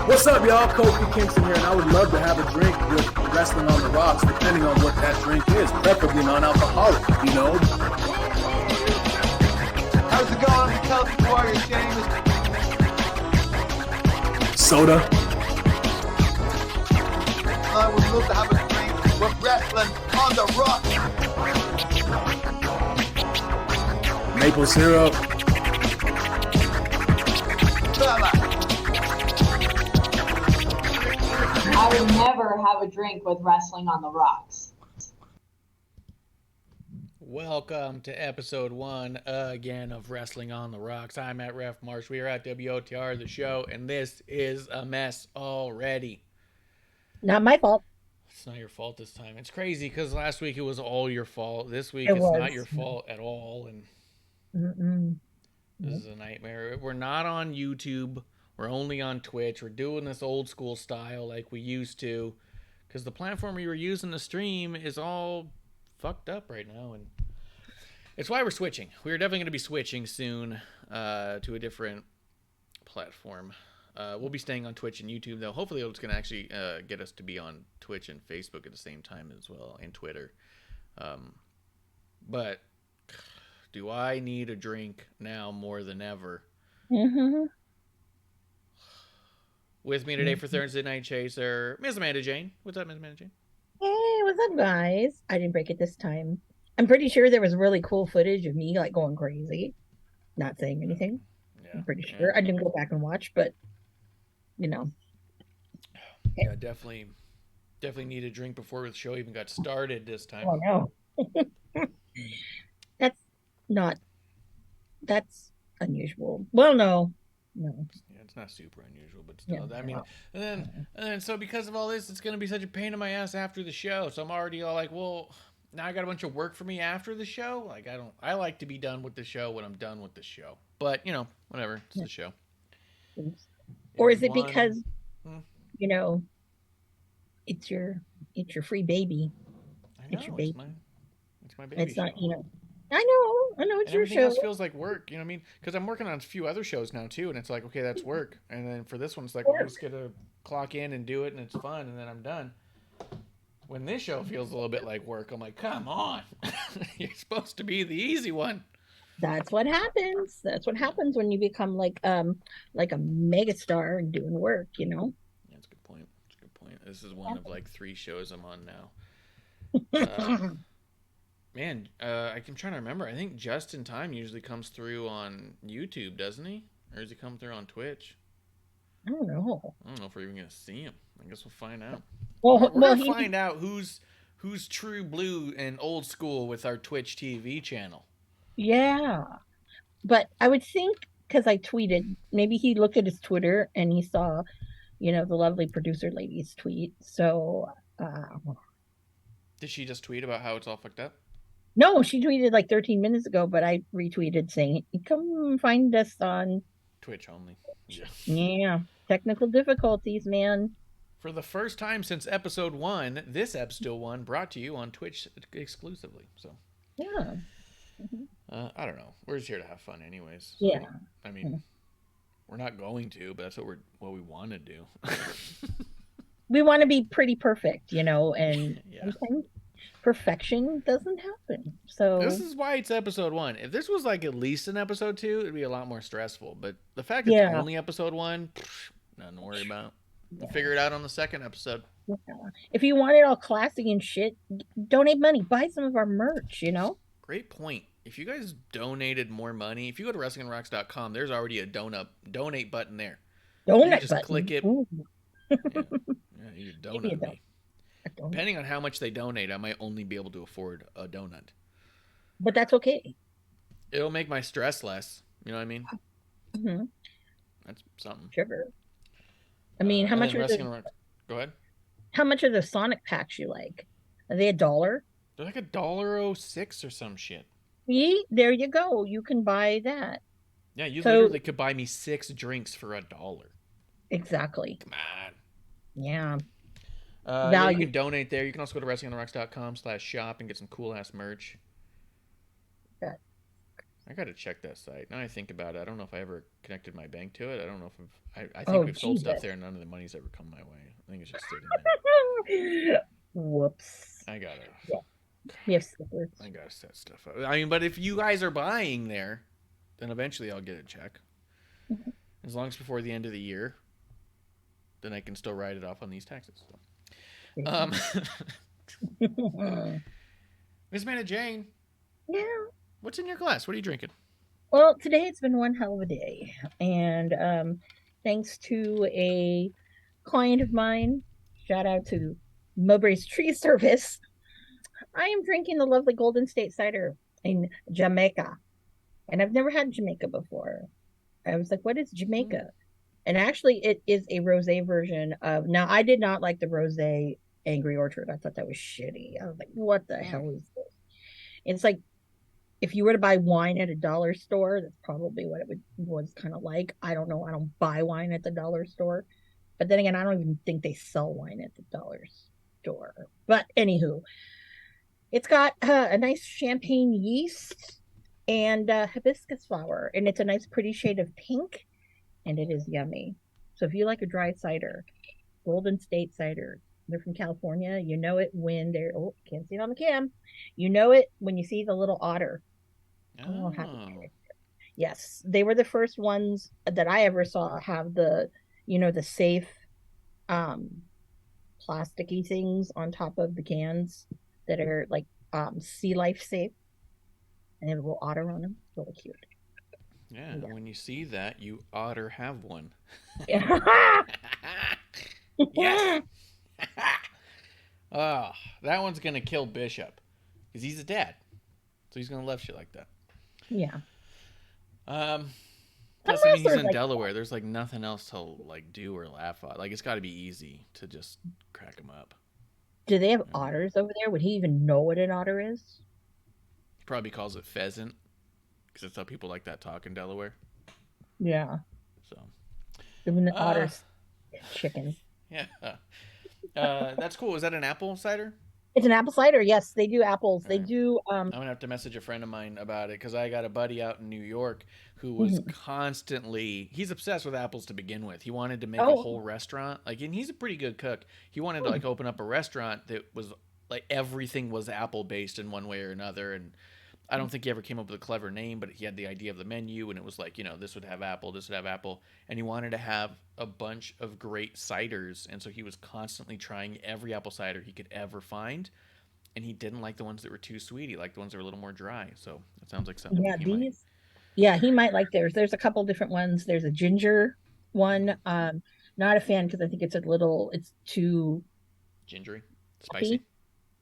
What's up, y'all? Kofi Kingston here, and I would love to have a drink with Wrestling on the Rocks, depending on what that drink is, preferably non-alcoholic, you know? How's it going? I'm Celtic Warrior James. Soda. I would love to have a drink with Wrestling on the Rocks. Maple syrup. Bella. I would never have a drink with Wrestling on the Rocks. Welcome to episode 1 again of Wrestling on the Rocks. I'm at Ref Marsh. We are at WOTR, the show, and this is a mess already. Not my fault. It's not your fault this time. It's crazy because last week it was all your fault. This week It it's was. not your fault at all, and this is a nightmare. We're not on YouTube. We're only on Twitch. We're doing this old school style like we used to because the platform we were using to stream is all fucked up right now, and it's why we're switching. We're definitely going to be switching soon to a different platform. We'll be staying on Twitch and YouTube, though. Hopefully it's going to actually get us to be on Twitch and Facebook at the same time as well, and Twitter. But do I need a drink now more than ever? Mm-hmm. With me today for Thursday Night Chaser, Miss Amanda Jane. What's up, Miss Amanda Jane? Hey, what's up, guys? I didn't break it this time. I'm pretty sure there was really cool footage of me like going crazy, not saying anything. Yeah, I'm pretty sure. I didn't go back and watch, but you know. Yeah, definitely need a drink before the show even got started this time. Oh no. That's unusual. Well, no. Yeah, it's not super unusual, but still. Yeah, I mean, and then so because of all this, it's gonna be such a pain in my ass after the show. So I'm already all like, well, now I got a bunch of work for me after the show. Like I like to be done with the show when I'm done with the show. But you know, whatever, it's the show. Or is it because you know it's your free baby? I know, it's your baby. It's my baby. It's not, show. you know. I know it's your everything show. Else feels like work, you know what I mean? Because I'm working on a few other shows now too, and it's like, okay, that's work. And then for this one, it's like, I'm just gonna clock in and do it, and it's fun, and then I'm done. When this show feels a little bit like work, I'm like, come on, you're supposed to be the easy one. That's what happens. That's what happens when you become like a megastar and doing work, you know. Yeah, that's a good point. This is one of like 3 shows I'm on now. Man, I'm trying to remember. I think JustinTime usually comes through on YouTube, doesn't he? Or does he come through on Twitch? I don't know. I don't know if we're even gonna see him. I guess we'll find out. Well, we're gonna find out who's true blue and old school with our Twitch TV channel. Yeah. But I would think because I tweeted, maybe he looked at his Twitter and he saw, the lovely producer lady's tweet. So, Did she just tweet about how it's all fucked up? no, she tweeted like 13 minutes ago, but I retweeted saying, come find us on, Twitch only. Yeah. yeah, technical difficulties, man. For the first time since episode 1, this episode 1 brought to you on Twitch exclusively. So, Yeah. I don't know. We're just here to have fun, anyways. So, Yeah. I mean, we're not going to, but that's what we want to do. We want to be pretty perfect, and Yeah. sometimes perfection doesn't happen. So This is why it's episode 1. If this was like at least an episode 2, it'd be a lot more stressful. But the fact it's Yeah. only episode 1, nothing to worry about. We'll figure it out on the second episode. Yeah. If you want it all classy and shit, donate money, buy some of our merch, Great point. If you guys donated more money, if you go to WrestlingRocks.com, there's already a donate button there. Donate You just button. click it. Ooh. Yeah, you can Give me a donate me. donut. Depending on how much they donate, I might only be able to afford a donut. But that's okay. It'll make my stress less. You know what I mean? Mm-hmm. That's something. Sugar. I mean, how much are Go ahead. how much are the Sonic packs you like? Are they $1? They're like $1.06 or some shit. See, there you go. You can buy that. Yeah, you So- literally could buy me 6 drinks for $1. Exactly. Come on. Yeah. Yeah, Value. you can donate there. You can also go to WrestlingOnTheRocks.com/shop and get some cool ass merch. Yeah. I gotta check that site. Now I think about it, I don't know if I ever connected my bank to it. I don't know if I think Oh, we've sold stuff Jesus. there and none of the money's ever come my way. I think it's just sitting there. Whoops. I gotta We have slippers. set stuff up. I mean, but if you guys are buying there, then eventually I'll get a check. Mhm. As long as before the end of the year, then I can still write it off on these taxes. So. Miss Amanda Jane, Yeah. what's in your glass? What are you drinking? Well, today it's been one hell of a day. And thanks to a client of mine, shout out to Mowbray's Tree Service, I am drinking the lovely Golden State Cider in Jamaica. And I've never had Jamaica before. I was like, what is Jamaica? And actually, it is a rosé version of. Now, I did not like the rosé Angry Orchard. I thought that was shitty. I was like, what the hell is this? It's like if you were to buy wine at a dollar store, that's probably what it was kind of like. I don't know. I don't buy wine at the dollar store. But then again, I don't even think they sell wine at the dollar store. But anywho, it's got a nice champagne yeast and hibiscus flower. And it's a nice pretty shade of pink. And it is yummy. So if you like a dry cider, Golden State Cider, they're from California. You know it when they're, can't see it on the cam. You know it when you see the little otter. Oh, happy day. Yes, they were the first ones that I ever saw have the safe plasticky things on top of the cans that are like sea life safe. And they have a little otter on them. Really cute. Yeah, when you see that, you oughter have one. Yes. Oh, that one's gonna kill Bishop because he's a dad, so he's gonna love shit like that. Yeah. Plus, I mean, he's in Delaware. There's like nothing else to like do or laugh at. Like, it's got to be easy to just crack him up. Do they have otters over there? Would he even know what an otter is? He probably calls it pheasant because that's how people like that talk in Delaware. Yeah. So. Even the otters, chicken. Yeah. That's cool. Is that an apple cider? It's an apple cider. Yes, they do apples. They do. I'm gonna have to message a friend of mine about it because I got a buddy out in New York who was he's obsessed with apples to begin with. He wanted to make a whole restaurant, and he's a pretty good cook. He wanted to open up a restaurant that was like everything was apple based in one way or another. And I don't think he ever came up with a clever name, but he had the idea of the menu, and it was like, this would have apple, this would have apple, and he wanted to have a bunch of great ciders, and so he was constantly trying every apple cider he could ever find, and he didn't like the ones that were too sweet. He liked the ones that were a little more dry. So it sounds like something. Yeah, he might like theirs. There's a couple different ones. There's a ginger one. Not a fan because I think it's too gingery, spicy.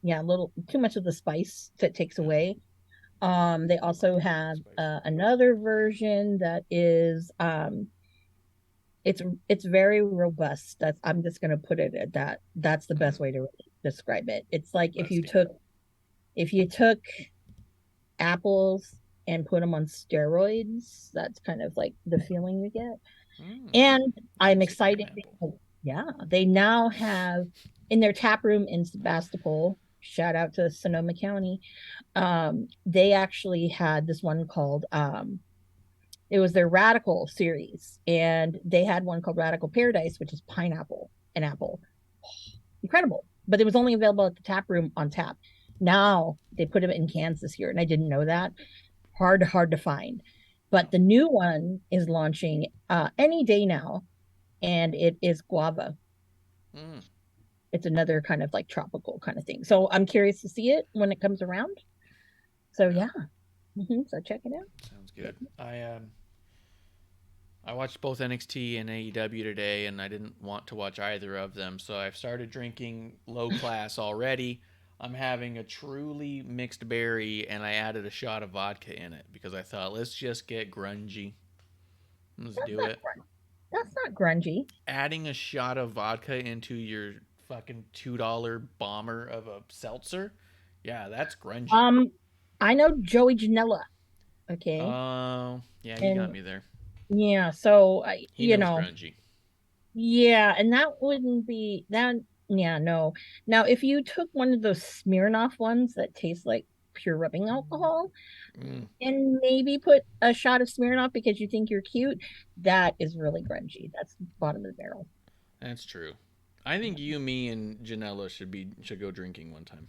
Yeah, a little too much of the spice that takes away. They also have Spicy. another version that is it's very robust. I'm just gonna put it at that. That's the best way to describe it. It's like Busty. if you took apples and put them on steroids, that's kind of like the feeling you get. And I I'm can see excited pineapple. because, yeah, they now have in their tap room in Sebastopol, shout out to Sonoma County. They actually had this one called it was their Radical series, and they had one called Radical Paradise, which is pineapple and apple. Incredible. But it was only available at the tap room on tap. Now they put them in cans this year, and I didn't know that. Hard to find. But the new one is launching any day now, and it is guava. Mm. It's another kind of like tropical kind of thing. So I'm curious to see it when it comes around. So yeah. So check it out. Sounds good. I watched both NXT and AEW today, and I didn't want to watch either of them, so I've started drinking low class already. I'm having a truly mixed berry, and I added a shot of vodka in it because I thought, let's just get grungy. Let's That's do not it. that's not grungy. Adding a shot of vodka into your fucking $2 bomber of a seltzer, yeah, that's grungy. I know Joey Janela. Okay. Oh, yeah, you got And me there. yeah, so I, He knows grungy. yeah, and that wouldn't be that. Yeah, no. Now, if you took one of those Smirnoff ones that taste like pure rubbing alcohol Mm, and maybe put a shot of Smirnoff because you think you're cute, that is really grungy. That's bottom of the barrel. that's true. I think you, me, and Janela should go drinking one time.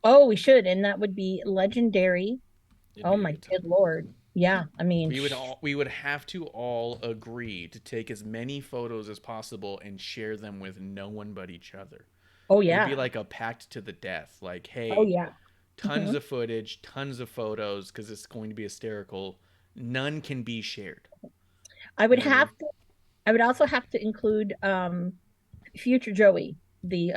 Oh, we should, and that would be legendary. It'd Oh be a my good time. good lord. Yeah, I mean, We would have to all agree to take as many photos as possible and share them with no one but each other. oh It would be yeah. like a pact to the death. Like, Oh hey, yeah. tons Mhm. of footage, tons of photos, because it's going to be hysterical. None can be shared. I You would know what I mean? have to I would also have to include future Joey, the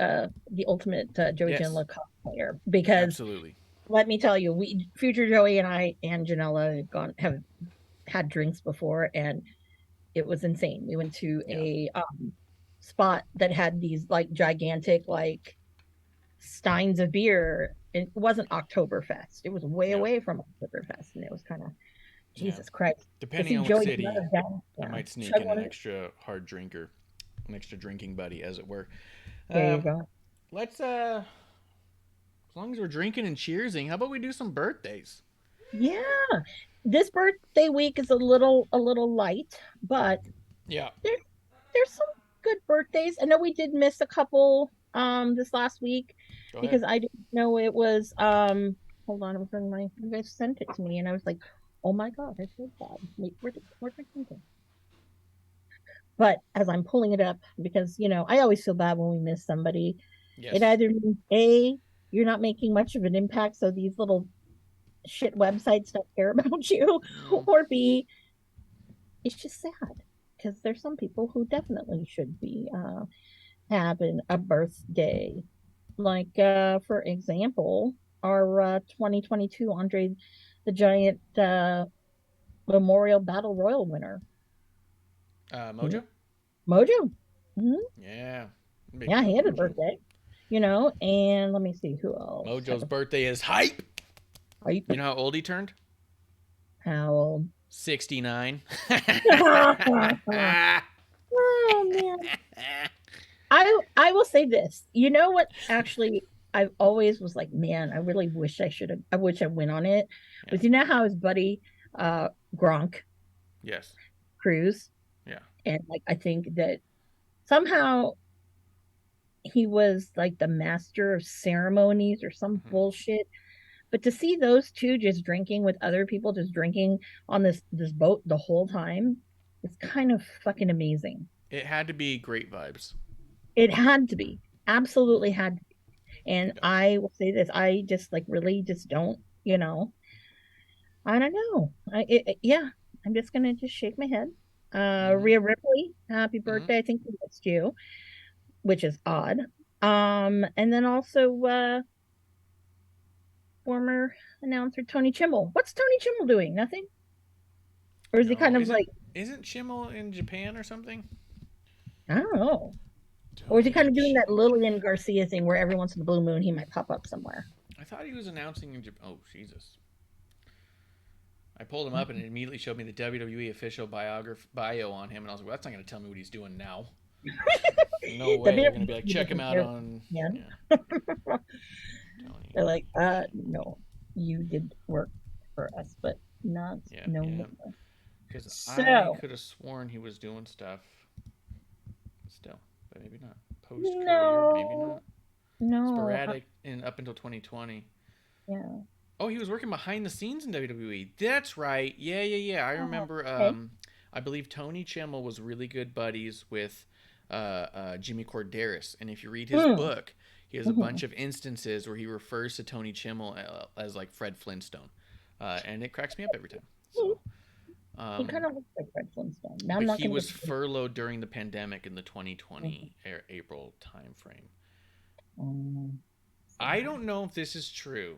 ultimate Joey Yes, Janela cosplayer, because absolutely. let me tell you, we future Joey and I and Janela have had drinks before, and it was insane. We went to Yeah, a spot that had these like gigantic like steins of beer. It wasn't Oktoberfest. It was way yeah, away from Oktoberfest, and it was kind of yeah. Jesus Christ to Depending see on what Joey city, Janela down. I Yeah, might sneak chug in an one. extra hard drinker, an extra drinking buddy, as it were. There you Um, go. let's as long as we're drinking and cheersing, how about we do some birthdays? Yeah, this birthday week is a little light, but Yeah, there there's some good birthdays. I know we did miss a couple this last week go ahead. because I didn't know it was hold on, it was on my you guys sent it to me and I was like, oh my god, I feel bad. Wait, where'd my phone go? But as I'm pulling it up, because I always feel bad when we miss somebody. It Yes. either means A, you're not making much of an impact, so these little shit websites don't care about you, Mm, or B, it's just sad because there's some people who definitely should be having a birthday. Like, for example, our 2022 Andre the Giant Memorial Battle Royal winner, Mojo. Mojo. Mhm. Yeah, big Yeah, fan he of had a Mojo. birthday. And let me see who else had Mojo's a birthday is hype. hype. You know how old he turned? How old? 69. Oh man. I will say this. You know what? Actually, I always was like, man, I really wish I should have. I wish I went on it. Yeah. But you know how his buddy Gronk Yes. Cruz, Yeah. and like I think that somehow he was like the master of ceremonies or some Mhm. bullshit. But to see those two just drinking with other people, just drinking on this boat the whole time, it's kind of fucking amazing. It had to be great vibes. It had to be, absolutely had to be. And Yeah. I will say this, I just like really just don't, I don't know. Yeah, I'm just gonna just shake my head. Mm-hmm. Rhea Ripley, happy Mm-hmm. birthday! I think we missed you, which is odd. And then also former announcer Tony Chimmel. What's Tony Chimmel doing? Nothing? Or is he kind No, of like, isn't Chimmel in Japan or something? I don't know. Or is he Tony kind of doing that Chimmel. Lillian Garcia thing where every once in a blue moon he might pop up somewhere? I thought he was announcing in Japan. Oh, Jesus. I pulled him up and it immediately showed me the WWE official bio on him, and I was like, well, that's not going to tell me what he's doing now. No way. They're going to be like, check him out on. Yeah. Tony. They're like, no, you did work for us, but not no more. Because So, I could have sworn he was doing stuff still, but maybe not. Post career, maybe not. No. Sporadic up until 2020. Yeah. Oh, he was working behind the scenes in WWE. That's right. Yeah. I remember. Okay. I believe Tony Chimmel was really good buddies with Jimmy Corderas, and if you read his book, he has a bunch of instances where he refers to Tony Chimmel as like Fred Flintstone, and it cracks me up every time. So, he kind of looks like Fred Flintstone. Now but he was furloughed during the pandemic in the 2020 April timeframe. I don't know if this is true,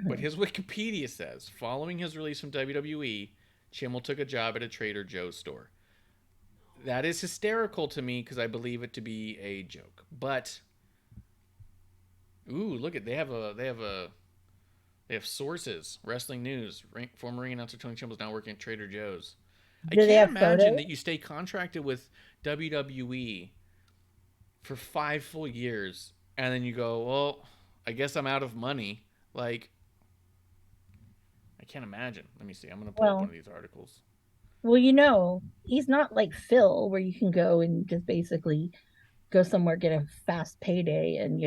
but his Wikipedia says, following his release from WWE, Chimmel took a job at a Trader Joe's store. That is hysterical to me because I believe it to be a joke. But, look at they have sources. Wrestling News. Former ring announcer Tony Chimmel is now working at Trader Joe's. I can't imagine that you stay contracted with WWE for 5 full years and then you go, well, I guess I'm out of money. Like, I can't imagine. Let me see. I'm going to pull up one of these articles. Well, he's not like Phil where you can go and just basically go somewhere, get a fast payday and,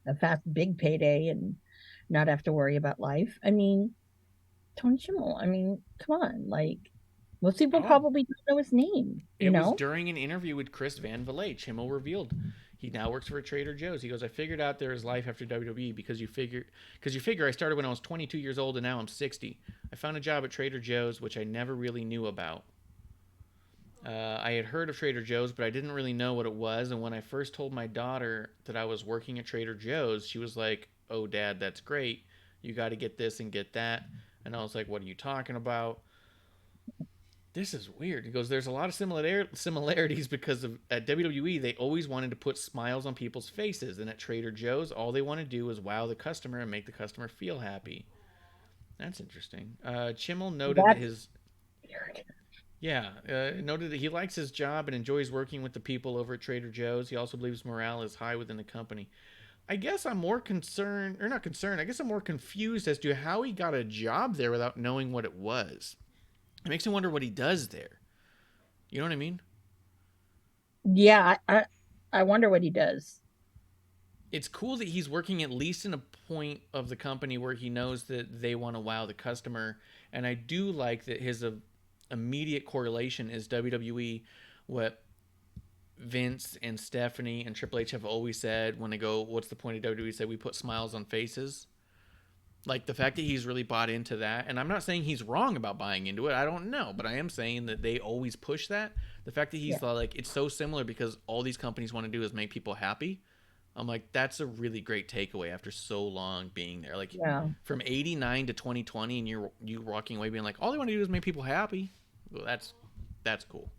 a fast big payday and not have to worry about life. I mean, Tony Chimmel, come on. Like, most people probably don't know his name. It was during an interview with Chris Van Vliet. Chimmel revealed he now works for Trader Joe's. He goes, I figured out there is life after WWE because you figure I started when I was 22 years old and now I'm 60. I found a job at Trader Joe's, which I never really knew about. I had heard of Trader Joe's, but I didn't really know what it was. And when I first told my daughter that I was working at Trader Joe's, she was like, oh, Dad, that's great. You got to get this and get that. And I was like, what are you talking about? This is weird. He goes, there's a lot of similarities because at WWE, they always wanted to put smiles on people's faces. And at Trader Joe's, all they want to do is wow the customer and make the customer feel happy. That's interesting. Chimmel noted that his... Weird. Yeah, noted that he likes his job and enjoys working with the people over at Trader Joe's. He also believes morale is high within the company. I guess I'm more concerned, or not concerned, I guess I'm more confused as to how he got a job there without knowing what it was. It makes me wonder what he does there. You know what I mean? Yeah, I wonder what he does. It's cool that he's working at least in a point of the company where he knows that they want to wow the customer. And I do like that his immediate correlation is WWE, what Vince and Stephanie and Triple H have always said when they go, what's the point of WWE? Said we put smiles on faces. Like, the fact that he's really bought into that, and I'm not saying he's wrong about buying into it, I don't know, but I am saying that they always push that. The fact that he's like, it's so similar because all these companies want to do is make people happy. I'm like, that's a really great takeaway after so long being there. Like, from 89 to 2020, and you walking away being like, all they want to do is make people happy. Well, that's cool.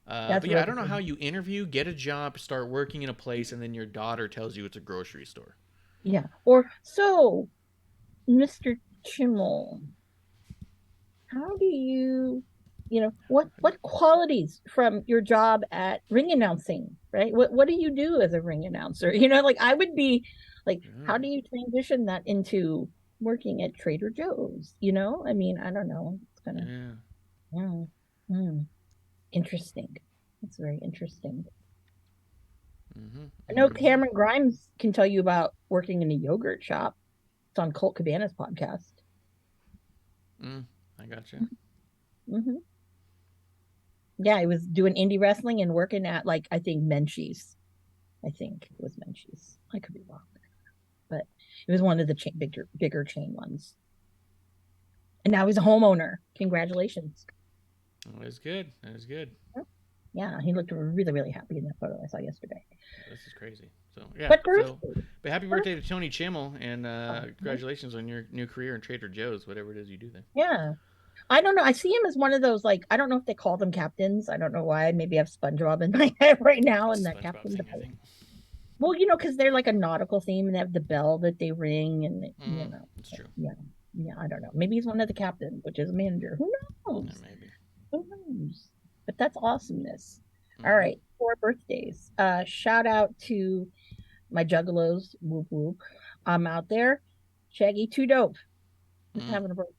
But yeah, I don't know how you interview, get a job, start working in a place, and then your daughter tells you it's a grocery store. Yeah. Or so... Mr. Chimmel, how do you what qualities from your job at ring announcing, right? What do you do as a ring announcer? Like I would be like, how do you transition that into working at Trader Joe's? I don't know. It's kind of interesting. It's very interesting. I know Cameron Grimes can tell you about working in a yogurt shop. It's on Colt Cabana's podcast. I gotcha. Yeah, he was doing indie wrestling and working at, like, I think Menchie's. I think it was Menchie's. I could be wrong. But it was one of the bigger chain ones. And now he's a homeowner. Congratulations. That was good. Yeah, he looked really, really happy in that photo I saw yesterday. This is crazy. So yeah. But But happy birthday to Tony Chimmel, and oh, congratulations on your new career in Trader Joe's, whatever it is you do there. yeah. I don't know. I see him as one of those, like, I don't know if they call them captains. I don't know why. Maybe I have SpongeBob in my head right now and that SpongeBob captain. thing, I think. Well, because they're like a nautical theme and they have the bell that they ring and, It's true. Yeah. Yeah, I don't know. Maybe he's one of the captains, which is a manager. Who knows? Yeah, maybe. Who knows? But that's awesomeness. All right, 4 birthdays. Shout out to my juggalos. Whoop whoop. I'm out there. Shaggy Too Dope. He's having a birthday.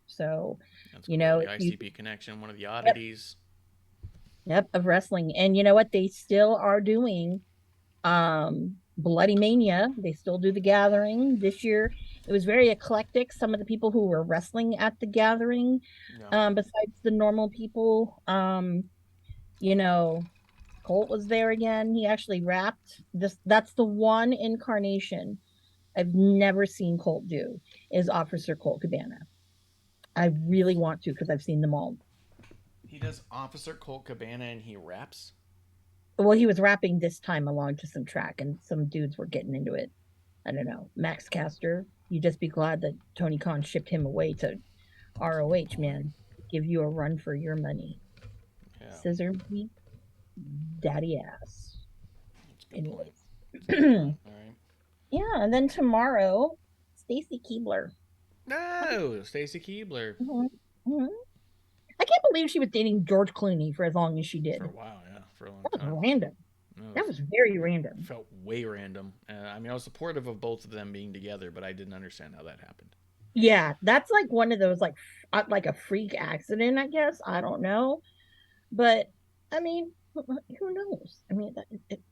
So, That's you cool. know, The if you, ICP connection, one of the oddities. yep, of wrestling. And you know what? They still are doing Bloody Mania. They still do the gathering this year. It was very eclectic. Some of the people who were wrestling at the gathering, Yeah. besides the normal people, you know, Colt was there again. He actually rapped. That's the one incarnation I've never seen Colt do is Officer Colt Cabana. I really want to because I've seen them all. He does Officer Colt Cabana and he raps. Well, he was rapping this time along to some track, and some dudes were getting into it. I don't know. Max Caster, you just be glad that Tony Khan shipped him away to ROH, man. Give you a run for your money. Yeah. Scissor me, daddy ass. That's a good Anyways. point. All right. Yeah, and then tomorrow, Stacy Keebler. No, Stacy Keebler. Mm-hmm. I can't believe she was dating George Clooney for as long as she did. For a while, yeah. For a long That was time. random. That was very random. Felt way random. I mean, I was supportive of both of them being together, but I didn't understand how that happened. Yeah, that's like one of those like a freak accident, I guess. I don't know, but I mean, who knows? I mean,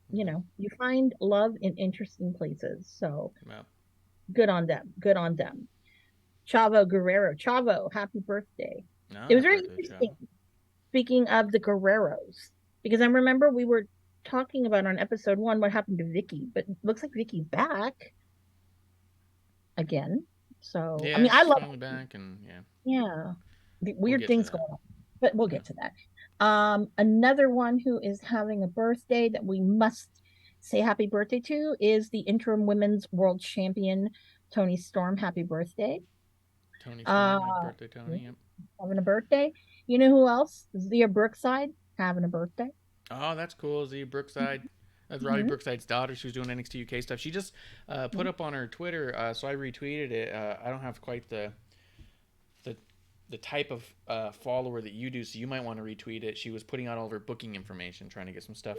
you find love in interesting places. So Yeah. good on them. Good on them. Chavo Guerrero. Chavo, happy birthday. No, It was very birthday, interesting. Chavo. Speaking of the Guerreros, because I remember we were talking about on episode 1 what happened to Vicky, but it looks like Vicky's back again. So Yeah, I mean, I she's love finally back, and yeah. yeah, the We'll weird get to things that. going on, but we'll get to that. Another one who is having a birthday that we must say happy birthday to is the interim women's world champion Tony Storm. Happy birthday! Tony Storm, happy birthday, Tony. Yep. Having a birthday. You know who else? Zia Brookside having a birthday. Oh, that's cool. Zia Brookside. That's Robbie Brookside's daughter. She was doing NXT UK stuff. She just put up on her Twitter, so I retweeted it. I don't have quite the type of follower that you do, so you might want to retweet it. She was putting out all of her booking information, trying to get some stuff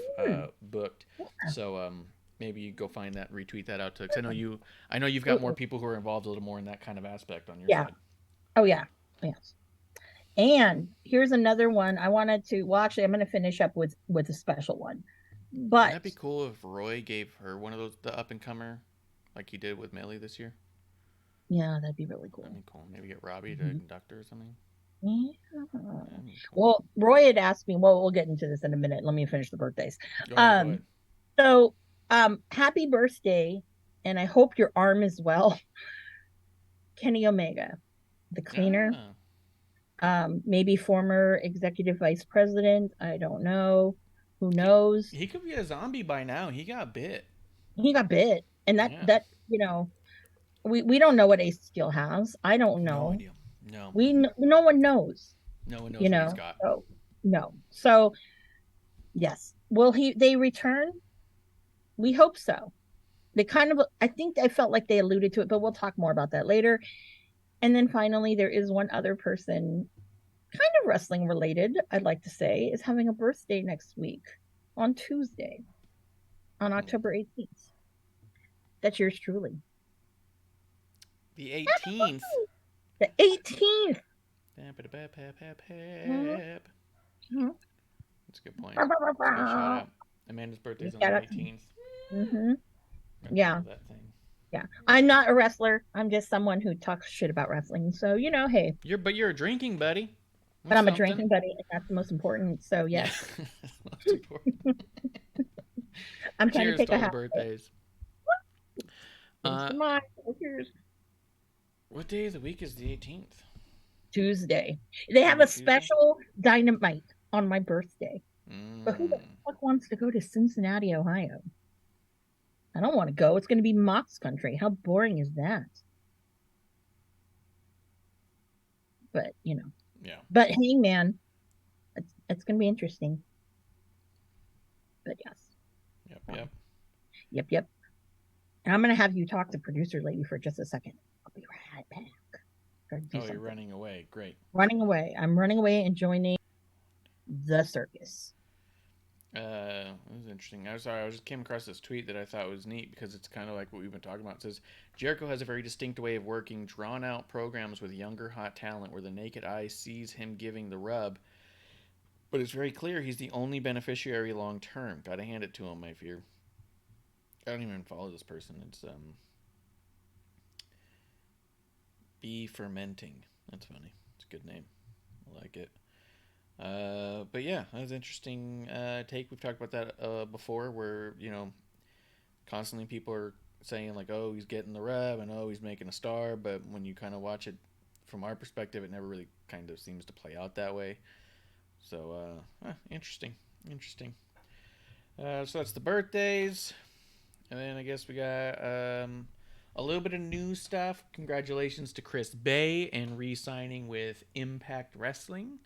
booked. So maybe you go find that, retweet that out to. Because I know you've got more people who are involved a little more in that kind of aspect on your side. Oh yeah, yes. And here's another one I wanted to. Well, actually, I'm going to finish up with a special one. But wouldn't that be cool if Roy gave her one of those, the up and comer, like he did with Millie this year? Yeah, that'd be really cool. That'd be cool. Maybe get Robbie to induct her or something. Yeah. Cool. Well, Roy had asked me. Well, we'll get into this in a minute. Let me finish the birthdays. Go ahead. So, happy birthday, and I hope your arm is well. Kenny Omega, the cleaner. Maybe former executive vice president. I don't know. Who knows? He could be a zombie by now. He got bit. He got bit, and that we don't know what Ace Steel has. I don't know. No idea. No. No one knows. No one knows what he's got. So, no. So yes. Will they return? We hope so. I think I felt like they alluded to it, but we'll talk more about that later. And then finally, there is one other person, kind of wrestling related, I'd like to say, is having a birthday next week on Tuesday, on October 18th. That's yours truly. The 18th. The 18th. That's a good point. That's a good shout out. Amanda's birthday's on the 18th. Mm-hmm. Yeah. That thing. Yeah. I'm not a wrestler. I'm just someone who talks shit about wrestling. So, hey. But you're a drinking buddy. But I'm a drinking buddy, and that's the most important. So, yes. Most important. I'm trying to take to a all the half birthdays. Cheers. What day of the week is the 18th? Tuesday. They have a special Dynamite on my birthday. But who the fuck wants to go to Cincinnati, Ohio? I don't want to go. It's going to be Mox country. How boring is that? But, Yeah. But hey, man, it's going to be interesting. But yes. Yep. And I'm going to have you talk to producer lady for just a second. I'll be right back. You're running away. Great. Running away. I'm running away and joining the circus. It was interesting. I just came across this tweet that I thought was neat because it's kind of like what we've been talking about. It says, Jericho has a very distinct way of working drawn out programs with younger hot talent where the naked eye sees him giving the rub. But it's very clear he's the only beneficiary long term. Gotta hand it to him, I fear. I don't even follow this person. It's Be Fermenting. That's funny. It's a good name. I like it. But yeah, that was an interesting take. We've talked about that before, where constantly people are saying like, "Oh, he's getting the rub," and "Oh, he's making a star." But when you kind of watch it from our perspective, it never really kind of seems to play out that way. So interesting. So that's the birthdays, and then I guess we got a little bit of new stuff. Congratulations to Chris Bay and re-signing with Impact Wrestling.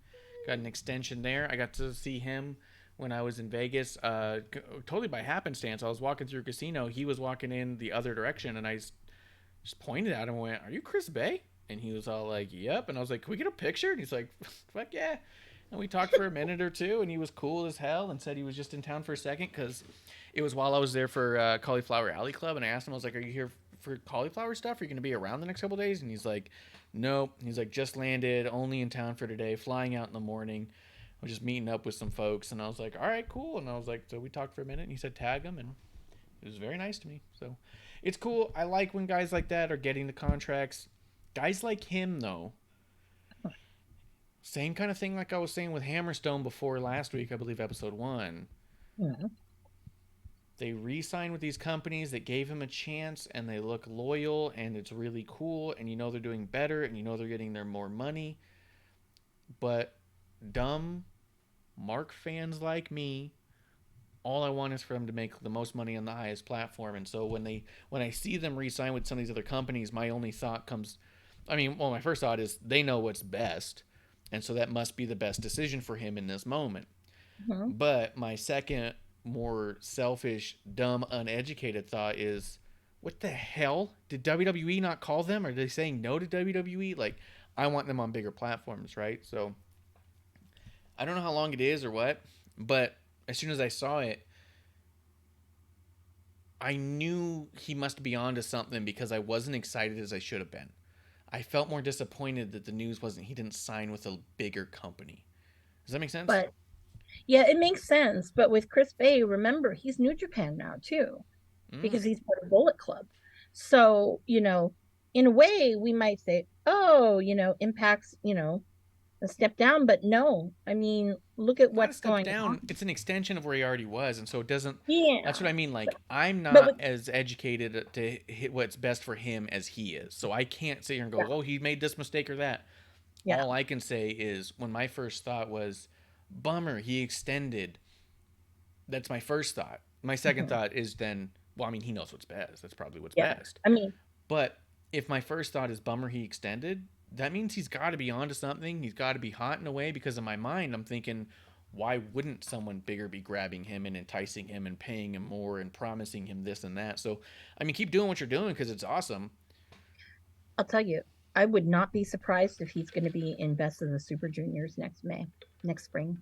Got an extension there. I got to see him when I was in Vegas, totally by happenstance. I was walking through a casino. He was walking in the other direction, and I just pointed at him and went, "Are you Chris Bay?" And he was all like, "Yep." And I was like, "Can we get a picture?" And he's like, "Fuck yeah." And we talked for a minute or two, and he was cool as hell and said he was just in town for a second because it was while I was there for Cauliflower Alley Club. And I asked him, I was like, "Are you here for cauliflower stuff? Are you going to be around the next couple days?" And he's like, "Nope." He's like, "Just landed, only in town for today, flying out in the morning. I was just meeting up with some folks." And I was like, "All right, cool." And I was like, so we talked for a minute, and he said, "Tag him." And it was very nice to me. So it's cool. I like when guys like that are getting the contracts. Guys like him, though, same kind of thing like I was saying with Hammerstone before last week, I believe episode 1. Yeah. They re-sign with these companies that gave him a chance, and they look loyal, and it's really cool, and they're doing better, and they're getting their more money. But dumb Mark fans like me, all I want is for them to make the most money on the highest platform. And so when I see them re-sign with some of these other companies, my only thought comes, my first thought is they know what's best, and so that must be the best decision for him in this moment. Mm-hmm. But my second, more selfish, dumb, uneducated thought is, what the hell? Did WWE not call them? Are they saying no to WWE? Like, I want them on bigger platforms, right? So I don't know how long it is or what, but as soon as I saw it, I knew he must be onto something because I wasn't excited as I should have been. I felt more disappointed that the news he didn't sign with a bigger company. Does that make sense? But yeah, it makes sense. But with Chris Bay, remember, he's New Japan now too, because he's part of Bullet Club. So, in a way, we might say, oh, Impact's, a step down, but no. I mean, look at what's going on. It's an extension of where he already was, and so it doesn't. Yeah. That's what I mean. Like, I'm not as educated to hit what's best for him as he is, so I can't sit here and go, "Oh, he made this mistake or that." Yeah. All I can say is, when my first thought was, "Bummer, he extended." That's my first thought. My second thought is then, well, he knows what's best. That's probably what's best. But if my first thought is, "Bummer, he extended," that means he's got to be onto something. He's got to be hot in a way, because in my mind, I'm thinking, why wouldn't someone bigger be grabbing him and enticing him and paying him more and promising him this and that? So, keep doing what you're doing because it's awesome. I'll tell you, I would not be surprised if he's going to be in Best of the Super Juniors next spring.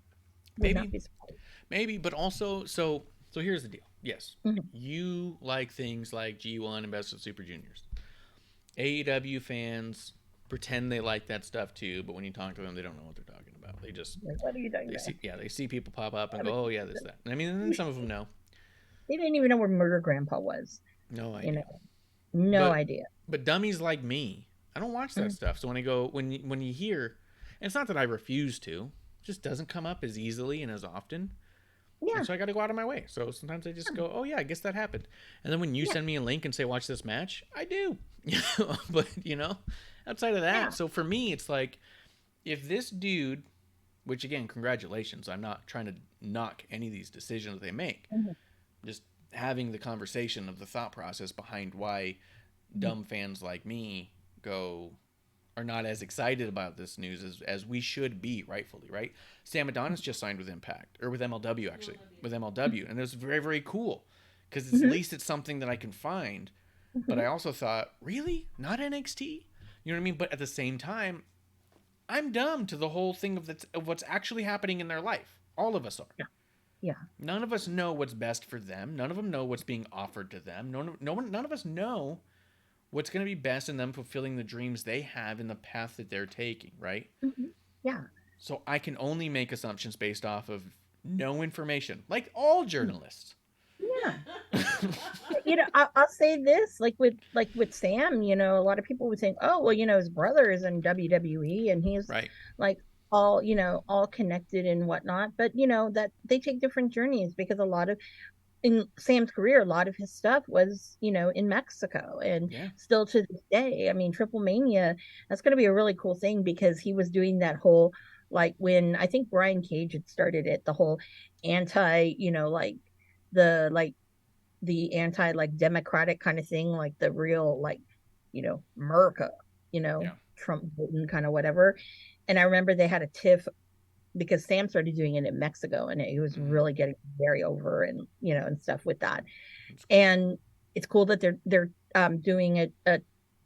Maybe, but also, so here's the deal. Yes, you like things like G1 and Best of Super Juniors. AEW fans pretend they like that stuff too, but when you talk to them, they don't know what they're talking about. They just, what are you talking about? They see people pop up and go, "Oh yeah, this, that." And then some of them know. They didn't even know where Murder Grandpa was. No idea. No idea. But dummies like me, I don't watch that stuff. So when I go, when you hear, and it's not that I refuse to, it just doesn't come up as easily and as often. Yeah. And so I got to go out of my way. So sometimes I just go, "Oh yeah, I guess that happened." And then when you send me a link and say, "Watch this match," I do. But outside of that, so for me, it's like, if this dude which again, congratulations. I'm not trying to knock any of these decisions they make. Mhm. Just having the conversation of the thought process behind why dumb fans like me are not as excited about this news as we should be, rightfully, right? Sam Adonis just signed with Impact, or with MLW actually, with MLW, and it was very, very cool because at Mhm. least it's something that I can find. But Mhm. I also thought, really, not NXT? You know what I mean? But at the same time, I'm dumb to the whole thing of what's actually happening in their life. All of us are. Yeah. Yeah. None of us know what's best for them. None of them know what's being offered to them. None of us know what's going to be best in them fulfilling the dreams they have in the path that they're taking, right? Mhm. Yeah. So I can only make assumptions based off of no information, like all journalists. Yeah. I'll say this, like with Sam, a lot of people would think, oh, well, his brother is in WWE and he's Right. like all connected and whatnot. But that they take different journeys because a lot of in Sam's career, a lot of his stuff was, in Mexico and Yeah. still to this day. I mean, Triple Mania, that's going to be a really cool thing because he was doing that whole, like when I think Brian Cage had started it, the whole anti, the like the anti like democratic kind of thing, like the real like, America, Yeah. Trump voting kind of whatever. And I remember they had a tiff because Sam started doing it in Mexico and it was Mm-hmm. really getting very over and and stuff with that. That's cool. And it's cool that they're doing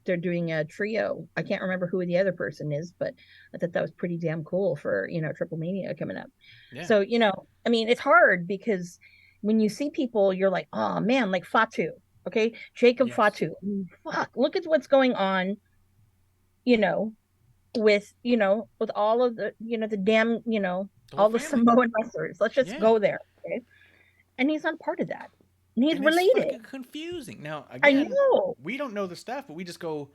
they're doing a trio. I can't remember who the other person is, but I thought that was pretty damn cool for Triple Mania coming up. Yeah. So I mean, it's hard because when you see people, you're like, oh man, like Fatu, okay, Jacob Yes. Fatu. Fuck, look at what's going on, you know, with all of the damn, The whole all the family. Samoan wrestlers. Let's just Yeah. go there, okay? And he's not part of that. And he's And it's related. fucking confusing. Now, I again, know. we don't know the stuff, but we just go,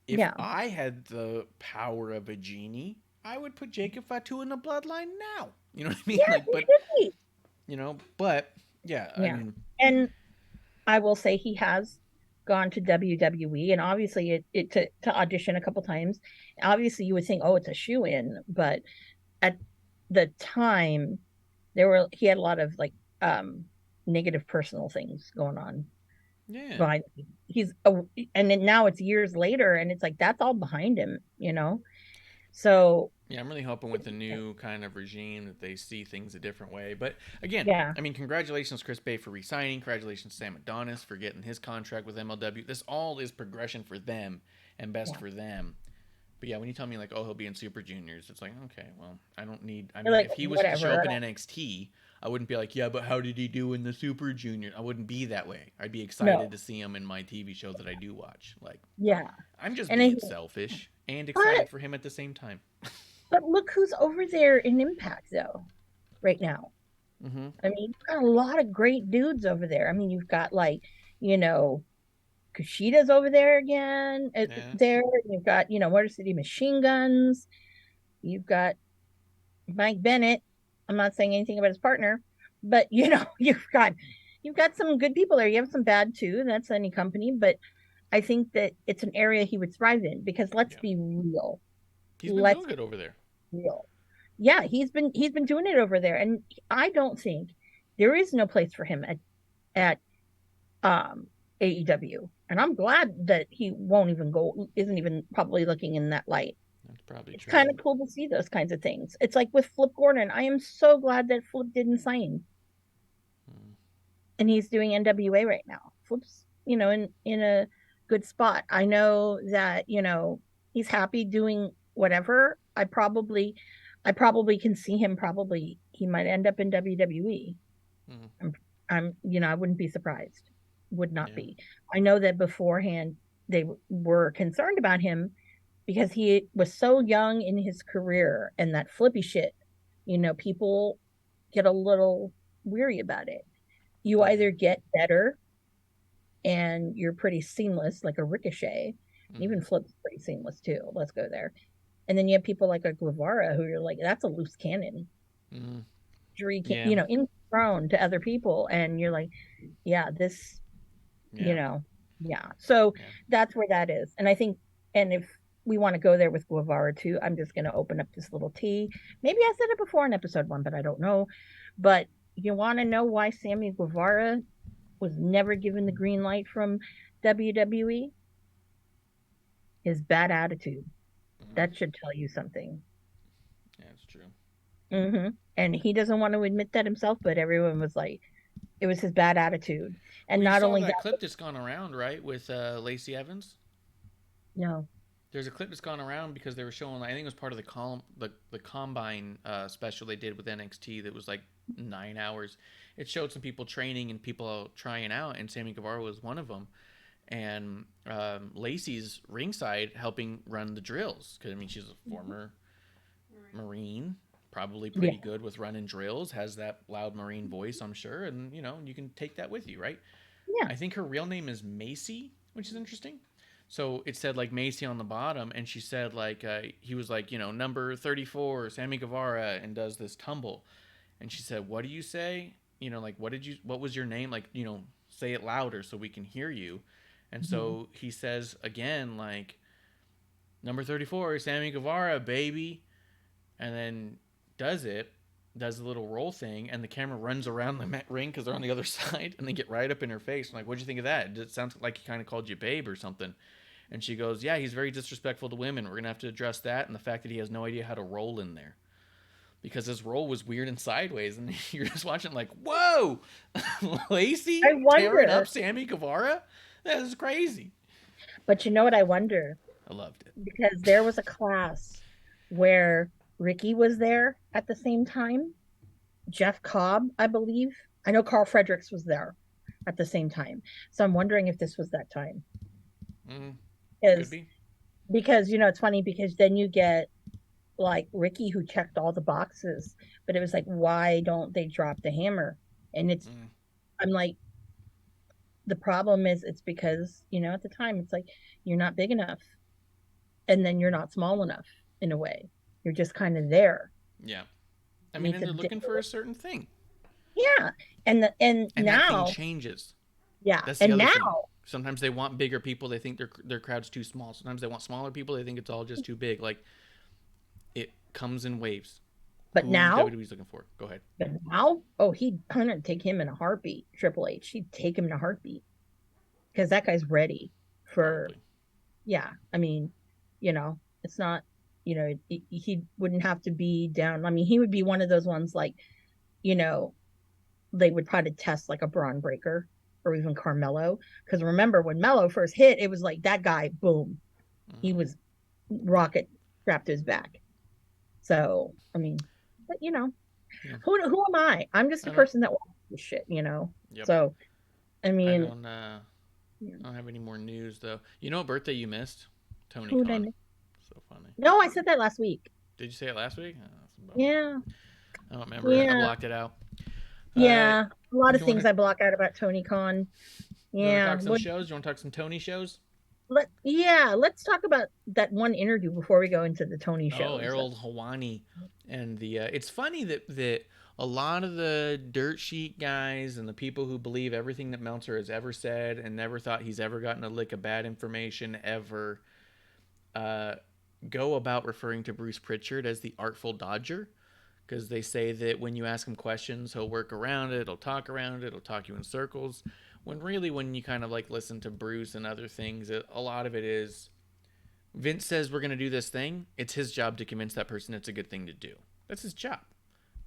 if Yeah. I had the power of a genie, I would put Jacob Fatu in the bloodline now. You know what I mean? Yeah, Like, he but, should be. but, yeah, I Yeah. mean, And I will say he has gone to WWE and obviously to audition a couple times. Obviously you would think, oh, it's a shoe in, but at the time he had a lot of like negative personal things going on yeah. behind. And then now it's years later and it's like that's all behind him. So Yeah, I'm really hoping with the new kind of regime that they see things a different way. But again, yeah. I mean, congratulations, Chris Bay, for resigning. Congratulations, Sam Adonis, for getting his contract with MLW. This all is progression for them and best Yeah. for them. But yeah, when you tell me like, oh, he'll be in Super Juniors, it's like, okay, well, I don't need. I You're mean, like, if he was to show whatever. up in NXT, I wouldn't be like, yeah, but how did he do in the Super Junior? I wouldn't be that way. I'd be excited No. to see him in my TV show that I do watch. Like, Yeah. I'm just And being selfish and excited but for him at the same time. but look who's over there in Impact though, right now. Mm-hmm. I mean, you've got a lot of great dudes over there. I mean, you've got like, Kushida's over there again. Yeah. There, you've got, Motor City Machine Guns. You've got Mike Bennett. I'm not saying anything about his partner, but you've got some good people there. You have some bad too. That's any company, but I think that it's an area he would thrive in because let's be real. He's been doing good over there. Real. Yeah, he's been doing it over there, and I don't think there is no place for him at AEW, and I'm glad that he isn't even probably looking in that light. That's probably It's true. kind of cool to see those kinds of things. It's like with Flip Gordon. I am so glad that Flip didn't sign, and he's doing NWA right now. Flip's in a good spot. I know that he's happy doing whatever. I probably can see him. Probably he might end up in WWE. I wouldn't be surprised. Would not be. I know that beforehand they were concerned about him because he was so young in his career and that flippy shit. People get a little weary about it. You either get better and you're pretty seamless, like a Ricochet. Even Flip's pretty seamless too. Let's go there. And then you have people like a Guevara who you're like, that's a loose cannon. Prone to other people, and you're like, So that's where that is. And I think, and if we want to go there with Guevara too. I'm just going to open up this little tea. Maybe I said it before in episode 1, but I don't know. But you want to know why Sammy Guevara was never given the green light from WWE? His bad attitude. That should tell you something. Yeah, it's true. And he doesn't want to admit that himself, but everyone was like, it was his bad attitude. And Well, you not saw only that that, clip that's gone around, right, with Lacey Evans? no. There's a clip that's gone around because they were showing, I think it was part of the combine special they did with NXT that was like 9 hours. It showed some people training and people trying out, and Sammy Guevara was one of them. And Lacey's ringside helping run the drills because, I mean, she's a former Marine, probably pretty good with running drills, has that loud Marine voice, I'm sure, and, you know, you can take that with you, right? Yeah. I think her real name is Macy, which is interesting. So it said like Macy on the bottom, and she said like he was like, you know, number 34, Sammy Guevara, and does this tumble, and she said, "What do you say? You know, like what was your name? Like, you know, say it louder so we can hear you." And so he says again like, "Number 34, Sammy Guevara, baby," and then does a little roll thing, and the camera runs around the ring because they're on the other side, and they get right up in her face. I'm like, "What'd you think of that? It sounds like he kind of called you babe or something." And she goes, "Yeah, he's very disrespectful to women. We're going to have to address that and the fact that he has no idea how to roll in there." Because his roll was weird and sideways. And you're just watching like, whoa, Lacey tearing up Sammy Guevara? That is crazy. But you know what I wonder? I loved it. Because there was a class where Ricky was there at the same time. Jeff Cobb, I believe. I know Carl Fredericks was there at the same time. So I'm wondering if this was that time. Could be. Because, you know, it's funny because then you get like Ricky who checked all the boxes, but it was like, why don't they drop the hammer? And it's, I'm like, the problem is it's because, you know, at the time it's like, you're not big enough. And then you're not small enough in a way. You're just kind of there. Yeah. I mean, and they're looking for a certain thing. Yeah. And now that thing changes. Yeah. That's the other thing. Sometimes they want bigger people. They think their crowd's too small. Sometimes they want smaller people. They think it's all just too big. Like, it comes in waves. But now WWE's looking for. Go ahead. But now, oh, he'd take him in a heartbeat. Triple H, he'd take him in a heartbeat because that guy's ready for. Probably. Yeah, I mean, you know, it's not. You know, he wouldn't have to be down. I mean, he would be one of those ones like, you know, they would probably test like a Braun Breaker or even Carmelo. Because remember when Melo first hit, it was like that guy, boom, he was rocket strapped to his back. So I mean, but you know, who am I? I'm just a person that watches this shit, you know. Yep. So I mean, I don't have any more news though. You know what birthday you missed? Tony Khan. So funny. No, I said that last week. Did you say it last week? Yeah. I don't remember. Yeah. I blocked it out. Yeah, a lot of things I block out about Tony Khan. Yeah. You want to talk some shows? You want to talk some Tony shows? Let's talk about that one interview before we go into the Tony show. Oh, Errol Hawani, and the it's funny that a lot of the dirt sheet guys and the people who believe everything that Meltzer has ever said and never thought he's ever gotten a lick of bad information ever, go about referring to Bruce Pritchard as the Artful Dodger, because they say that when you ask him questions, he'll work around it, he'll talk around it, he'll talk you in circles. When really, when you kind of like listen to Bruce and other things, a lot of it is Vince says we're going to do this thing. It's his job to convince that person it's a good thing to do. That's his job.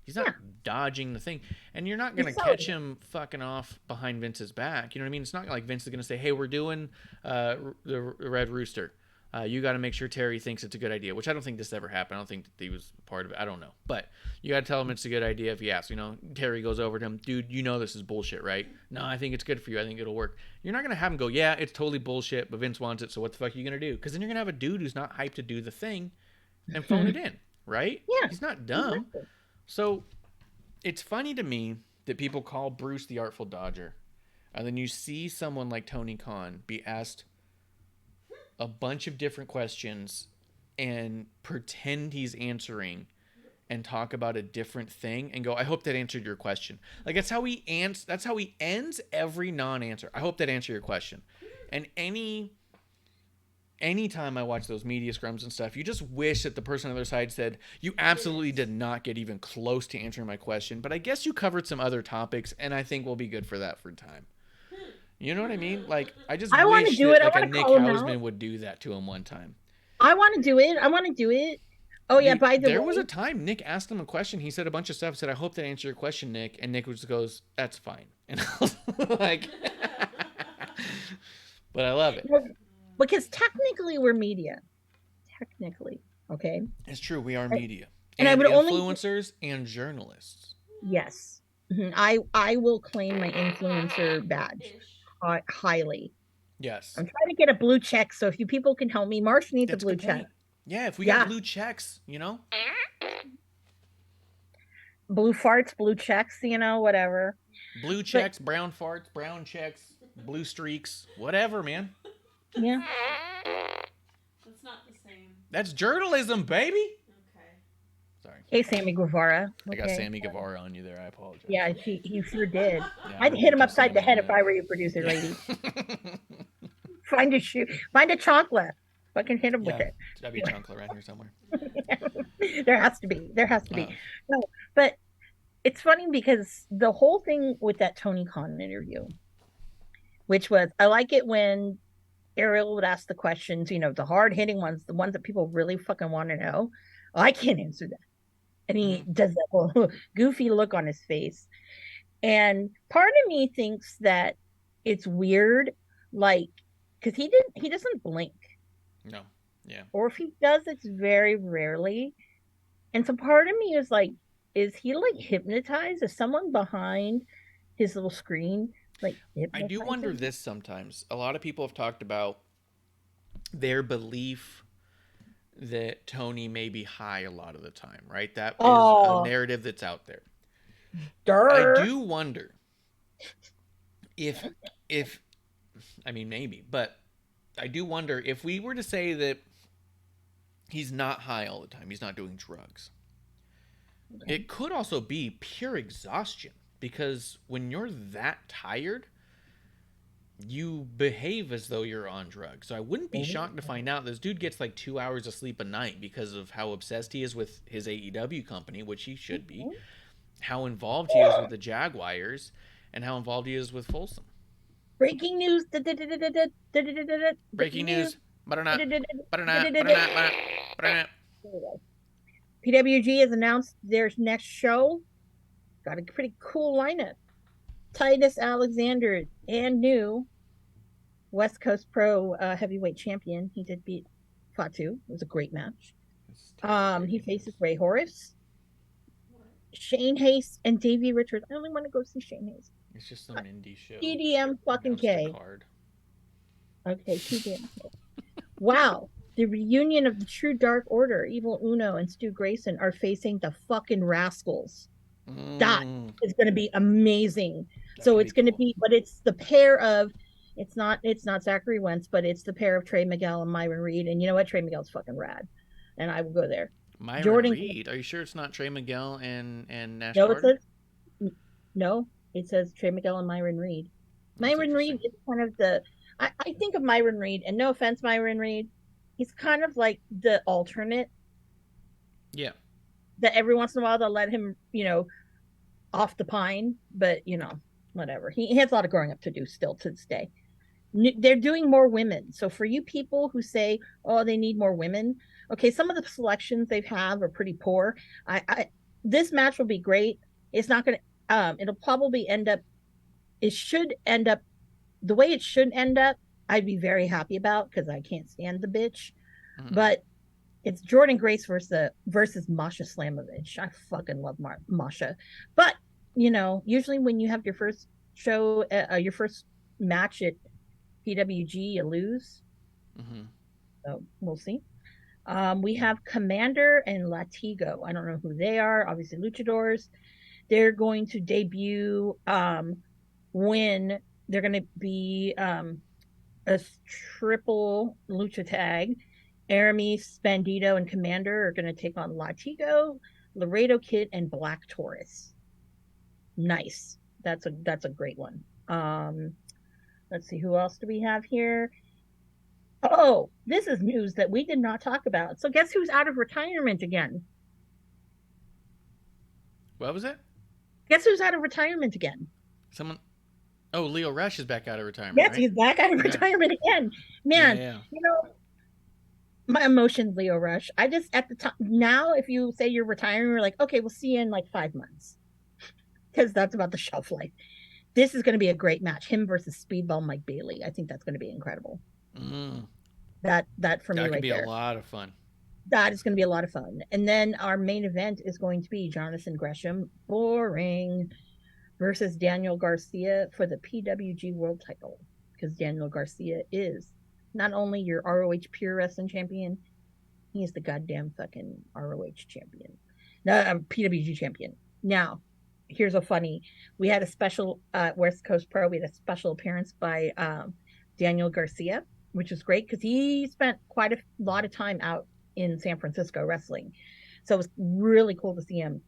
He's not dodging the thing. And you're not going to catch him fucking off behind Vince's back. You know what I mean? It's not like Vince is going to say, hey, we're doing the Red Rooster. You got to make sure Terry thinks it's a good idea, which I don't think this ever happened. I don't think that he was part of it. I don't know. But you got to tell him it's a good idea if he asks. You know, Terry goes over to him, dude, you know this is bullshit, right? No, I think it's good for you. I think it'll work. You're not going to have him go, yeah, it's totally bullshit, but Vince wants it, so what the fuck are you going to do? Because then you're going to have a dude who's not hyped to do the thing and phone it in, right? Yeah. He's not dumb. So it's funny to me that people call Bruce the Artful Dodger. And then you see someone like Tony Khan be asked a bunch of different questions and pretend he's answering and talk about a different thing and go, I hope that answered your question. Like that's how he ends every non-answer. I hope that answered your question. And any anytime I watch those media scrums and stuff, you just wish that the person on the other side said, you absolutely did not get even close to answering my question, but I guess you covered some other topics, and I think we'll be good for that for time. You know what I mean? Like, I just wish do that it. like a Nick Hausman would do that to him one time. I want to do it. Oh, yeah, by the way. There was a time Nick asked him a question. He said a bunch of stuff. Said, I hope that answered your question, Nick. And Nick just goes, that's fine. And I was like, but I love it. Because technically we're media. Technically, okay? It's true. We are media. And I would influencers and journalists. Yes. I will claim my influencer badge highly. Yes. I'm trying to get a blue check, so if you people can help me, Marsh needs a blue check. Yeah, if we got blue checks, you know? Blue farts, blue checks, you know, whatever. Blue checks, brown farts, brown checks, blue streaks, whatever, man. Yeah. That's not the same. That's journalism, baby. Okay. Sorry. Hey, Sammy Guevara. I got Sammy Guevara on you there. I apologize. Yeah, he sure did. Yeah, I'd hit him upside the head if I were your producer, lady. Find a shoe. Find a chocolate. Fucking hit him with it. Gotta be a chocolate around here somewhere. There has to be. No, but it's funny because the whole thing with that Tony Khan interview, which was, I like it when Ariel would ask the questions, you know, the hard hitting ones, the ones that people really fucking want to know. Oh, I can't answer that. And he does that whole goofy look on his face. And part of me thinks that it's weird, like, because he doesn't blink. No. Yeah. Or if he does, it's very rarely. And so part of me is like, is he like hypnotized? Is someone behind his little screen like hypnotized? I do wonder this sometimes. A lot of people have talked about their belief that Tony may be high a lot of the time, right? That is a narrative that's out there. I do wonder if I mean, maybe, but I do wonder if we were to say that he's not high all the time, he's not doing drugs. Okay. It could also be pure exhaustion, because when you're that tired, you behave as though you're on drugs. So I wouldn't be shocked to find out this dude gets like 2 hours of sleep a night because of how obsessed he is with his AEW company, which he should be, how involved he is with the Jaguars, and how involved he is with Folsom. Breaking news. Breaking news. PWG has announced their next show. Got a pretty cool lineup. Titus Alexander and new West Coast Pro heavyweight champion. He did beat Fatu. It was a great match. He faces Ray Horace, Shane Hayes, and Davey Richards. I only want to go see Shane Hayes. It's just some indie show. TDM fucking K. Okay, TDM. Wow. The reunion of the True Dark Order, Evil Uno and Stu Grayson are facing the fucking Rascals. That is going to be amazing. So it's going to be, but it's the pair of, it's not Zachary Wentz, but it's the pair of Trey Miguel and Myron Reed. And you know what? Trey Miguel's fucking rad. And I will go there. Jordan Reed? Are you sure it's not Trey Miguel and Nash Carter? It says Trey Miguel and Myron Reed. Myron Reed is kind of the, I think of Myron Reed, and no offense, Myron Reed, he's kind of like the alternate. Yeah. That every once in a while they'll let him, you know, off the pine, but you know, whatever. He has a lot of growing up to do still to this day. They're doing more women. So for you people who say, oh, they need more women. Okay, some of the selections they have are pretty poor. This match will be great. It's not going to, it'll probably end up, it should end up the way it should end up. I'd be very happy about, because I can't stand the bitch. But it's Jordan Grace versus Masha Slamovich. I fucking love Masha. But, you know, usually when you have your first show, your first match at PWG, you lose. So we'll see. We have Commander and Latigo. I don't know who they are. Obviously, luchadors. They're going to debut when they're going to be a triple lucha tag. Aramis, Bandito, and Commander are going to take on Latigo, Laredo Kid, and Black Taurus. Nice. That's a great one. Let's see, who else do we have here? Oh, this is news that we did not talk about. So guess who's out of retirement again? What was it? Guess who's out of retirement again? Someone. Oh, Leo Rush is back out of retirement, Yes, right? he's back out of Yeah. retirement again. Yeah, Man, yeah. you know, my emotions, Leo Rush. I just at the time now, if you say you're retiring, we're like, okay, we'll see you in like 5 months. Because that's about the shelf life. This is going to be a great match. Him versus Speedball Mike Bailey. I think that's going to be incredible. Mm, That for me that could right be there. a lot of fun. That is going to be a lot of fun. And then our main event is going to be Jonathan Gresham, boring, versus Daniel Garcia for the PWG World Title. Because Daniel Garcia is not only your ROH Pure Wrestling Champion, he is the goddamn fucking ROH champion. No, PWG champion. Now, here's a funny. We had a special West Coast Pro. We had a special appearance by Daniel Garcia, which was great because he spent quite a lot of time out in San Francisco wrestling. So it was really cool to see him.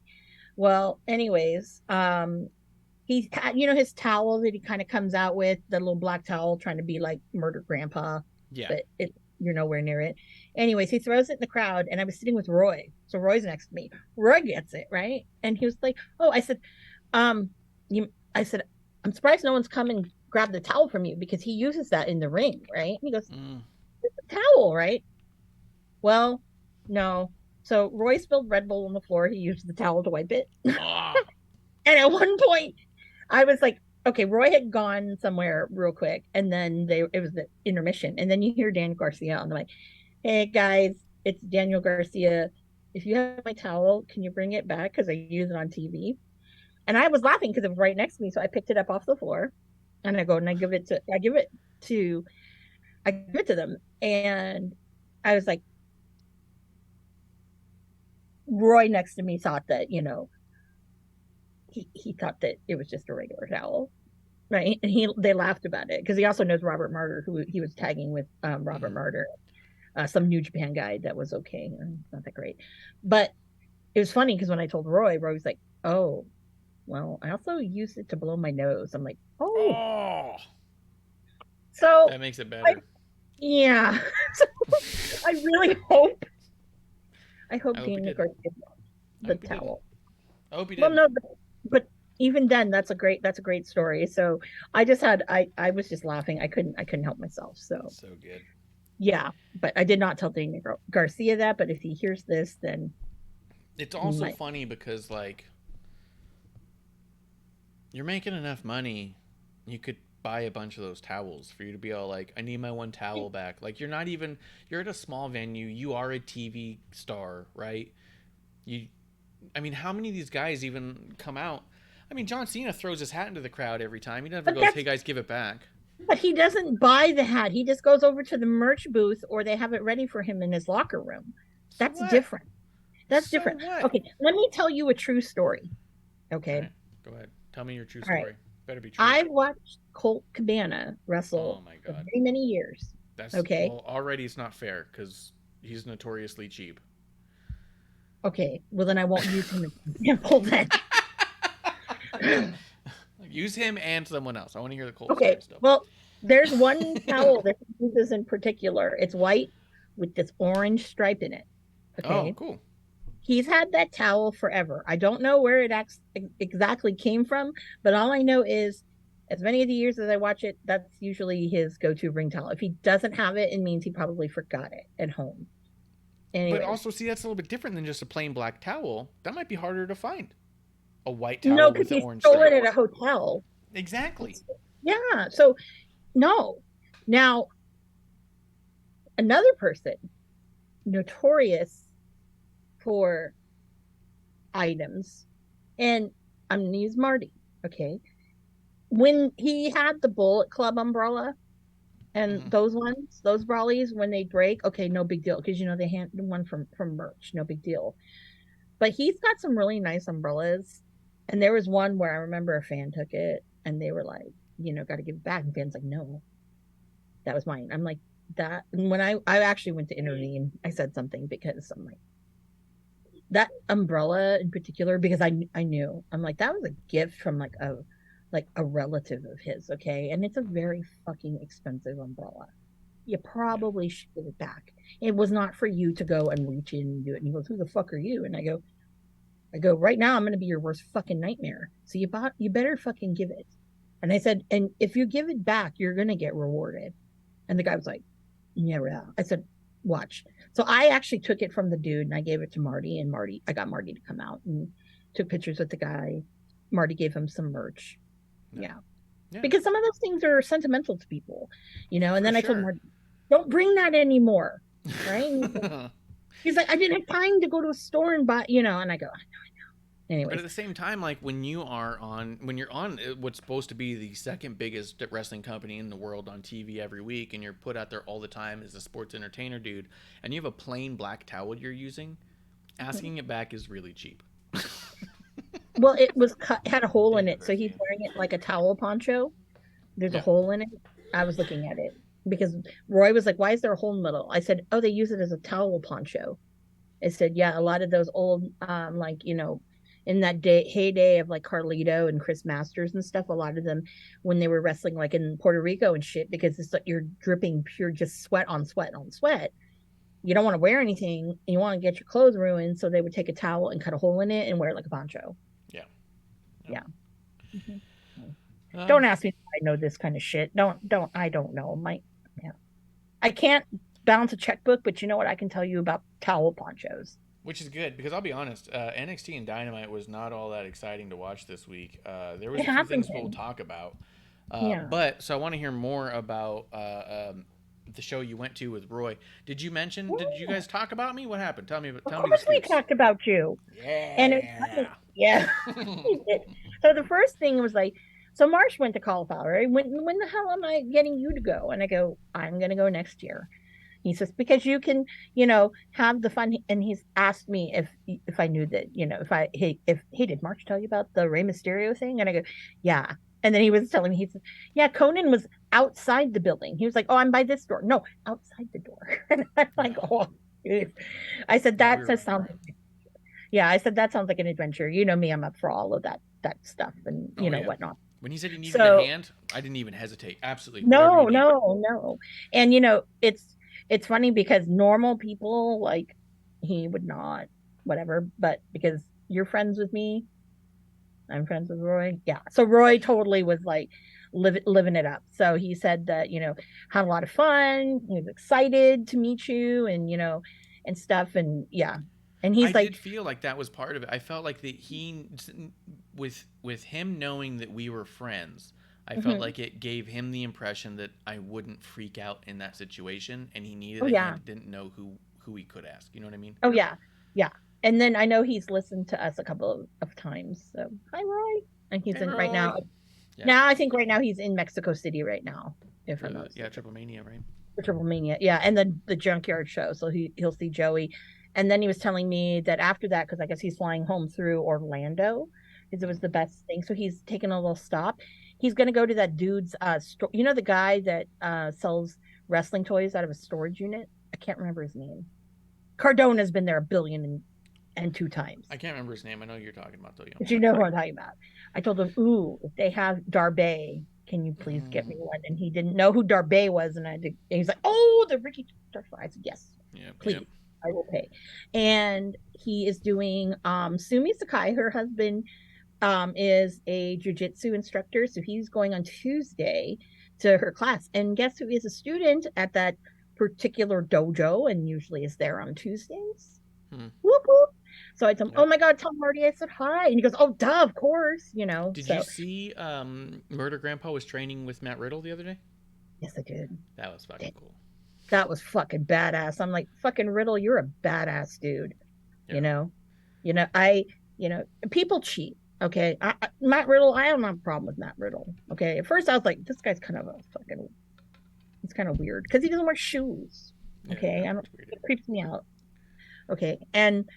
Well, anyways, he had, his towel that he kind of comes out with, the little black towel, trying to be like Murder Grandpa, Yeah. but you're nowhere near it. Anyways, he throws it in the crowd, and I was sitting with Roy, so Roy's next to me. Roy gets it right, and he was like, "Oh," I said, I said, "I'm surprised no one's come and grabbed the towel from you because he uses that in the ring, right?" And he goes, "It's a towel, right?" Well, no. So Roy spilled Red Bull on the floor. He used the towel to wipe it. Oh. And at one point, I was like, okay, Roy had gone somewhere real quick, and then it was the intermission, and then you hear Daniel Garcia on the mic. Hey guys, it's Daniel Garcia. If you have my towel, can you bring it back? Because I use it on TV. And I was laughing because it was right next to me. So I picked it up off the floor and I go and I give it to them. And I was like, Roy next to me thought that, he thought that it was just a regular towel. Right. And they laughed about it because he also knows Robert Martyr, who he was tagging with Robert Martyr, some New Japan guy that was okay. Not that great. But it was funny because when I told Roy was like, oh, well, I also used it to blow my nose. I'm like, oh. So that makes it better. Yeah. So I really hope. I hope Daniel Garcia the towel. I hope he did. Well, no, but even then, that's a great story. So I was just laughing. I couldn't help myself. So good. Yeah, but I did not tell Daniel Garcia that. But if he hears this, then it's also funny because like you're making enough money, you could buy a bunch of those towels for you to be all like, I need my one towel back. Like you're at a small venue. You are a TV star, right? I mean, how many of these guys even come out? I mean, John Cena throws his hat into the crowd every time. He never goes, hey guys, give it back. But he doesn't buy the hat. He just goes over to the merch booth or they have it ready for him in his locker room. That's different. That's different. What? Okay, let me tell you a true story. Okay. Right. Go ahead. Tell me your true story. Right. Better be true. I watched Colt Cabana wrestle for many years. That's okay. Well, already it's not fair because he's notoriously cheap. Okay, well then I won't use him as an example then. Use him and someone else. I want to hear the Colt story still. Well, there's one towel that he uses in particular. It's white with this orange stripe in it. Okay. Oh, cool. He's had that towel forever. I don't know where it exactly came from, but all I know is as many of the years as I watch it, that's usually his go-to ring towel. If he doesn't have it, it means he probably forgot it at home. Anyways. But also, see, that's a little bit different than just a plain black towel. That might be harder to find. A white towel with the orange stripe. No, because he stole it at a hotel. Exactly. Yeah. So, no. Now, another person notorious for items, and I'm going to use Marty, okay? When he had the Bullet Club umbrella, and those brollies, when they break, okay, no big deal, because they hand one from merch, no big deal. But he's got some really nice umbrellas, and there was one where I remember a fan took it, and they were like, got to give it back, and fan's like, no, that was mine. I'm like, that. And when I actually went to intervene, I said something because I'm like, that umbrella in particular, because I knew, I'm like, that was a gift from like a relative of his, okay? And it's a very fucking expensive umbrella. you probably should give it back. It was not for you to go and reach in and do it. And he goes, who the fuck are you? And I go, right now I'm going to be your worst fucking nightmare. So you better fucking give it. And I said, and if you give it back, you're going to get rewarded. And the guy was like, yeah. I said, watch. So I actually took it from the dude and I gave it to Marty, and I got Marty to come out and took pictures with the guy. Marty gave him some merch. Yeah. Because some of those things are sentimental to people, and then I told Marty, don't bring that anymore. Right. He's like, I didn't have time to go to a store and buy, and I go, I know. Anyways. But at the same time, like when you're on what's supposed to be the second biggest wrestling company in the world on TV every week, and you're put out there all the time as a sports entertainer dude, and you have a plain black towel you're using, asking it back is really cheap. Well, it was had a hole in it, so he's wearing it like a towel poncho. There's a hole in it. I was looking at it because Roy was like, why is there a hole in the middle? I said, oh, they use it as a towel poncho. I said, yeah, a lot of those old, in that heyday of like Carlito and Chris Masters and stuff, a lot of them, when they were wrestling like in Puerto Rico and shit, because it's like you're dripping pure just sweat on sweat on sweat. You don't want to wear anything, and you want to get your clothes ruined, so they would take a towel and cut a hole in it and wear it like a poncho. Yeah. Mm-hmm. Don't ask me if I know this kind of shit. I don't know. I can't balance a checkbook, but you know what? I can tell you about towel ponchos. Which is good, because I'll be honest, NXT and Dynamite was not all that exciting to watch this week. There was a few things we'll talk about. But so I want to hear more about the show you went to with Roy. Did you guys talk about me? What happened? Tell me. Of course we talked about you. Yeah. Yeah. So the first thing was like, so Marsh went to cauliflower. Right? When the hell am I getting you to go? And I go, I'm going to go next year. He says, because you can, have the fun. And he's asked me if I knew that, if he did March tell you about the Rey Mysterio thing? And I go, yeah. And then he was telling me, he said, yeah, Conan was outside the building. He was like, oh, I'm by this door. No, outside the door. And I'm like, oh, dude. I said, that sounds like an adventure. You know me, I'm up for all of that stuff and, whatnot. When he said he needed a hand, I didn't even hesitate. Absolutely. No. And, it's funny because normal people, like, he would not, whatever, but because you're friends with me, I'm friends with Roy. Yeah. So Roy totally was like living it up. So he said that, had a lot of fun. He was excited to meet you and, and stuff. And yeah. And he's I did feel like that was part of it. I felt like that with him knowing that we were friends, I felt like it gave him the impression that I wouldn't freak out in that situation, and he needed hand, didn't know who he could ask. You know what I mean? Oh yeah. And then I know he's listened to us a couple of times. So hi, Roy. And he's in Roy. Right now. Yeah. Now I think right now he's in Mexico City right now. If I'm not mistaken. Triple Mania, right? Triple Mania, yeah, and then the Junkyard show. So he'll see Joey, and then he was telling me that after that, because I guess he's flying home through Orlando, because it was the best thing. So he's taking a little stop. He's going to go to that dude's store. You know, the guy that sells wrestling toys out of a storage unit? I can't remember his name. Cardona's been there 1,000,002 times. I can't remember his name. I know you're talking about, though. But you know who I'm talking about. I told him, ooh, if they have Darby, can you please get me one? And he didn't know who Darby was. And he's like, oh, the Ricky Starfire. I said, yes, please. Yep. I will pay. And he is doing Sumi Sakai, her husband, is a jiu-jitsu instructor, so he's going on Tuesday to her class, and guess who is a student at that particular dojo and usually is there on Tuesdays? Whoop, whoop. So I told him, oh my god, tell Marty I said hi, and he goes, oh duh, of course, Did you see Murder Grandpa was training with Matt Riddle the other day? Yes, I did. That was fucking cool. That was fucking badass. I'm like, fucking Riddle, you're a badass dude. Yeah. People cheat. Okay, Matt Riddle, I don't have a problem with Matt Riddle. Okay, at first I was like, this guy's kind of he's kind of weird because he doesn't wear shoes. Okay, it creeps me out. Okay, and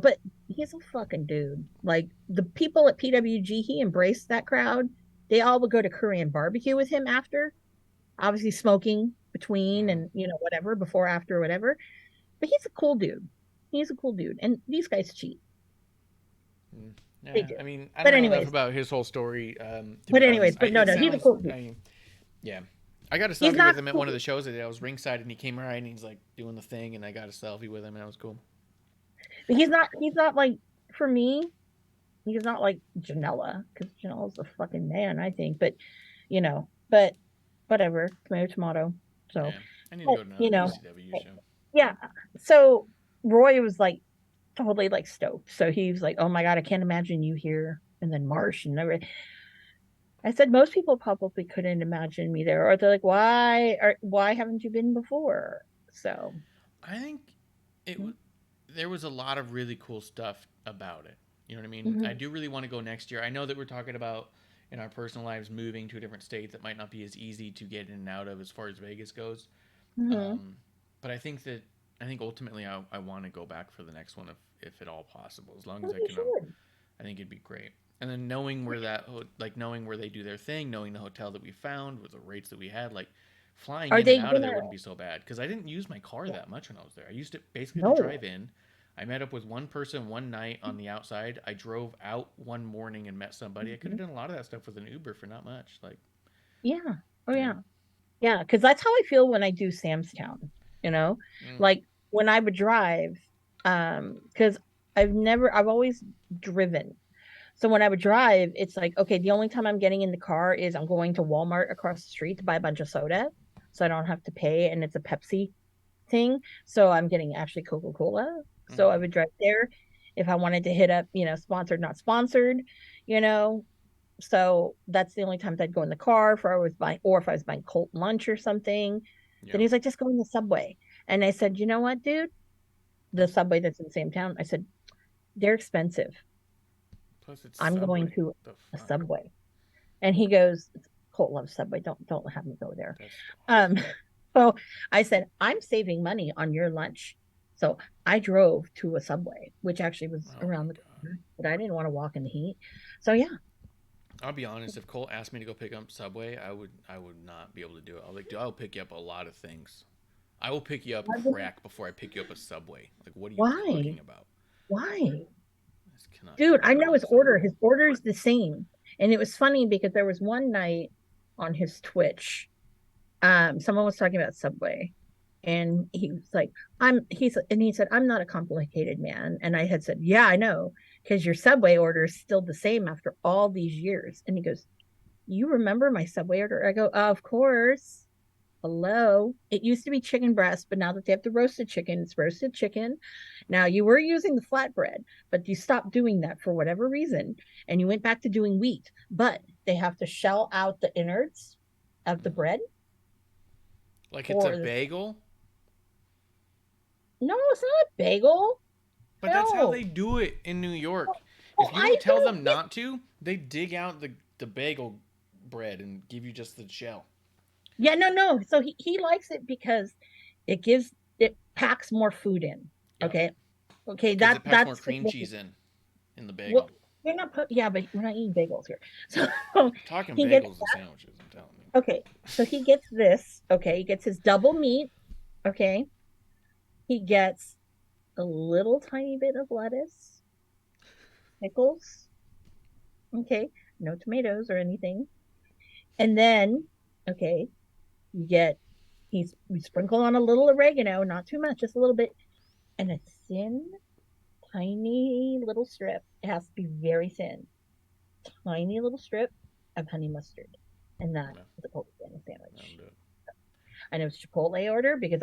but he's a fucking dude. Like the people at PWG, he embraced that crowd. They all would go to Korean barbecue with him after, obviously smoking between and whatever, before, after, whatever. But he's a cool dude. And these guys cheat. Yeah, I mean, I don't know enough about his whole story. But anyways, he's a cool dude. I got a He's selfie not with him at one of the shows today. I was ringside and he came right and he's like doing the thing and I got a selfie with him and that was cool. But he's not like, for me, he's not like Janela, because Janela's the fucking man, I think. But but whatever, tomato tomato. So Yeah. I need to go to another ECW show. yeah. So Roy was like totally like stoked. So he was like, "Oh my god, I can't imagine you here." And then Marsh and everything. I said most people probably couldn't imagine me there, or they're like, why haven't you been before? So I think there was a lot of really cool stuff about it. You know what I mean? mm-hmm. I do really want to go next year. I know that we're talking about in our personal lives moving to a different state that might not be as easy to get in and out of as far as Vegas goes. Mm-hmm. But I think ultimately I want to go back for the next one if at all possible, as long as I You can. should. I think it'd be great. And then knowing where knowing where they do their thing, knowing the hotel that we found with the rates that we had, like flying Are in they and out of there gonna? wouldn't be so bad because I didn't use my car that much when I was there. I used it basically to No. drive in. I met up with one person one night on the outside. I drove out one morning and met somebody. I could have done a lot of that stuff with an Uber for not much. Like, Yeah. Oh yeah. Yeah. Because that's how I feel when I do Sam's Town. Like when I would drive, because I've always driven. So when I would drive, it's like, okay, the only time I'm getting in the car is I'm going to Walmart across the street to buy a bunch of soda, so I don't have to pay, and it's a Pepsi thing. So I'm getting actually Coca-Cola. So I would drive there if I wanted to hit up, sponsored, not sponsored, you know. So that's the only times I'd go in the car if I was buying Colt lunch or something. yeah. Then he's like, just go in the subway. And I said, you know what, dude? The subway that's in the same town. I said, they're expensive. Plus, it's I'm going Subway. to The a fuck? Subway. And he goes, Colt loves Subway. Don't have me go there. That's Um, so I said, I'm saving money on your lunch. So I drove to a Subway, which actually was oh around my the God. corner, but I didn't want to walk in the heat. So yeah. I'll be honest. If Cole asked me to go pick up Subway, I would not be able to do it. I'll pick you up a lot of things. I will pick you up crack before I pick you up a Subway. Like, what are you Why? talking about? Why? I just cannot Dude, do I it know on his order. Subway. His order is the same. And it was funny because there was one night on his Twitch, someone was talking about Subway. And he was like, he said, I'm not a complicated man. And I had said, yeah, I know, because your Subway order is still the same after all these years. And he goes, you remember my Subway order? I go, of course. Hello. It used to be chicken breast, but now that they have the roasted chicken, it's roasted chicken. Now you were using the flatbread, but you stopped doing that for whatever reason, and you went back to doing wheat. But they have to shell out the innards of the bread. Like it's a or bagel, No, it's not a bagel. but that's how No. they do it in New York. Oh, If you I don't tell don't them get. not to, they dig out the bagel bread and give you just the shell. Yeah, no. So he likes it because it packs more food in. Yeah, Okay. Okay, because it packs more that's the cream thing. cheese in the bagel. Well, you're not yeah, but we're not eating bagels here. So I'm talking he gets bagels and sandwiches. I'm telling you. okay. So he gets this. Okay, he gets his double meat. Okay, he gets a little tiny bit of lettuce, pickles. Okay, no tomatoes or anything. And then, okay, you get we sprinkle on a little oregano, not too much, just a little bit, and a thin, tiny little strip. It has to be very thin, tiny little strip of honey mustard, and that is a Chipotle sandwich. And it was Chipotle order because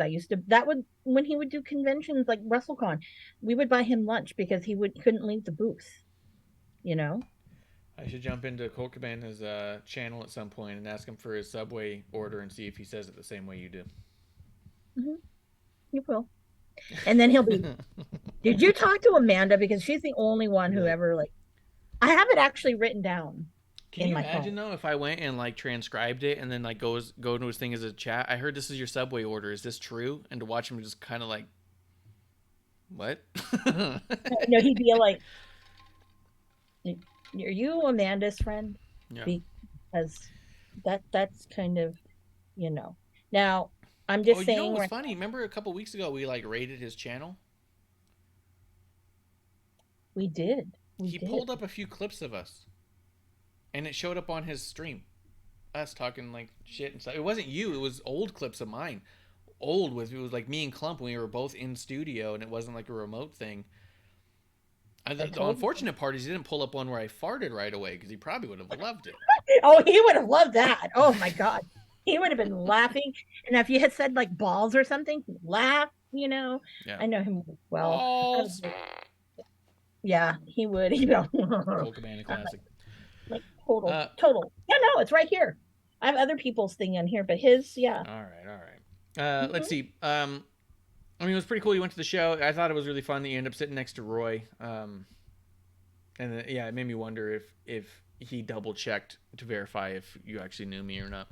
when he would do conventions like WrestleCon, we would buy him lunch because couldn't leave the booth. I should jump into Colt Cabana's channel at some point and ask him for his Subway order and see if he says it the same way you do. Mm-hmm. You will. And then he'll be, did you talk to Amanda? Because she's the only one who ever I have it actually written down. Can you imagine though if I went and transcribed it and then go into his thing as a chat? I heard this is your Subway order. Is this true? And to watch him just kind of what? No, he'd be like, are you Amanda's friend? Yeah. Because that's kind of, Now, I'm just saying. You know what was funny? Remember a couple weeks ago we raided his channel? We did. He pulled up a few clips of us. And it showed up on his stream. us talking like shit and stuff. It wasn't you. It was old clips of mine. It was like me and Clump when we were both in studio, and it wasn't like a remote thing. The unfortunate part is he didn't pull up one where I farted right away because he probably would have loved it. Oh, he would have loved that. Oh my God. He would have been laughing. And if you had said like balls or something, he'd laugh, you know. Yeah. I know him well. Balls. Yeah, he would, Cold Cabana classic. Like total. Yeah, no, it's right here. I have other people's thing in here, but his, yeah. All right. Let's see. I mean, it was pretty cool. You went to the show. I thought it was really fun that you ended up sitting next to Roy. And it made me wonder if he double checked to verify if you actually knew me or not.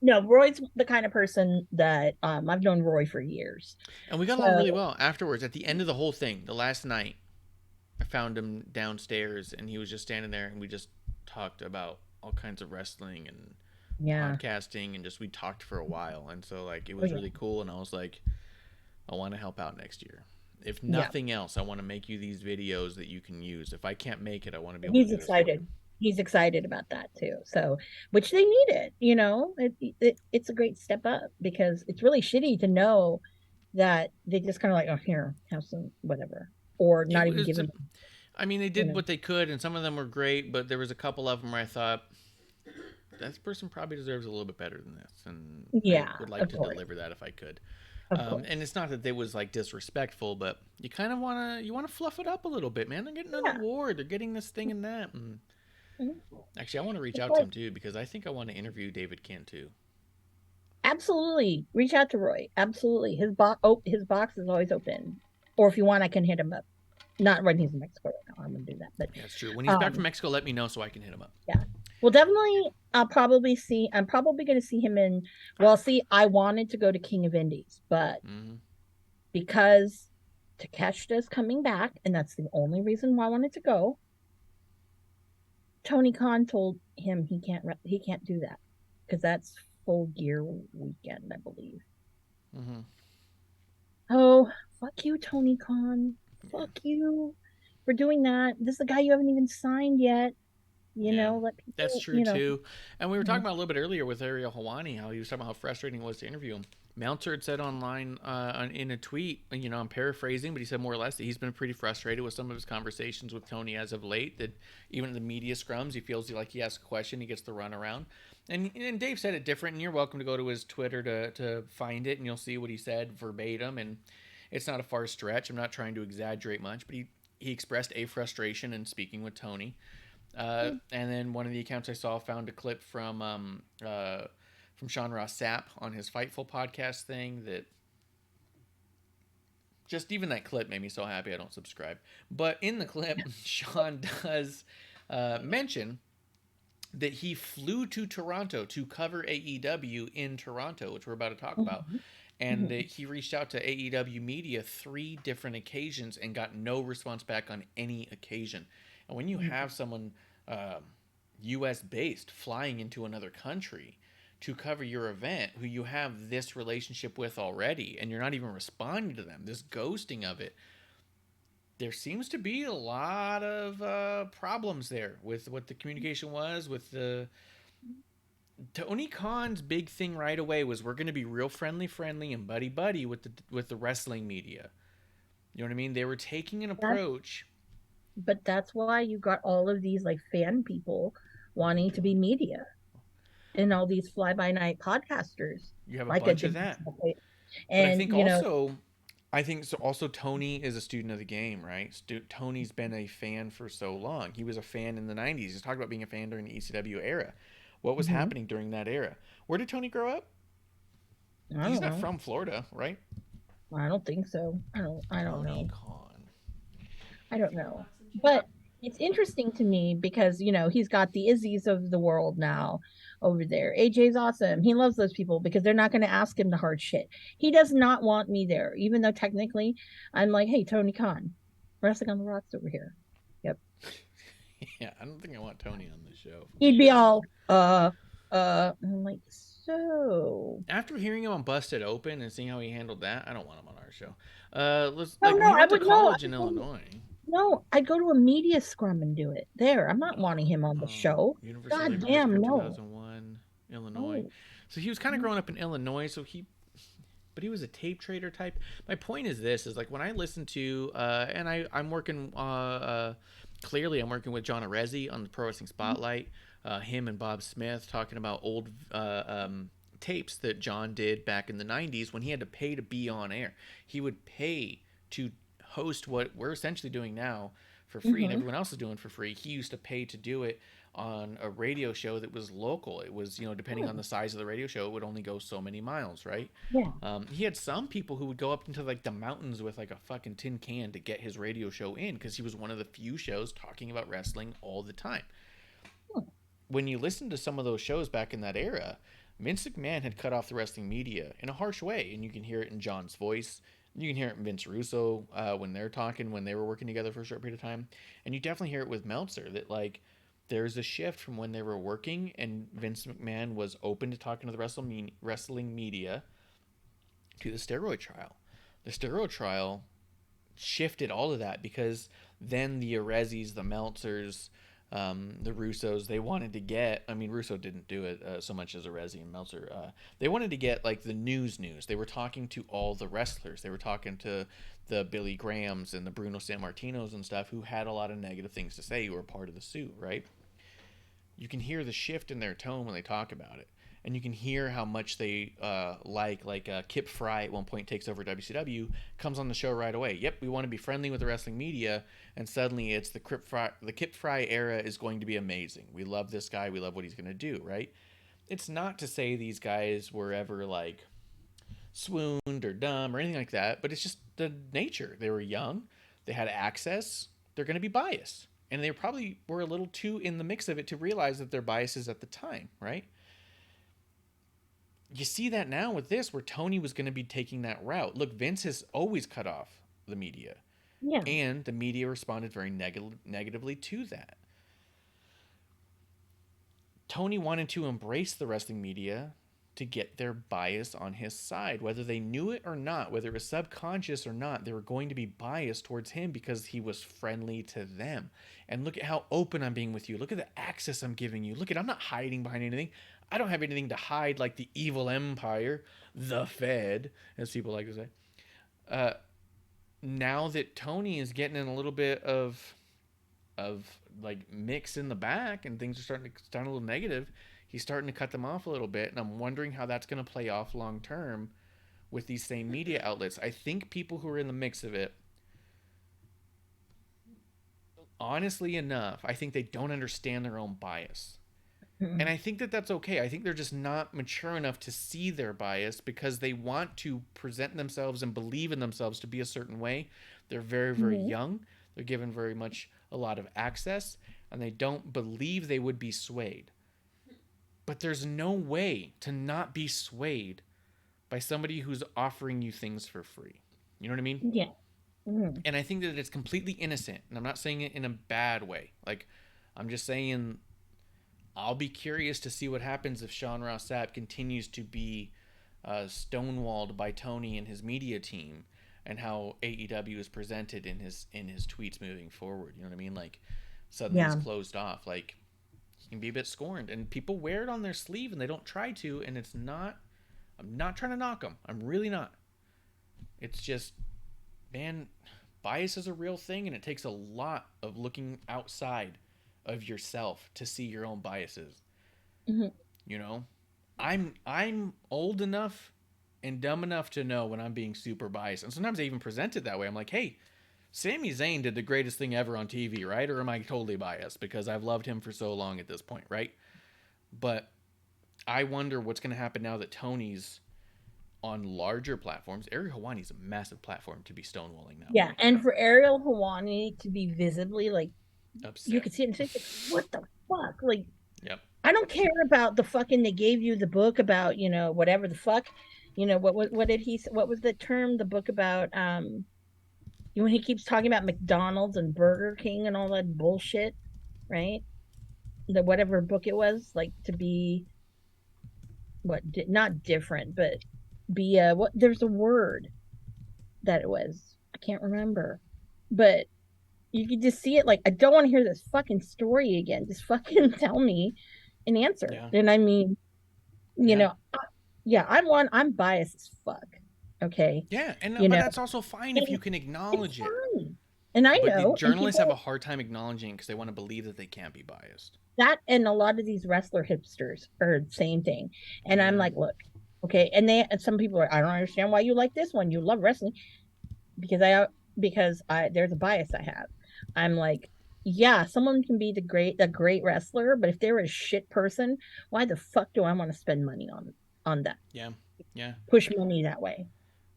No, Roy's the kind of person that I've known Roy for years. And we got along really well afterwards. At the end of the whole thing, the last night, I found him downstairs and he was just standing there and we just talked about all kinds of wrestling and podcasting and we talked for a while. And so like it was really cool. And I was like, I want to help out next year. If nothing else, I want to make you these videos that you can use. If I can't make it, I want to be able to do excited. He's excited about that too. So, which they needed, it's a great step up because it's really shitty to know that they just kind of like, oh, here, have some whatever, or not even give them. I mean, they did what they could, and some of them were great, but there was a couple of them where I thought that person probably deserves a little bit better than this, and I would like to deliver that if I could. And it's not that they was like disrespectful, but you kind of want to fluff it up a little bit, man. They're getting an award, they're getting this thing and that. And actually, I want to reach out to him too because I think I want to interview David Kent too. Absolutely, reach out to Roy. Absolutely, his box is always open. Or if you want, I can hit him up. Not when he's in Mexico right now. I'm gonna do that, but that's true. When he's back from Mexico, let me know so I can hit him up. Yeah, well, definitely. I'm probably going to see him in. Well, see, I wanted to go to King of Indies, but because Takeshita's coming back, and that's the only reason why I wanted to go. Tony Khan told him he can't do that because that's Full Gear weekend, I believe. Oh, fuck you, Tony Khan. Fuck you for doing that. This is the guy you haven't even signed yet. Let people, that's true too. And we were talking about a little bit earlier with Ariel Helwani, how he was talking about how frustrating it was to interview him. Meltzer had said online in a tweet, I'm paraphrasing, but he said more or less that he's been pretty frustrated with some of his conversations with Tony as of late, that even in the media scrums, he feels like he asks a question, he gets the runaround. And Dave said it different, and you're welcome to go to his Twitter to find it, and you'll see what he said verbatim, and it's not a far stretch. I'm not trying to exaggerate much, but he expressed a frustration in speaking with Tony. And then one of the accounts I saw found a clip from Sean Ross Sapp on his Fightful podcast thing that just even that clip made me so happy I don't subscribe. But in the clip, Sean does mention that he flew to Toronto to cover AEW in Toronto, which we're about to talk about. And that he reached out to AEW media 3 different occasions and got no response back on any occasion. And when you have someone U.S. based flying into another country to cover your event who you have this relationship with already and you're not even responding to them, this ghosting of it, there seems to be a lot of problems there with what the communication was with the... Tony Khan's big thing right away was we're going to be real friendly and buddy with the wrestling media. You know what I mean? They were taking an approach... But that's why you got all of these like fan people wanting to be media and all these fly-by-night podcasters. You have a bunch of that. And I think also Tony is a student of the game, right? Tony's been a fan for so long. He was a fan in the 90s. He's talking about being a fan during the ECW era. What was happening during that era? Where did Tony grow up? He's not from Florida, right? I don't think so. I don't know. Tony Khan. I don't know. But it's interesting to me because, he's got the Izzies of the world now over there. AJ's awesome. He loves those people because they're not going to ask him the hard shit. He does not want me there, even though technically I'm like, hey, Tony Khan, wrestling on the rocks over here. Yep. Yeah, I don't think I want Tony on the show. He'd be all, I'm like, so. After hearing him on Busted Open and seeing how he handled that, I don't want him on our show. He went to college in Illinois. No, I go to a media scrum and do it. There, I'm not wanting him on the show. Universal God Labor damn, Massacre no. 2001, Illinois. No. So he was kind of growing up in Illinois, but he was a tape trader type. My point is this: is like when I listen to, and I'm working, clearly I'm working with John Arezzi on the Pro Wrestling Spotlight. Him and Bob Smith talking about old tapes that John did back in the '90s when he had to pay to be on air. He would pay to host what we're essentially doing now for free, and everyone else is doing for free. He used to pay to do it on a radio show that was local. It was, depending on the size of the radio show, it would only go so many miles, right? Yeah. He had some people who would go up into like the mountains with like a fucking tin can to get his radio show in because he was one of the few shows talking about wrestling all the time. When you listen to some of those shows back in that era, Vince McMahon had cut off the wrestling media in a harsh way, and you can hear it in John's voice. You can hear it in Vince Russo when they're talking, when they were working together for a short period of time. And you definitely hear it with Meltzer that, like, there's a shift from when they were working and Vince McMahon was open to talking to the wrestling media to the steroid trial. The steroid trial shifted all of that because then the Arezzis, the Meltzers, the Russos, they wanted to get, Russo didn't do it so much as Arezzi and Meltzer. They wanted to get like the news. They were talking to all the wrestlers. They were talking to the Billy Grahams and the Bruno Sammartinos and stuff who had a lot of negative things to say, who were part of the suit, right? You can hear the shift in their tone when they talk about it. And you can hear how much they Kip Fry at one point takes over WCW, comes on the show right away. Yep, we want to be friendly with the wrestling media, and suddenly it's the Kip Fry era is going to be amazing. We love this guy. We love what he's going to do, right? It's not to say these guys were ever like swooned or dumb or anything like that, but it's just the nature. They were young. They had access. They're going to be biased. And they probably were a little too in the mix of it to realize that they're biases at the time, right? You see that now with this, where Tony was going to be taking that route. Look, Vince has always cut off the media. Yeah. And the media responded very negatively to that. Tony wanted to embrace the wrestling media to get their bias on his side. Whether they knew it or not, whether it was subconscious or not, they were going to be biased towards him because he was friendly to them. And look at how open I'm being with you. Look at the access I'm giving you. Look at, I'm not hiding behind anything. I don't have anything to hide like the evil empire, the Fed, as people like to say. Now that Tony is getting in a little bit of like mix in the back and things are starting to sound a little negative, he's starting to cut them off a little bit. And I'm wondering how that's going to play off long term with these same media outlets. I think people who are in the mix of it, honestly enough, I think they don't understand their own bias. And I think that that's okay. I think they're just not mature enough to see their bias because they want to present themselves and believe in themselves to be a certain way. They're very, very young. They're given very much a lot of access, and they don't believe they would be swayed. But there's no way to not be swayed by somebody who's offering you things for free. You know what I mean? Yeah. Mm-hmm. And I think that it's completely innocent. And I'm not saying it in a bad way. Like, I'm just saying, I'll be curious to see what happens if Sean Ross Sapp continues to be stonewalled by Tony and his media team, and how AEW is presented in his tweets moving forward. You know what I mean? Like, suddenly it's closed off. Like, he can be a bit scorned, and people wear it on their sleeve and they don't try to. And it's not. I'm not trying to knock them. I'm really not. It's just, man, bias is a real thing, and it takes a lot of looking outside of yourself to see your own biases. You know, I'm old enough and dumb enough to know when I'm being super biased, and sometimes I even present it that way. I'm like, hey, Sami Zayn did the greatest thing ever on TV, right? Or am I totally biased because I've loved him for so long at this point, right? But I wonder what's going to happen now that Tony's on larger platforms. Ariel Helwani's a massive platform to be stonewalling now. Yeah, and for Ariel Helwani to be visibly like upset. You could see it and say, what the fuck? Like, yep. I don't care about the fucking, they gave you the book about, whatever the fuck, what did he, what was the term, the book about, when he keeps talking about McDonald's and Burger King and all that bullshit, right? The whatever book it was, like, to be, not different, but be, there's a word that it was. I can't remember. But you could just see it like, I don't want to hear this fucking story again. Just fucking tell me an answer. Yeah. And I mean, you Yeah. know, yeah, I'm biased as fuck. Okay. Yeah, and You but know, that's also fine if you can it's acknowledge it. fine. And I But the know, and journalists have a hard time acknowledging because they want to believe that they can't be biased. that and a lot of these wrestler hipsters are the same thing. And I'm Yeah. like, look, okay, and some people are, I don't understand why you like this one. You love wrestling because I there's a bias I have. I'm like, yeah, someone can be a great wrestler, but if they're a shit person, why the fuck do I want to spend money on that? Yeah. Yeah. Push money that way.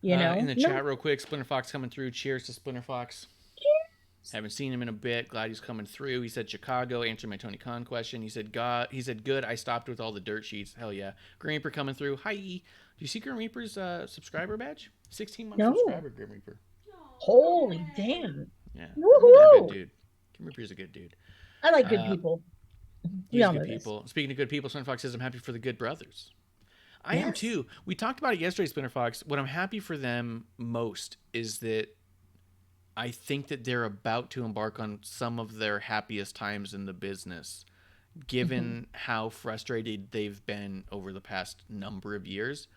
In the No. chat, real quick, Splinter Fox coming through. Cheers to Splinter Fox. Haven't seen him in a bit. Glad he's coming through. He said Chicago. Answered my Tony Khan question. He said God. He said good. I stopped with all the dirt sheets. Hell yeah. Grim Reaper coming through. Hi. Do you see Grim Reaper's subscriber badge? 16-month No. subscriber, Grim Reaper. Holy damn. Yeah. Woohoo. Good dude. Grim Reaper's a good dude. I like good people. He's all good know this. people. Speaking of good people, Splinter Fox says I'm happy for the Good Brothers. I am Yes. too. We talked about it yesterday, Splinter Fox. What I'm happy for them most is that I think that they're about to embark on some of their happiest times in the business, given how frustrated they've been over the past number of years.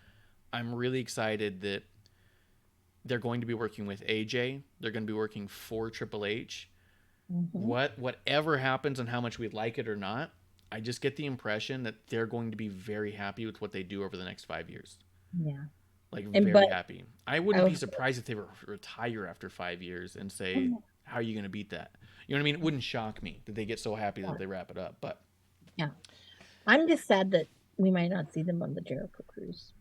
I'm really excited that they're going to be working with AJ. They're going to be working for Triple H. Whatever happens and how much we like it or not, I just get the impression that they're going to be very happy with what they do over the next 5 years. Yeah. Like, And very but- happy. I wouldn't be surprised if they were retire after 5 years and say, how are you going to beat that? You know what I mean? It wouldn't shock me that they get so happy that they wrap it up. But Yeah. I'm just sad that we might not see them on the Jericho Cruise.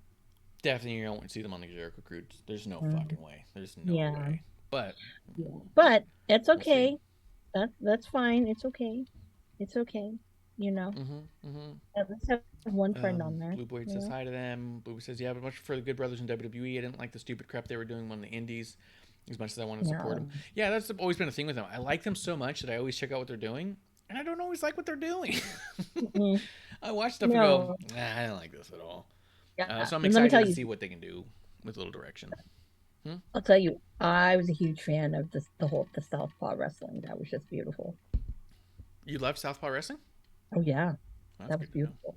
definitely you don't see them on the Jericho Cruise. There's no fucking way. There's no Yeah. way. But But it's We'll okay. That's fine. It's okay. It's okay. You know. At least have one friend on there. Blue Boy you says know? hi to them. Blue Boy says, yeah, but much for the Good Brothers in WWE. I didn't like the stupid crap they were doing on the indies as much as I wanted to support them. Yeah, that's always been a thing with them. I like them so much that I always check out what they're doing, and I don't always like what they're doing. I watch stuff and go, I don't like this at all. Yeah. So I'm And let me excited tell to you- see what they can do with a little direction. I'll tell you, I was a huge fan of the Southpaw wrestling. That was just beautiful. You love Southpaw Wrestling? Oh yeah, That's that was good to know. beautiful.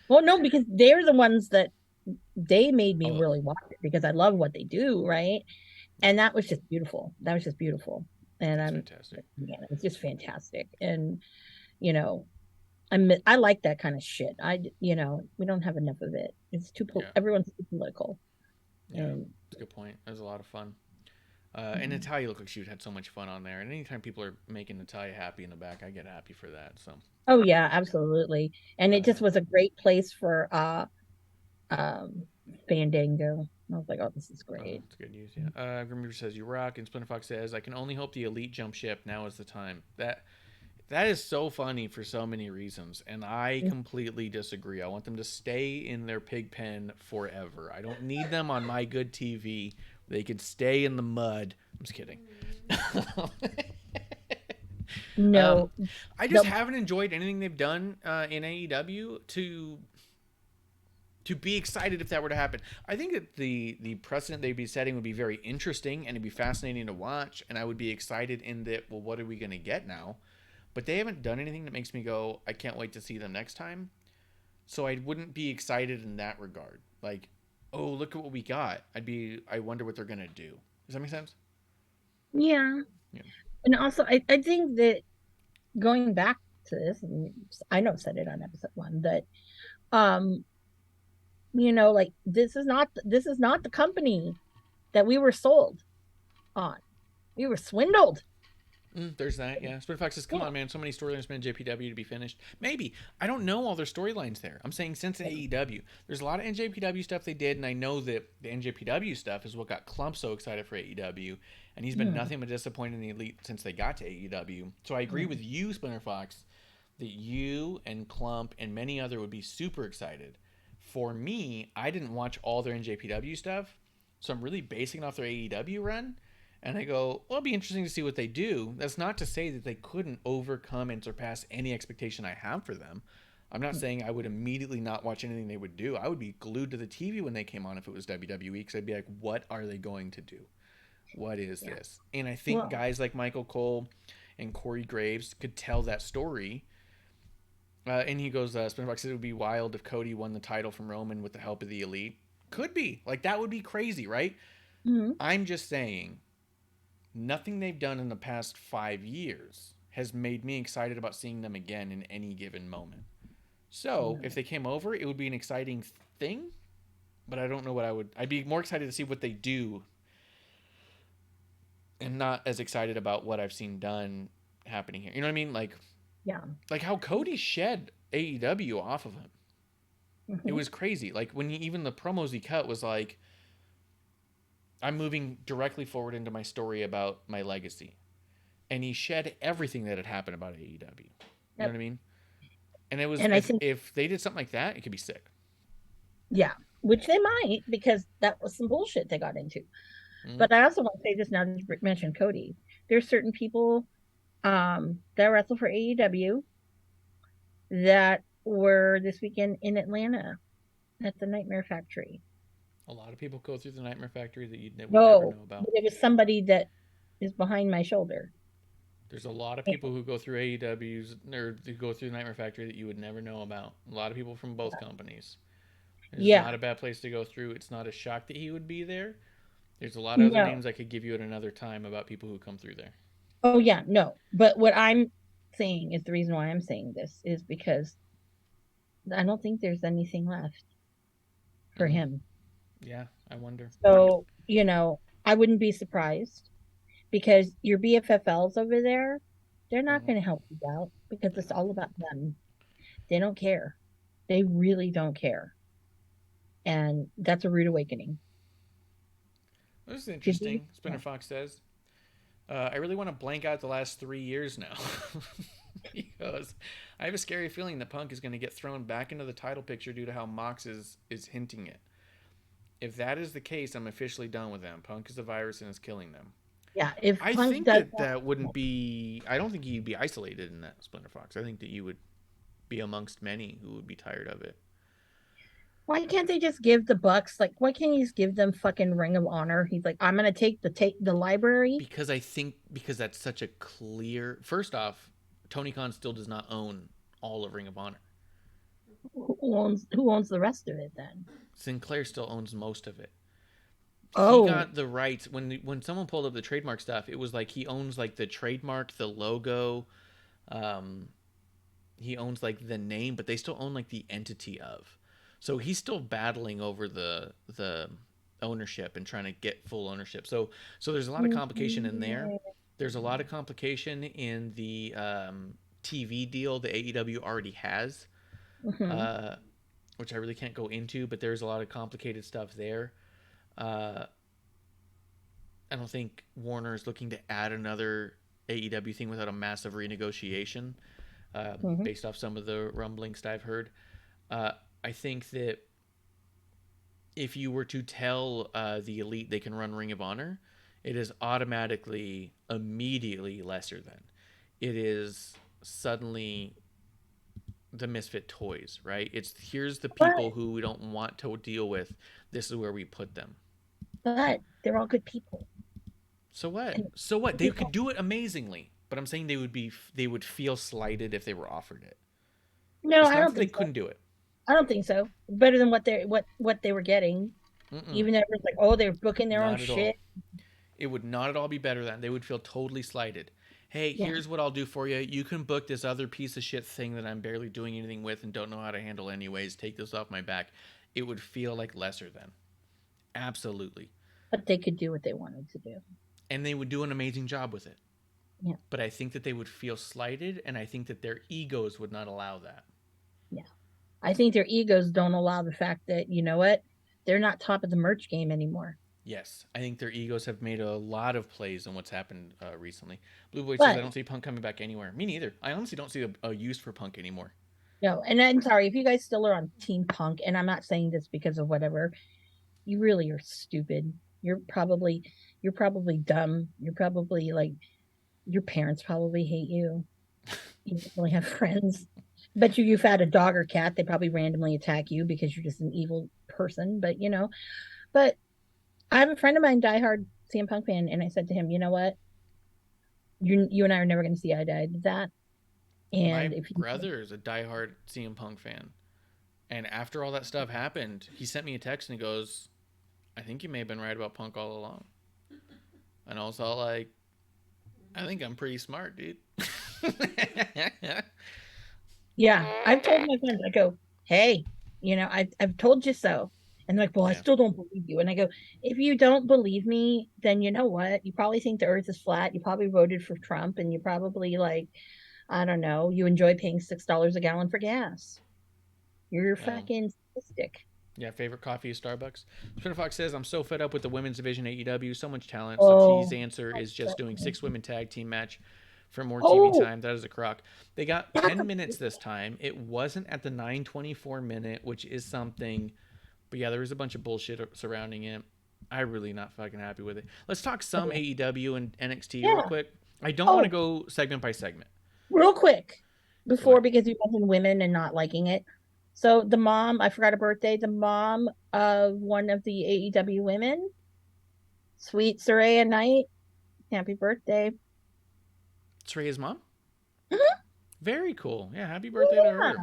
Well, no, because they're the ones that they made me Oh. really watch it because I love what they do, right? And that was just beautiful. That was just beautiful. And That's I'm fantastic. yeah, it's just fantastic. And you know, I like that kind of shit. We don't have enough of it. It's too Yeah. everyone's too political. Yeah, And that's a good point. That was a lot of fun. And Natalia looked like she had so much fun on there. And anytime people are making Natalia happy in the back, I get happy for that. So oh yeah, absolutely. And it just was a great place for Fandango. I was like, oh, this is great. it's good news. Yeah. Grim Reaper says you rock, and Splinter Fox says I can only hope the Elite jump ship. Now is the time. That is so funny for so many reasons, and I completely disagree. I want them to stay in their pig pen forever. I don't need them on my good TV. They could stay in the mud. I'm just kidding. No, I just haven't enjoyed anything they've done in AEW to be excited if that were to happen. I think that the precedent they'd be setting would be very interesting and it'd be fascinating to watch, and I would be excited in that, well, what are we going to get now? But they haven't done anything that makes me go, I can't wait to see them next time. So I wouldn't be excited in that regard. Like, oh, look at what we got. I wonder what they're going to do. Does that make sense? yeah. And also, I think that going back to this, and I know I said it on episode 1 that, like this is not the company that we were sold on. We were swindled. There's that, yeah. Split Fox says, come on, man. So many storylines been JPW to be finished. Maybe. I don't know all their storylines there. I'm saying since AEW. There's a lot of NJPW stuff they did, and I know that the NJPW stuff is what got Clump so excited for AEW, and he's been nothing but disappointed in the Elite since they got to AEW. So I agree with you, Splinter Fox, that you and Clump and many other would be super excited. For me, I didn't watch all their NJPW stuff, so I'm really basing it off their AEW run. And I go, well, it'll be interesting to see what they do. That's not to say that they couldn't overcome and surpass any expectation I have for them. I'm not saying I would immediately not watch anything they would do. I would be glued to the TV when they came on if it was WWE, because I'd be like, what are they going to do? what is this? And I think guys like Michael Cole and Corey Graves could tell that story. And he goes, Spinfox said it would be wild if Cody won the title from Roman with the help of the Elite. Could be. Like, that would be crazy, right? Mm-hmm. I'm just saying, nothing they've done in the past 5 years has made me excited about seeing them again in any given moment. So, if they came over, it would be an exciting thing, but I don't know what I'd be more excited to see what they do and not as excited about what I've seen done happening here. You know what I mean? Like how Cody shed AEW off of him. Mm-hmm. It was crazy. Like, when even the promos he cut was like, I'm moving directly forward into my story about my legacy. And he shed everything that had happened about AEW. You know what I mean? And it was, and if they did something like that, it could be sick. Yeah, which they might, because that was some bullshit they got into. Mm-hmm. But I also want to say this now that you mentioned Cody. There's certain people that wrestle for AEW that were this weekend in Atlanta at the Nightmare Factory. A lot of people go through the Nightmare Factory that you'd never know about. It was somebody that is behind my shoulder. There's a lot of people who go through AEW's or who go through the Nightmare Factory that you would never know about. A lot of people from both companies. It's not a bad place to go through. It's not a shock that he would be there. There's a lot of other names I could give you at another time about people who come through there. Oh, yeah, no. But what I'm saying is the reason why I'm saying this is because I don't think there's anything left for him. Yeah, I wonder. So, I wouldn't be surprised because your BFFLs over there, they're not going to help you out because it's all about them. They don't care. They really don't care. And that's a rude awakening. This is interesting. Spinner Fox says, I really want to blank out the last 3 years now. Because I have a scary feeling that Punk is going to get thrown back into the title picture due to how Mox is hinting it. If that is the case, I'm officially done with them. Punk is a virus and is killing them. Yeah, I think that wouldn't be... I don't think you'd be isolated in that, Splinter Fox. I think that you would be amongst many who would be tired of it. Why can't they just give the Bucks, why can't you just give them fucking Ring of Honor? He's like, I'm going to take the library. Because that's such a clear... First off, Tony Khan still does not own all of Ring of Honor. Who owns the rest of it then? Sinclair still owns most of it. Oh. He got the rights when someone pulled up the trademark stuff. It was like he owns the trademark, the logo. He owns the name, but they still own the entity of. So he's still battling over the ownership and trying to get full ownership. So there's a lot of complication in there. There's a lot of complication in the TV deal that AEW already has, which I really can't go into, but there's a lot of complicated stuff there. I don't think Warner is looking to add another AEW thing without a massive renegotiation, based off some of the rumblings that I've heard. I think that if you were to tell the Elite they can run Ring of Honor, it is automatically, immediately lesser than. It is suddenly the misfit toys, right? Here's the people who we don't want to deal with. This is where we put them. But they're all good people. So what? So what? They could do it amazingly, but I'm saying they would feel slighted if they were offered it. No, I don't think they couldn't do it. I don't think so. Better than what they were getting. Even though it was like, they're booking their own shit. It would not at all be better than. They would feel totally slighted. Hey, here's what I'll do for you. You can book this other piece of shit thing that I'm barely doing anything with and don't know how to handle anyways. Take this off my back. It would feel like lesser than. Absolutely. But they could do what they wanted to do. And they would do an amazing job with it. Yeah. But I think that they would feel slighted, and I think that their egos would not allow that. Yeah. I think their egos don't allow the fact that, you know what? They're not top of the merch game anymore. Yes. I think their egos have made a lot of plays on what's happened recently. Blue Boy says, I don't see Punk coming back anywhere. Me neither. I honestly don't see a use for Punk anymore. No, and I'm sorry if you guys still are on Team Punk, and I'm not saying this because of whatever. You really are stupid. You're probably dumb. You're probably your parents probably hate you. You don't really have friends. Bet you've had a dog or cat. They probably randomly attack you because you're just an evil person. But I have a friend of mine, diehard CM Punk fan, and I said to him, you know what? You and I are never going to see eye to eye to that. My And if you, brother is a diehard CM Punk fan. And after all that stuff happened, he sent me a text and he goes, I think you may have been right about Punk all along. And I was all like, I think I'm pretty smart, dude. yeah, I've told my friends, I go, hey, I've told you so. And they're like, well, I Yeah. still don't believe you. And I go, if you don't believe me, then you know what? You probably think the earth is flat. You probably voted for Trump, and you probably like, I don't know, you enjoy paying $6 a gallon for gas. You're Well, fucking sadistic. yeah, favorite coffee is Starbucks. Spinner Fox says, I'm so fed up with the women's division AEW. So much talent. So T's Oh, answer is just doing 6 women tag team match for more TV oh, time. That is a crock. They got that's 10 minutes this time. It wasn't at the 9:24 minute, which is something. But yeah, there was a bunch of bullshit surrounding it. I'm really not fucking happy with it. Let's talk some AEW and NXT real yeah. quick. I don't want to Oh, go segment by segment. real quick, before What? because you mentioned women and not liking it. So the mom, I forgot her birthday. The mom of one of the AEW women, Sweet Saraya Knight, happy birthday. Sreya's mom? Mhm. Very cool. Yeah, happy birthday to Yeah, her.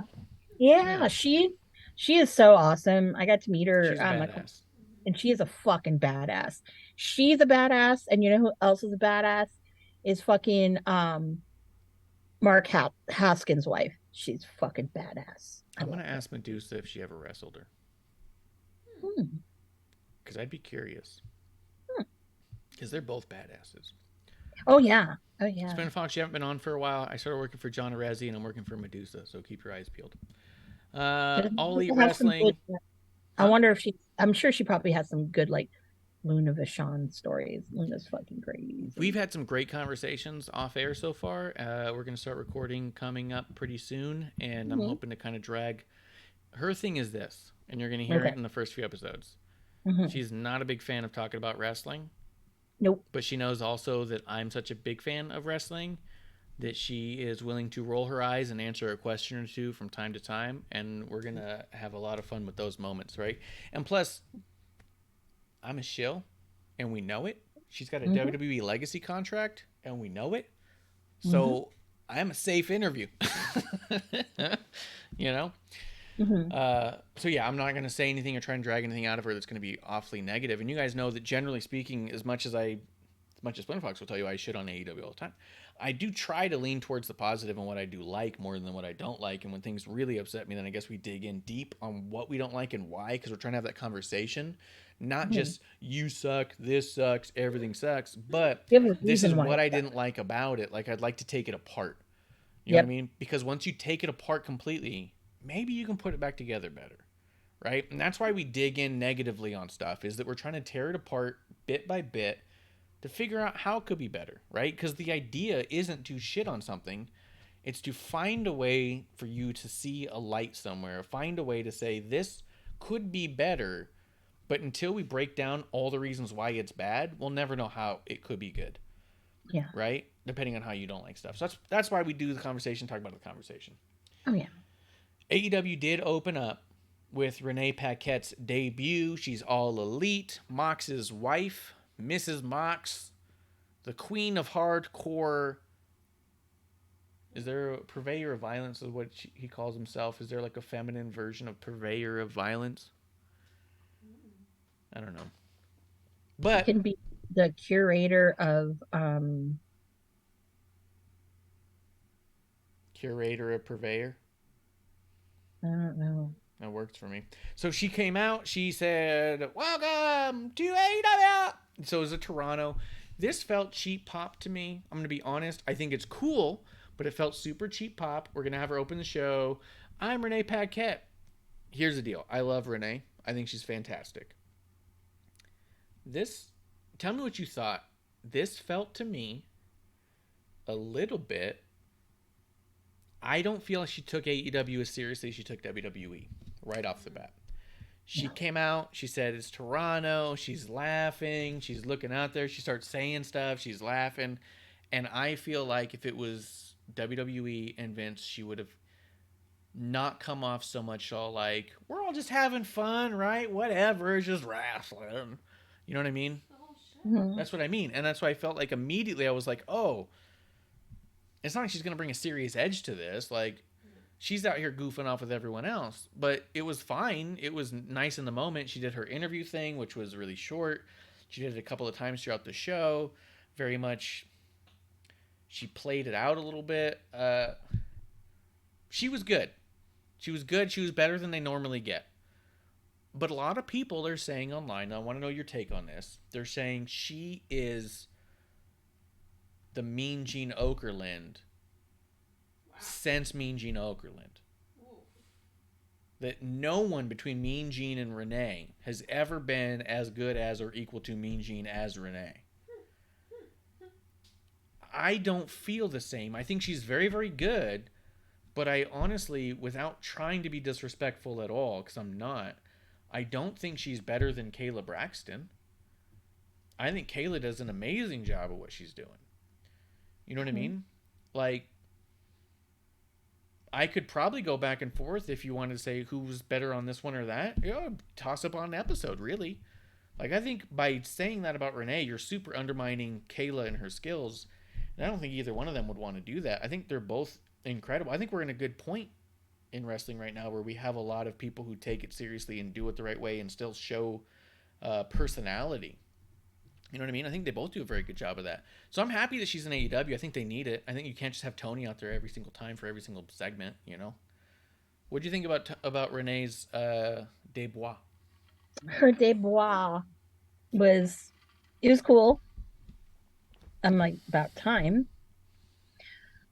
yeah, Yeah, she is so awesome. I got to meet her, she's a badass. and she is a fucking badass. She's a badass, and you know who else is a badass? Is fucking Mark Haskins' wife. She's fucking badass. I I'm going love to her. ask Medusa if she ever wrestled her. Hmm. Because I'd be curious. Hmm. Because they're both badasses. Oh yeah, oh yeah. Spin Fox, you haven't been on for a while. I started working for John Arezzi and I'm working for Medusa, so keep your eyes peeled. All Elite Have some good, Wrestling. I Huh? wonder if she. I'm sure she probably has some good like Luna Vachon stories. Luna's fucking We've crazy. had some great conversations off air so far. We're going to start recording coming up pretty soon, and I'm Mhm. hoping to kind of drag. Her thing is this, and you're going to hear Okay. it in the first few episodes. Mhm. She's not a big fan of talking about wrestling, Nope. but she knows also that I'm such a big fan of wrestling that she is willing to roll her eyes and answer a question or two from time to time, and we're going to have a lot of fun with those moments, right? And plus, I'm a shill, and we know it. She's got a Mhm. WWE legacy contract, and we know it. Mhm. So I'm a safe interview. you know? Mhm. So yeah, I'm not going to say anything or try and drag anything out of her that's going to be awfully negative. And you guys know that generally speaking, as much as Splinter Fox will tell you I shit on AEW all the time, I do try to lean towards the positive and what I do like more than what I don't like. And when things really upset me, then I guess we dig in deep on what we don't like and why, because we're trying to have that conversation. Not Mhm. just you suck, this sucks, everything sucks, but You have a this is reason why what it's I that. didn't like about it. Like I'd like to take it apart. You know what I Yep. mean? Because once you take it apart completely, maybe you can put it back together better. Right? And that's why we dig in negatively on stuff, is that we're trying to tear it apart bit by bit to figure out how it could be better, right? Because the idea isn't to shit on something, it's to find a way for you to see a light somewhere, find a way to say this could be better, but until we break down all the reasons why it's bad, we'll never know how it could be good, Yeah. right? Depending on how you don't like stuff. So that's why we do the conversation, talk about the conversation. Oh yeah. AEW did open up with Renee Paquette's debut. She's all elite. Mox's wife, Mrs. Mox, the queen of hardcore. Is there a purveyor of violence? Is what he calls himself? Is there like a feminine version of purveyor of violence? I don't know. She But can be the curator of curator of purveyor. I don't know. That works for me. So she came out. She said, "Welcome to AEW." So it was a Toronto. This felt cheap pop to me. I'm going to be honest. I think it's cool, but it felt super cheap pop. We're going to have her open the show. I'm Renee Paquette. Here's the deal. I love Renee. I think she's fantastic. This, tell me what you thought. This felt to me a little bit. I don't feel like she took AEW as seriously as she took WWE right off the bat. She No. came out, she said it's Toronto, she's laughing, she's looking out there, she starts saying stuff, she's laughing. And I feel like if it was WWE and Vince, she would have not come off so much all like, we're all just having fun, right? Whatever, it's just wrestling. You know what I mean? Oh shit. Mhm. That's what I mean. And that's why I felt like immediately I was like, oh, it's not like she's going to bring a serious edge to this. Like, she's out here goofing off with everyone else. But it was fine. It was nice in the moment. She did her interview thing, which was really short. She did it a couple of times throughout the show. Very much, she played it out a little bit. She was good. She was good. She was better than they normally get. But a lot of people are saying online, I want to know your take on this. They're saying she is the Mean Gene Okerlund since Mean Gene Okerlund. That no one between Mean Gene and Renee has ever been as good as or equal to Mean Gene as Renee. I don't feel the same. I think she's very, very good, but I honestly, without trying to be disrespectful at all, because I'm not, I don't think she's better than Kayla Braxton. I think Kayla does an amazing job of what she's doing. You know what I mean? Like, I could probably go back and forth if you wanted to say who's better on this one or that. Toss up on an episode, really. Like, I think by saying that about Renee, you're super undermining Kayla and her skills. And I don't think either one of them would want to do that. I think they're both incredible. I think we're in a good point in wrestling right now where we have a lot of people who take it seriously and do it the right way and still show personality. You know what I mean? I think they both do a very good job of that. So I'm happy that she's in AEW. I think they need it. I think you can't just have Tony out there every single time for every single segment, you know? What do you think about Renee's débois? Her débois it was cool. I'm like, about time.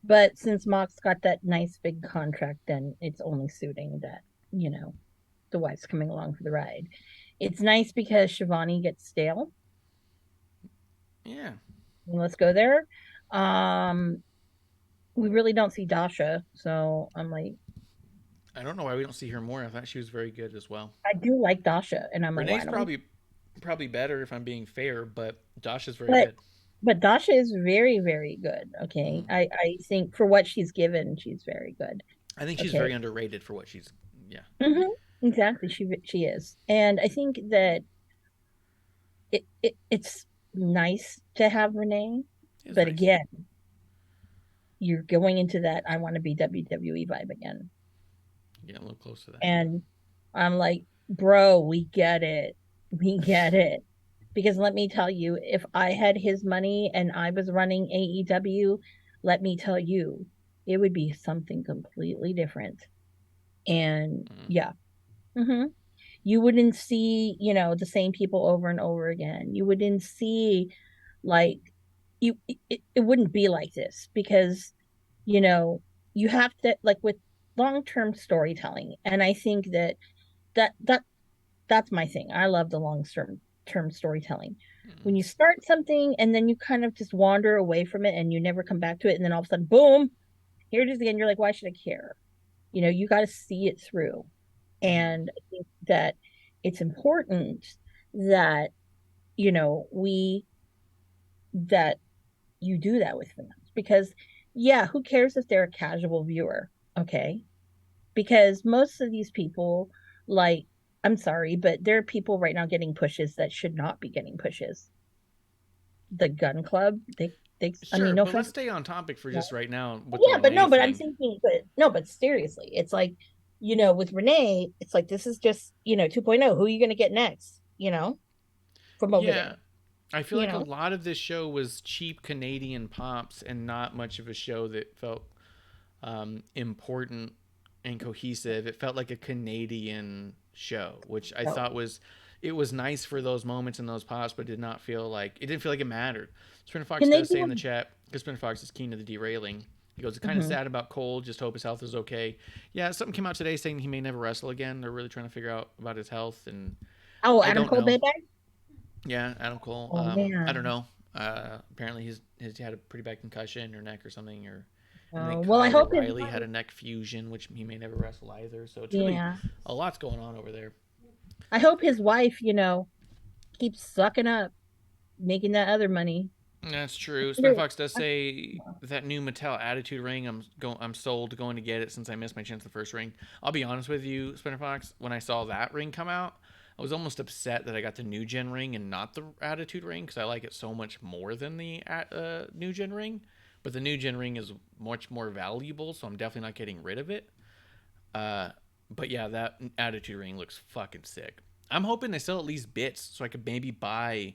But since Mox got that nice big contract, then it's only suiting that, the wife's coming along for the ride. It's nice because Shivani gets stale. Yeah. Let's go there. We really don't see Dasha, so I'm like, I don't know why we don't see her more. I thought she was very good as well. I do like Dasha, and I'm Renee's like, why don't we? probably better if I'm being fair, but Dasha's very But good. but Dasha is very, very good. Okay, I think for what she's given, she's very good. I think she's Okay. very underrated for what she's. Yeah. Exactly, she is, and I think that it's nice to have Renee, It's but nice. again, you're going into that I want to be WWE vibe again. Yeah, a little close to that. And I'm like, bro, we get it. We get it. Because let me tell you, if I had his money and I was running AEW, let me tell you, it would be something completely different. And yeah. You wouldn't see, the same people over and over again. You wouldn't see like it wouldn't be like this because you have to, like, with long-term storytelling, and I think that that's my thing. I love the long term storytelling. When you start something and then you kind of just wander away from it and you never come back to it, and then all of a sudden, boom, here it is again. You're like, why should I care? You got to see it through. And I think that it's important that we that you do that with fans, because yeah, who cares if they're a casual viewer? Okay, because most of these people, like, I'm sorry, but there are people right now getting pushes that should not be getting pushes. The Gun Club, they I Sure, mean, no but let's offense. stay on topic for just right now with Yeah, the but Renee no, but I'm thing. thinking, but no, but seriously, it's like, with Renee, it's like, this is just, 2.0. Who are you going to get next? From over Yeah, there, I feel you like a know? lot of this show was cheap Canadian pops and not much of a show that felt important and cohesive. It felt like a Canadian show, which I So, thought it was nice for those moments and those pops, but didn't feel like it mattered. Spinner Fox can they does say do in the chat, because Spinner Fox is keen to the derailing. He goes, kind of Mhm. sad about Cole. Just hope his health is okay. Yeah, something came out today saying he may never wrestle again. They're really trying to figure out about his health, and Oh, I Adam don't Cole know. Bayback? Yeah, Adam Cole. Oh, I don't man. know. Apparently he's had a pretty bad concussion or neck or something, or and then Well, I Kyle hope his O'Reilly had wife, a neck fusion, which he may never wrestle either. So it's really yeah. a lot's going on over there. I hope his wife, keeps sucking up, making that other money. That's true. Spin Either- Fox does say that new Mattel Attitude ring. I'm sold going to get it since I missed my chance the first ring. I'll be honest with you, Spinner Fox. When I saw that ring come out, I was almost upset that I got the new gen ring and not the Attitude ring because I like it so much more than the new gen ring. But the new gen ring is much more valuable, so I'm definitely not getting rid of it. But yeah, that Attitude ring looks fucking sick. I'm hoping they sell at least bits so I could maybe buy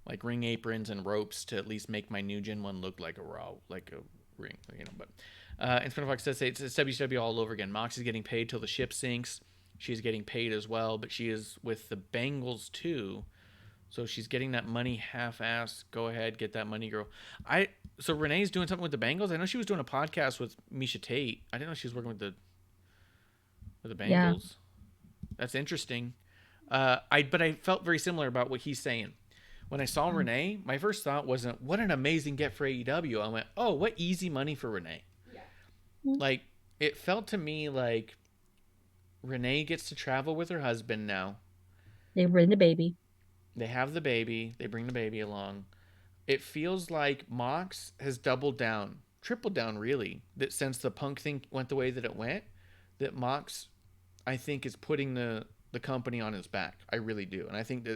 like ring aprons and ropes to at least make my new gen one look like a ring, you know. But and Spinner Fox says it's WCW all over again. Mox is getting paid till the ship sinks. She's getting paid as well, but she is with the Bengals too. So she's getting that money half-assed. Go ahead, get that money, girl. So Renee's doing something with the Bengals. I know she was doing a podcast with Misha Tate. I didn't know she was working with the Bengals. Yeah. That's interesting. But I felt very similar about what he's saying. When I saw Renee, my first thought wasn't, what an amazing get for AEW. I went, oh, what easy money for Renee. Yeah. Like, it felt to me like Renee gets to travel with her husband now. They bring the baby. They have the baby. They bring the baby along. It feels like Mox has doubled down, tripled down, really. That since the Punk thing went the way that it went, that Mox, I think, is putting the company on his back. I really do. And I think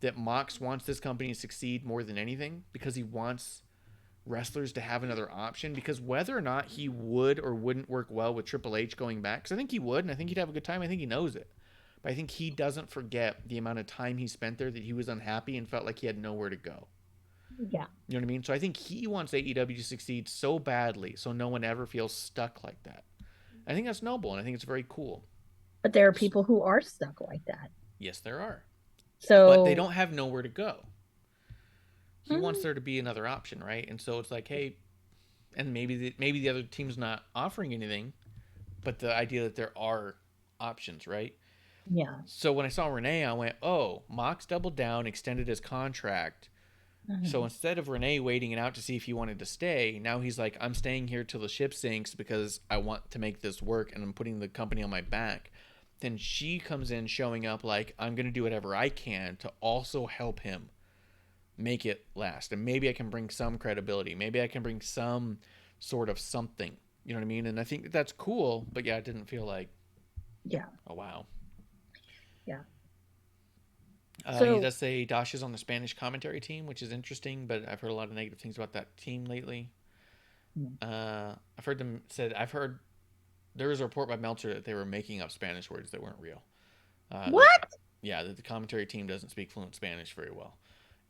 that Mox wants this company to succeed more than anything because he wants wrestlers to have another option. Because whether or not he would or wouldn't work well with Triple H going back, because I think he would, and I think he'd have a good time. I think he knows it. But I think he doesn't forget the amount of time he spent there, that he was unhappy and felt like he had nowhere to go. Yeah. You know what I mean? So I think he wants AEW to succeed so badly so no one ever feels stuck like that. I think that's noble, and I think it's very cool. But there are people who are stuck like that. Yes, there are. So, but they don't have nowhere to go. He wants there to be another option, right? And so it's like, hey, and maybe the other team's not offering anything, but the idea that there are options, right? Yeah. So when I saw Renee, I went, oh, Mox doubled down, extended his contract. So instead of Renee waiting it out to see if he wanted to stay, now he's like, I'm staying here till the ship sinks because I want to make this work and I'm putting the company on my back. Then she comes in showing up like, I'm going to do whatever I can to also help him make it last. And maybe I can bring some credibility. Maybe I can bring some sort of something. You know what I mean? And I think that's cool. But yeah, it didn't feel like, oh, wow. Yeah. He does say Dash is on the Spanish commentary team, which is interesting, but I've heard a lot of negative things about that team lately. I've heard there was a report by Meltzer that they were making up Spanish words that weren't real. What? That the commentary team doesn't speak fluent Spanish very well.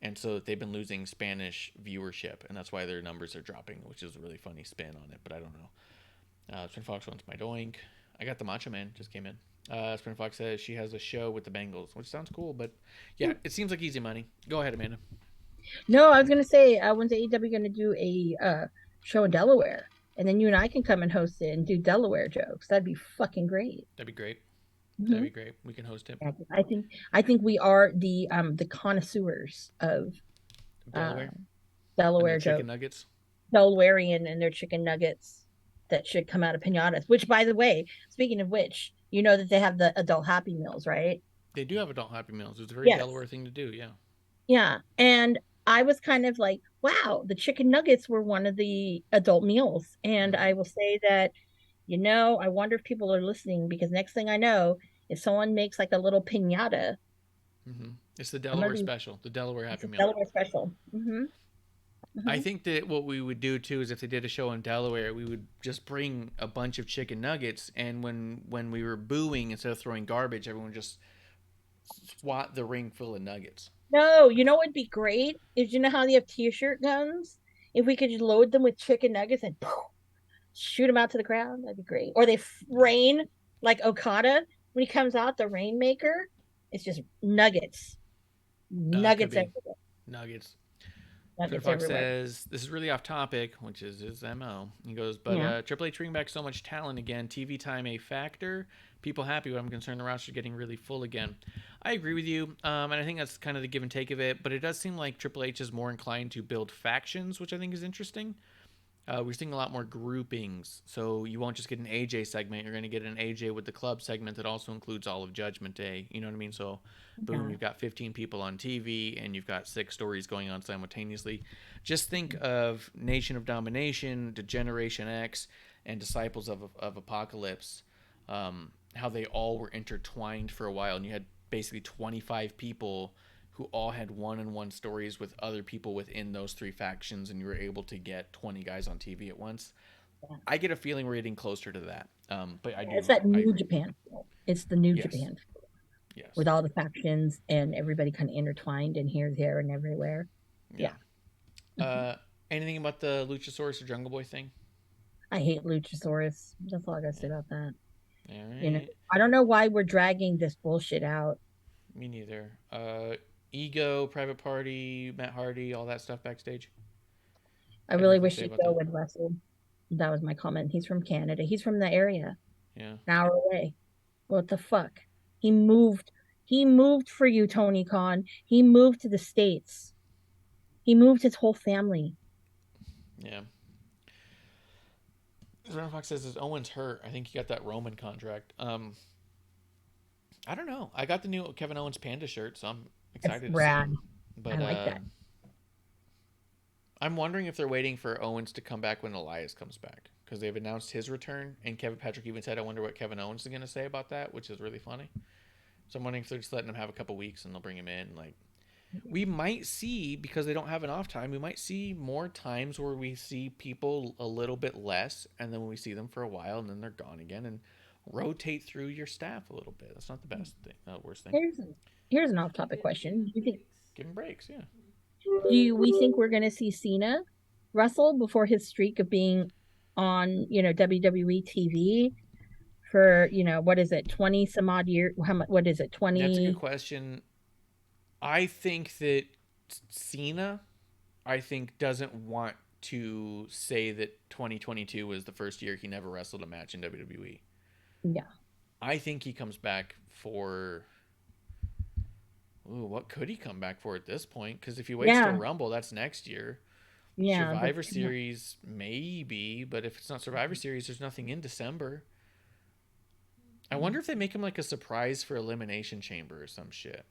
And so they've been losing Spanish viewership, and that's why their numbers are dropping, which is a really funny spin on it, but I don't know. Spin Fox wants my doink. I got the Macho Man, just came in. Spin Fox says she has a show with the Bengals, which sounds cool, but yeah, it seems like easy money. Go ahead, Amanda. No, I was going to say, when's AEW going to do a show in Delaware? And then you and I can come and host it and do Delaware jokes. That'd be fucking great. That'd be great. That'd be great. We can host it. I think we are the connoisseurs of Delaware jokes. Chicken nuggets. Delawarean and their chicken nuggets that should come out of pinatas. Which, by the way, speaking of which, you know that they have the adult Happy Meals, right? They do have adult Happy Meals. It's a very Delaware thing to do. Yeah. Yeah, and I was kind of like, wow, the chicken nuggets were one of the adult meals, and I will say that, I wonder if people are listening, because next thing I know, if someone makes like a little pinata, it's the Delaware special, the Delaware Happy Meal. Delaware special. I think that what we would do too is if they did a show in Delaware, we would just bring a bunch of chicken nuggets, and when we were booing, instead of throwing garbage, everyone just swat the ring full of nuggets. No, you know what would be great is, how they have t-shirt guns? If we could just load them with chicken nuggets and poof, shoot them out to the crowd, that'd be great. Or they rain like Okada when he comes out, the Rainmaker. It's just nuggets, nuggets everywhere. Nuggets. Nuggets Fox everywhere. says this is really off topic, which is his MO. He goes, but Triple H bringing back so much talent again. TV time a factor. People happy, but I'm concerned the roster getting really full again. I agree with you, and I think that's kind of the give and take of it. But it does seem like Triple H is more inclined to build factions, which I think is interesting. We're seeing a lot more groupings, so you won't just get an AJ segment. You're going to get an AJ with the club segment that also includes all of Judgment Day. You know what I mean? So, boom, you've got 15 people on TV, and you've got 6 stories going on simultaneously. Just think of Nation of Domination, Degeneration X, and Disciples of Apocalypse, how they all were intertwined for a while, and you had basically 25 people who all had one-on-one stories with other people within those 3 factions, and you were able to get 20 guys on TV at once. Yeah. I get a feeling we're getting closer to that. But I do. It's that I New agree. Japan feel. It's the New Yes. Japan feel. Yes. With all the factions and everybody kind of intertwined and here, there, and everywhere. Yeah. Anything about the Luchasaurus or Jungle Boy thing? I hate Luchasaurus. That's all I gotta say about that. All right. You know, I don't know why we're dragging this bullshit out. Me neither. Ego, Private Party, Matt Hardy, all that stuff backstage. I really wish Ego would wrestle. That was my comment. He's from Canada. He's from the area. Yeah. An hour away. What the fuck? He moved. He moved for you, Tony Khan. He moved to the States. He moved his whole family. Yeah. Ron Fox says, Owens hurt? I think he got that Roman contract. I don't know. I got the new Kevin Owens Panda shirt, so I'm excited It's rad. to see it. But, I like that. I'm wondering if they're waiting for Owens to come back when Elias comes back, because they've announced his return, and Kevin Patrick even said, I wonder what Kevin Owens is going to say about that, which is really funny. So I'm wondering if they're just letting him have a couple weeks and they'll bring him in. Like, we might see, because they don't have an off time, we might see more times where we see people a little bit less, and then we see them for a while, and then they're gone again, and rotate through your staff a little bit. That's not the best thing, not the worst thing. Here's an off-topic question. Do you think, give him breaks, yeah. Do we think we're going to see Cena wrestle before his streak of being on, WWE TV for, what is it, 20 some odd years? What is it, 20? That's a good question. I think that Cena, doesn't want to say that 2022 was the first year he never wrestled a match in WWE. Yeah. I think he comes back for... Ooh, what could he come back for at this point? Because if he waits till Rumble, that's next year. Yeah, Survivor Series, maybe. But if it's not Survivor Series, there's nothing in December. I wonder if they make him like a surprise for Elimination Chamber or some shit.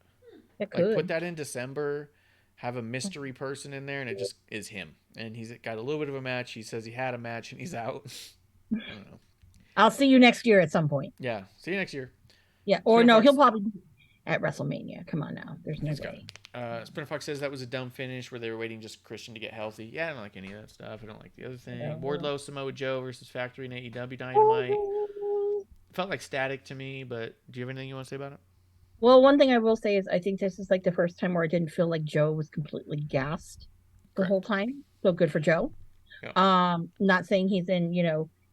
It could. Like, put that in December, have a mystery person in there, and it just is him. And he's got a little bit of a match. He says he had a match, and he's out. I don't know. I'll see you next year at some point. Yeah, see you next year. Yeah, or no, he'll probably be at WrestleMania. Come on now. There's no way. Spinner Fox says that was a dumb finish where they were waiting just Christian to get healthy. Yeah, I don't like any of that stuff. I don't like the other thing. Wardlow, Samoa Joe versus Factory and AEW Dynamite. Felt like static to me, but do you have anything you want to say about it? Well, one thing I will say is I think this is like the first time where I didn't feel like Joe was completely gassed the whole time. So good for Joe. Yeah. Not saying he's in,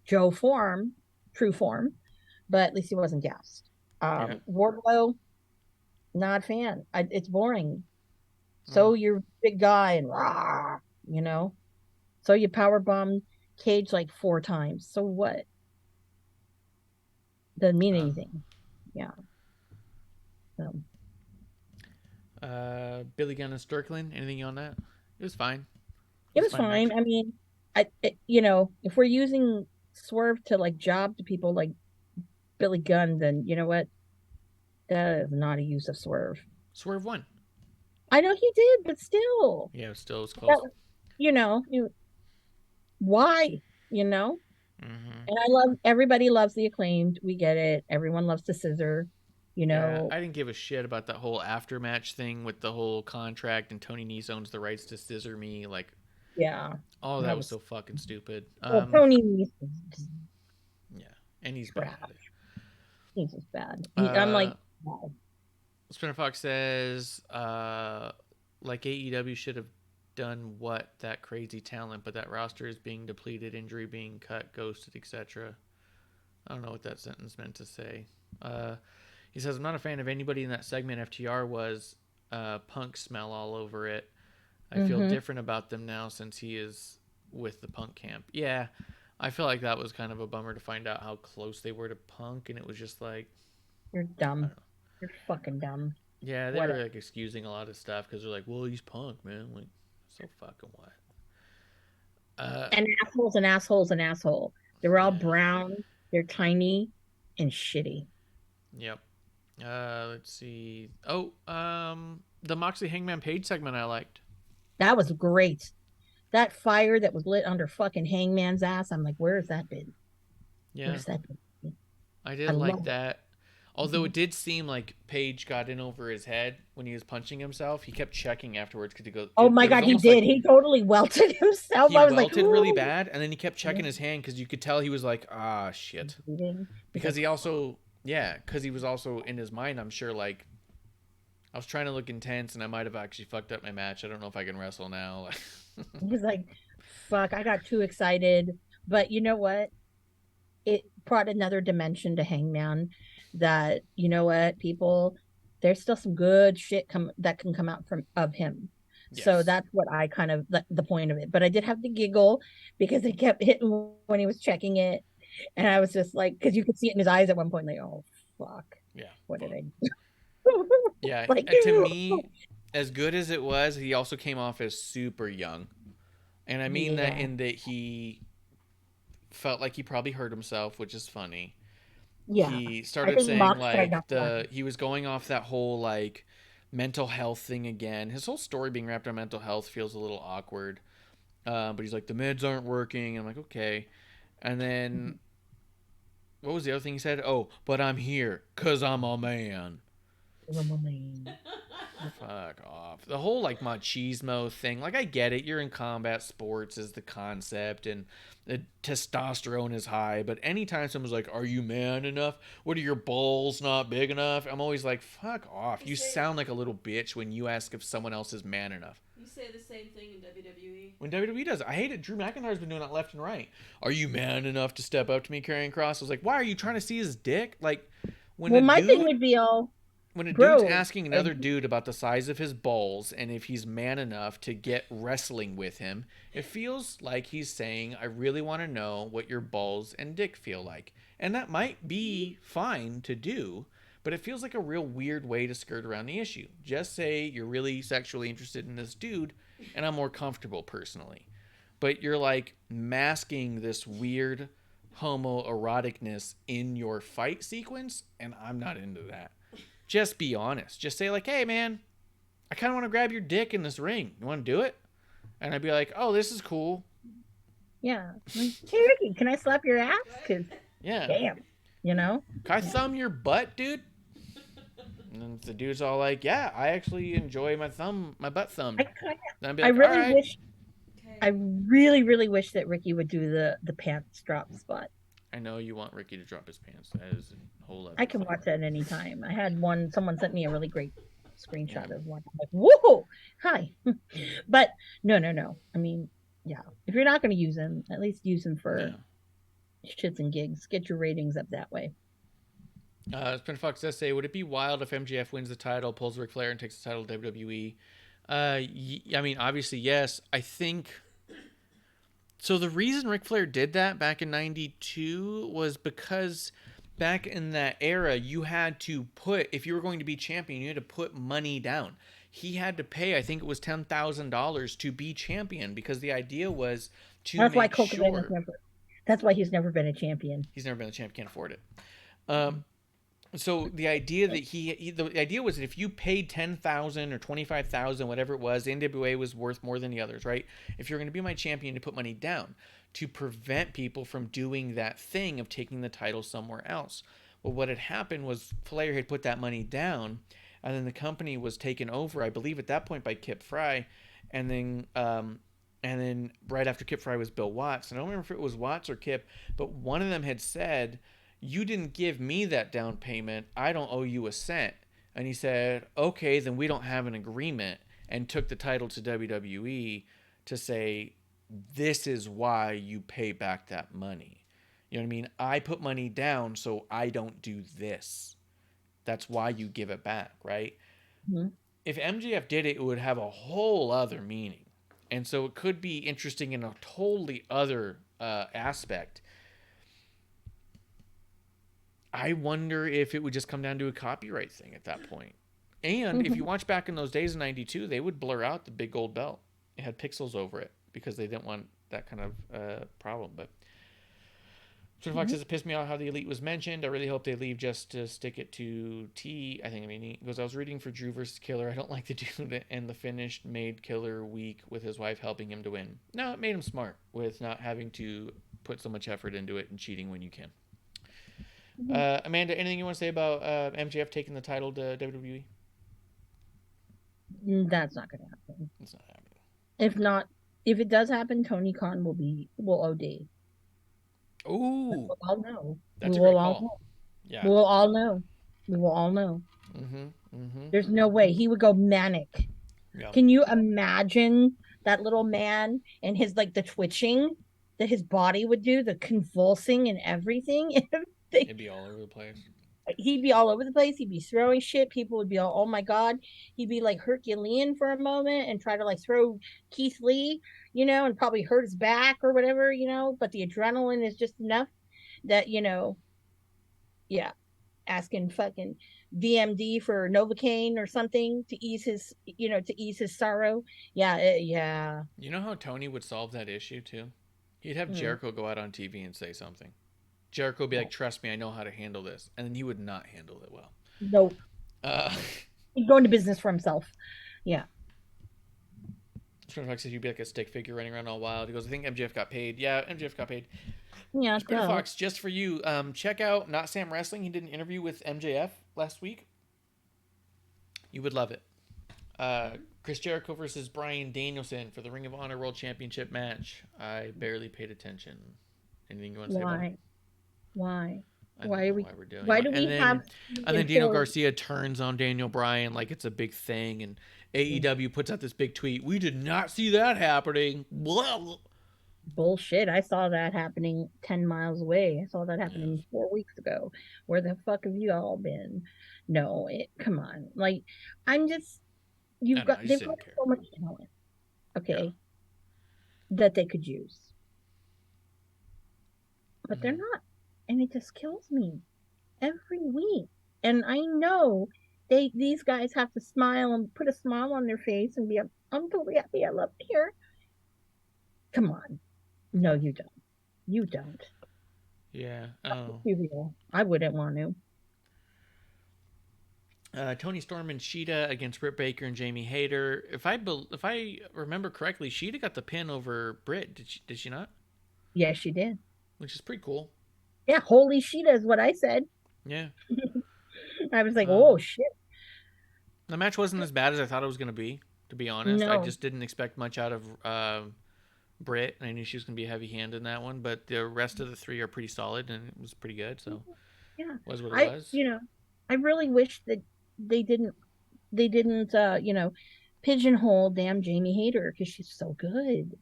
Joe form, true form, but at least he wasn't gassed. Wardlow, not a fan. It's boring. So you're a big guy and rah, So you powerbomb Cage like 4 times. So what? Doesn't mean anything. Yeah. So. Billy Gunn and Strickland, anything on that? It was fine. It was fine. I mean, if we're using Swerve to like job to people like Billy Gunn, then you know what? That is not a use of Swerve. Swerve won. I know he did, but still. Yeah, it was close. Why? Mm-hmm. And everybody loves the Acclaimed. We get it. Everyone loves the Scissor. Yeah, I didn't give a shit about that whole aftermatch thing with the whole contract and Tony Nese owns the rights to scissor me. Like, yeah. Oh, that was so fucking stupid. Well, Tony Nese. Yeah, and he's bad. He's just bad. I'm like, wow. Spinner Fox says, like AEW should have done that crazy talent, but that roster is being depleted, injury being cut, ghosted, etc. I don't know what that sentence meant to say. He says, I'm not a fan of anybody in that segment. FTR was Punk smell all over it. I feel different about them now since he is with the Punk camp. Yeah, I feel like that was kind of a bummer to find out how close they were to Punk, and it was just like... You're dumb. You're fucking dumb. Yeah, they were like excusing a lot of stuff because they're like, well, he's Punk, man. Like, so fucking what? And an asshole. They're all brown. They're tiny and shitty. Yep. Let's see. Oh, the Moxley Hangman Page segment I liked. That was great. That fire that was lit under fucking Hangman's ass. I'm like, where has that been? Yeah. Where's that been? I did like that. Although it did seem like Paige got in over his head when he was punching himself. He kept checking afterwards because he goes. Oh my it was God, he almost did. like He totally welted himself. he I was like, welted really "Ooh." bad, and then he kept checking his hand because you could tell he was like, ah, shit. Bleeding. Because he also, because he was also in his mind, I'm sure, like, I was trying to look intense, and I might have actually fucked up my match. I don't know if I can wrestle now. He's like, fuck, I got too excited. But you know what? It brought another dimension to Hangman that, you know what, people, there's still some good shit that can come out from of him. So Yes. that's what I kind of the point of it. But I did have to giggle because it kept hitting when he was checking it. And I was just like, because you could see it in his eyes at one point, like, oh fuck. Yeah. What did Fuck. I do? Yeah. Like, To me, as good as it was, he also came off as super young. And I mean that yeah. in that he felt like he probably hurt himself, which is funny. Yeah. He I started think saying Mox tried like not to laugh. he was going off that whole like mental health thing again. His whole story being wrapped on mental health feels a little awkward. But he's like, the meds aren't working. And I'm like, okay. And then what was the other thing he said? Oh, but I'm here because I'm a man. Fuck off. The whole like machismo thing, like I get it. You're in combat sports is the concept and the testosterone is high, but anytime someone's like, are you man enough? What are your balls not big enough? I'm always like, fuck off. You sound like a little bitch when you ask if someone else is man enough. You say the same thing in WWE. When WWE does, I hate it. Drew McIntyre's been doing that left and right. Are you man enough to step up to me carrying cross? I was like, why are you trying to see his dick? Like, when Well, a my thing dude would be all, when a dude's bro, asking another dude about the size of his balls and if he's man enough to get wrestling with him, it feels like he's saying, I really want to know what your balls and dick feel like. And that might be fine to do, but it feels like a real weird way to skirt around the issue. Just say you're really sexually interested in this dude, and I'm more comfortable personally. But you're like masking this weird homoeroticness in your fight sequence, and I'm not into that. Just be honest. Just say like, hey man, I kind of want to grab your dick in this ring. You want to do it? And I'd be like, oh, this is cool. yeah. Like, hey, Ricky, can I slap your ass? Because, Yeah. damn, you know? Can I thumb your butt, dude? And then the dude's all like, yeah, I actually enjoy my butt thumbed. Then I'd be I like, really all right. wish, I really, really wish that Ricky would do the pants drop spot. I know you want Ricky to drop his pants. That is a whole other I can thing. watch that anytime. I had one, someone sent me a really great screenshot of one. I'm like, whoa, hi. But no. I mean, yeah, if you're not going to use them, at least use them for shits and gigs. Get your ratings up that way. Spin Fox does say, would it be wild if MJF wins the title, pulls Ric Flair, and takes the title to WWE? I mean, obviously, yes. I think... So the reason Ric Flair did that back in 92 was because back in that era, you had to put, if you were going to be champion, you had to put money down. He had to pay, I think it was $10,000 to be champion because the idea was to That's why make Colt sure... That's why he's never been a champion. He's never been a champion, can't afford it. So the idea that the idea was that if you paid $10,000 or $25,000, whatever it was, the NWA was worth more than the others, right? If you're going to be my champion, you put money down to prevent people from doing that thing of taking the title somewhere else. Well, what had happened was Flair had put that money down, and then the company was taken over, I believe, at that point by Kip Fry, and then right after Kip Fry was Bill Watts. And I don't remember if it was Watts or Kip, but one of them had said, you didn't give me that down payment. I don't owe you a cent. And he said, okay, then we don't have an agreement, and took the title to WWE to say, this is why you pay back that money. You know what I mean? I put money down so I don't do this. That's why you give it back, right? Mm-hmm. If MJF did it, it would have a whole other meaning. And so it could be interesting in a totally other aspect. I wonder if it would just come down to a copyright thing at that point. And if you watch back in those days in 92, they would blur out the big gold belt. It had pixels over it because they didn't want that kind of problem. But Fox says, it pissed me off how the Elite was mentioned. I really hope they leave just to stick it to T. I think it'd be neat. He goes, I was reading for Drew versus Killer. I don't like the dude and the finish made Killer weak with his wife helping him to win. No, it made him smart with not having to put so much effort into it and cheating when you can. Amanda, anything you want to say about MJF taking the title to WWE? That's not going to happen. It's not happening. If not, if it does happen, Tony Khan will OD. Ooh, We'll all know. that's We a will great all call. know. Yeah. We will all know. We will all know. Mm-hmm. There's no way he would go manic. Yeah. Can you imagine that little man and his like the twitching that his body would do, the convulsing and everything? It'd be all over the place. He'd be all over the place. He'd be throwing shit. People would be all, oh my God. He'd be like Herculean for a moment and try to like throw Keith Lee, and probably hurt his back or whatever, but the adrenaline is just enough that, yeah, asking fucking VMD for Novocaine or something to ease his sorrow. Yeah, yeah. You know how Tony would solve that issue too? He'd have Jericho go out on TV and say something. Jericho would be like, "Trust me, I know how to handle this," and then he would not handle it well. Nope. He'd go into business for himself. Yeah. Fox says you'd be like a stick figure running around all wild. He goes, "I think MJF got paid." Yeah, MJF got paid. Yeah. Fox, just for you, check out Not Sam Wrestling. He did an interview with MJF last week. You would love it. Chris Jericho versus Bryan Danielson for the Ring of Honor World Championship match. I barely paid attention. Anything you want to say about it? Why? Why are we? Why we're doing why it. do we And then Daniel Garcia turns on Daniel Bryan like it's a big thing, and AEW puts out this big tweet. We did not see that happening. Blah. Bullshit. I saw that happening 10 miles away. I saw that happening 4 weeks ago. Where the fuck have you all been? No, come on. Like, they've got so much talent. Okay. That they could use. But they're not. And it just kills me every week. And I know these guys have to smile and put a smile on their face and be, I'm totally happy. I love it here. Come on. No, you don't. You don't. Yeah. Oh. I wouldn't want to. Tony Storm and Sheeta against Britt Baker and Jamie Hayter. If I remember correctly, Sheeta got the pin over Britt. Did she not? Yeah, she did. Which is pretty cool. Yeah, holy Sheeta is what I said. Yeah. I was like, oh shit. The match wasn't as bad as I thought it was going to be. To be honest, I just didn't expect much out of Britt. I knew she was going to be a heavy hand in that one, but the rest of the three are pretty solid, and it was pretty good. So yeah, was what it was. I really wish that they didn't pigeonhole damn Jamie Hayter because she's so good,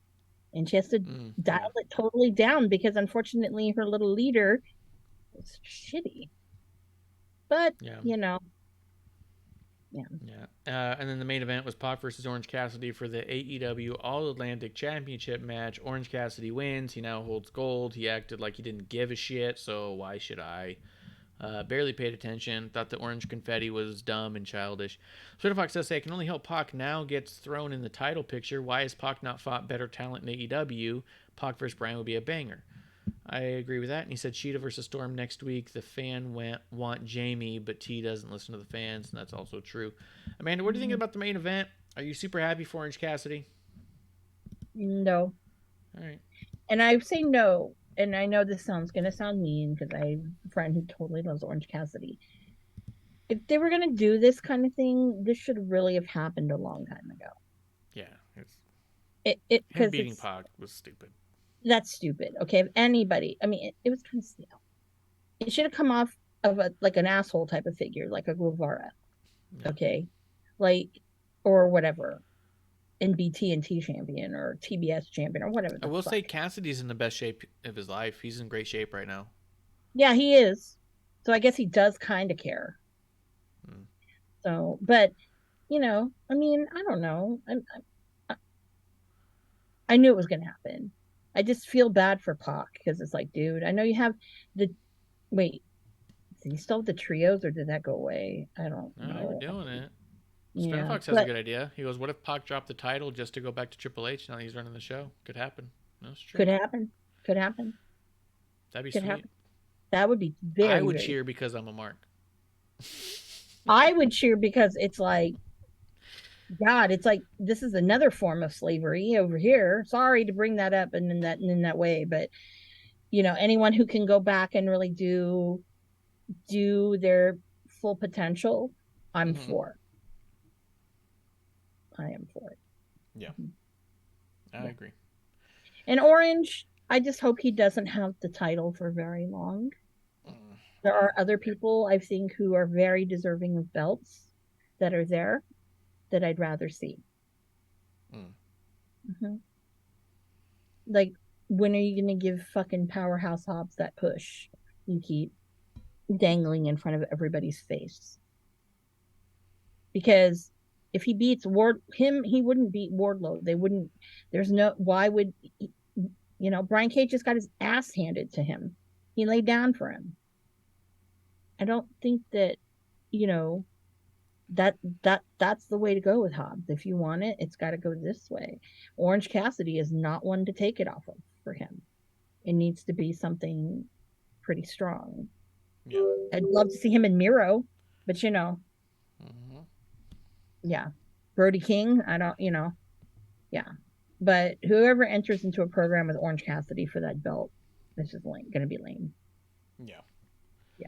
and she has to dial it totally down because unfortunately her little leader is shitty. But Yeah. And then the main event was Pac versus Orange Cassidy for the AEW All-Atlantic Championship match. Orange Cassidy wins. He now holds gold. He acted like he didn't give a shit, so why should I? Barely paid attention. Thought the orange confetti was dumb and childish. Twitter Fox does say, I can only help Pac now gets thrown in the title picture. Why has Pac not fought better talent in AEW? Pac versus Bryan would be a banger. I agree with that. And he said Sheeta versus Storm next week. The fan want Jamie, but T doesn't listen to the fans, and that's also true. Amanda, what do you think about the main event? Are you super happy for Orange Cassidy? No. All right. And I say no. And I know this sounds going to sound mean because I have a friend who totally loves Orange Cassidy. If they were going to do this kind of thing, this should really have happened a long time ago. Yeah. Him beating Pac was stupid. That's stupid. Okay, if anybody, I mean, it was kind of stale. It should have come off of an asshole type of figure, like a Guevara. Yeah. Okay, or whatever, NBT champion or TBS champion or whatever. I will say Cassidy's in the best shape of his life. He's in great shape right now. Yeah, he is. So I guess he does kind of care. So, but I mean, I don't know. I knew it was going to happen. I just feel bad for Pac because it's like, dude, I know you have wait, did he still have the trios or did that go away? I don't know. No, we're doing it. Spinner Fox has a good idea. He goes, what if Pac dropped the title just to go back to Triple H now that he's running the show? Could happen. No, it's true. Could happen. That'd be sweet. Happen. That would be very I would cheer because I'm a mark. I would cheer because it's like, God, it's like this is another form of slavery over here. Sorry to bring that up in that way, but anyone who can go back and really do do their full potential, I'm Mhm. for. I am for it. Yeah. Mhm. I Yeah. agree. And Orange, I just hope he doesn't have the title for very long. Mm. There are other people I think who are very deserving of belts that are there that I'd rather see. Mm. Mhm. Like, when are you going to give fucking Powerhouse Hobbs that push you keep dangling in front of everybody's face? Because if he beats he wouldn't beat Wardlow. They wouldn't. There's no. Why would Brian Cage just got his ass handed to him. He laid down for him. I don't think that you know that's the way to go with Hobbs. If you want it, it's got to go this way. Orange Cassidy is not one to take it off of for him. It needs to be something pretty strong. Yeah. I'd love to see him in Miro, but Mm-hmm. yeah, Brody King. I don't, yeah. But whoever enters into a program with Orange Cassidy for that belt, it's just going to be lame. Yeah. Yeah.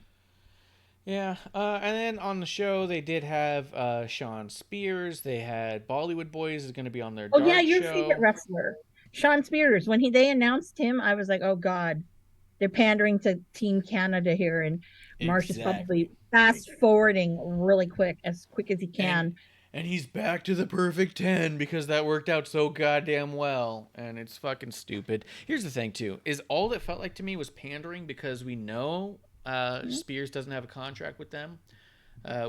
Yeah, and then on the show they did have Sean Spears. They had Bollywood Boys is going to be on their Oh yeah, dark your favorite show. wrestler, Sean Spears. When they announced him, I was like, oh god, they're pandering to Team Canada here, and Marsh is Exactly. probably fast forwarding really quick, as he And can. and he's back to the perfect 10 because that worked out so goddamn well, and it's fucking stupid. Here's the thing too, is all that felt like to me was pandering because we know Spears doesn't have a contract with them.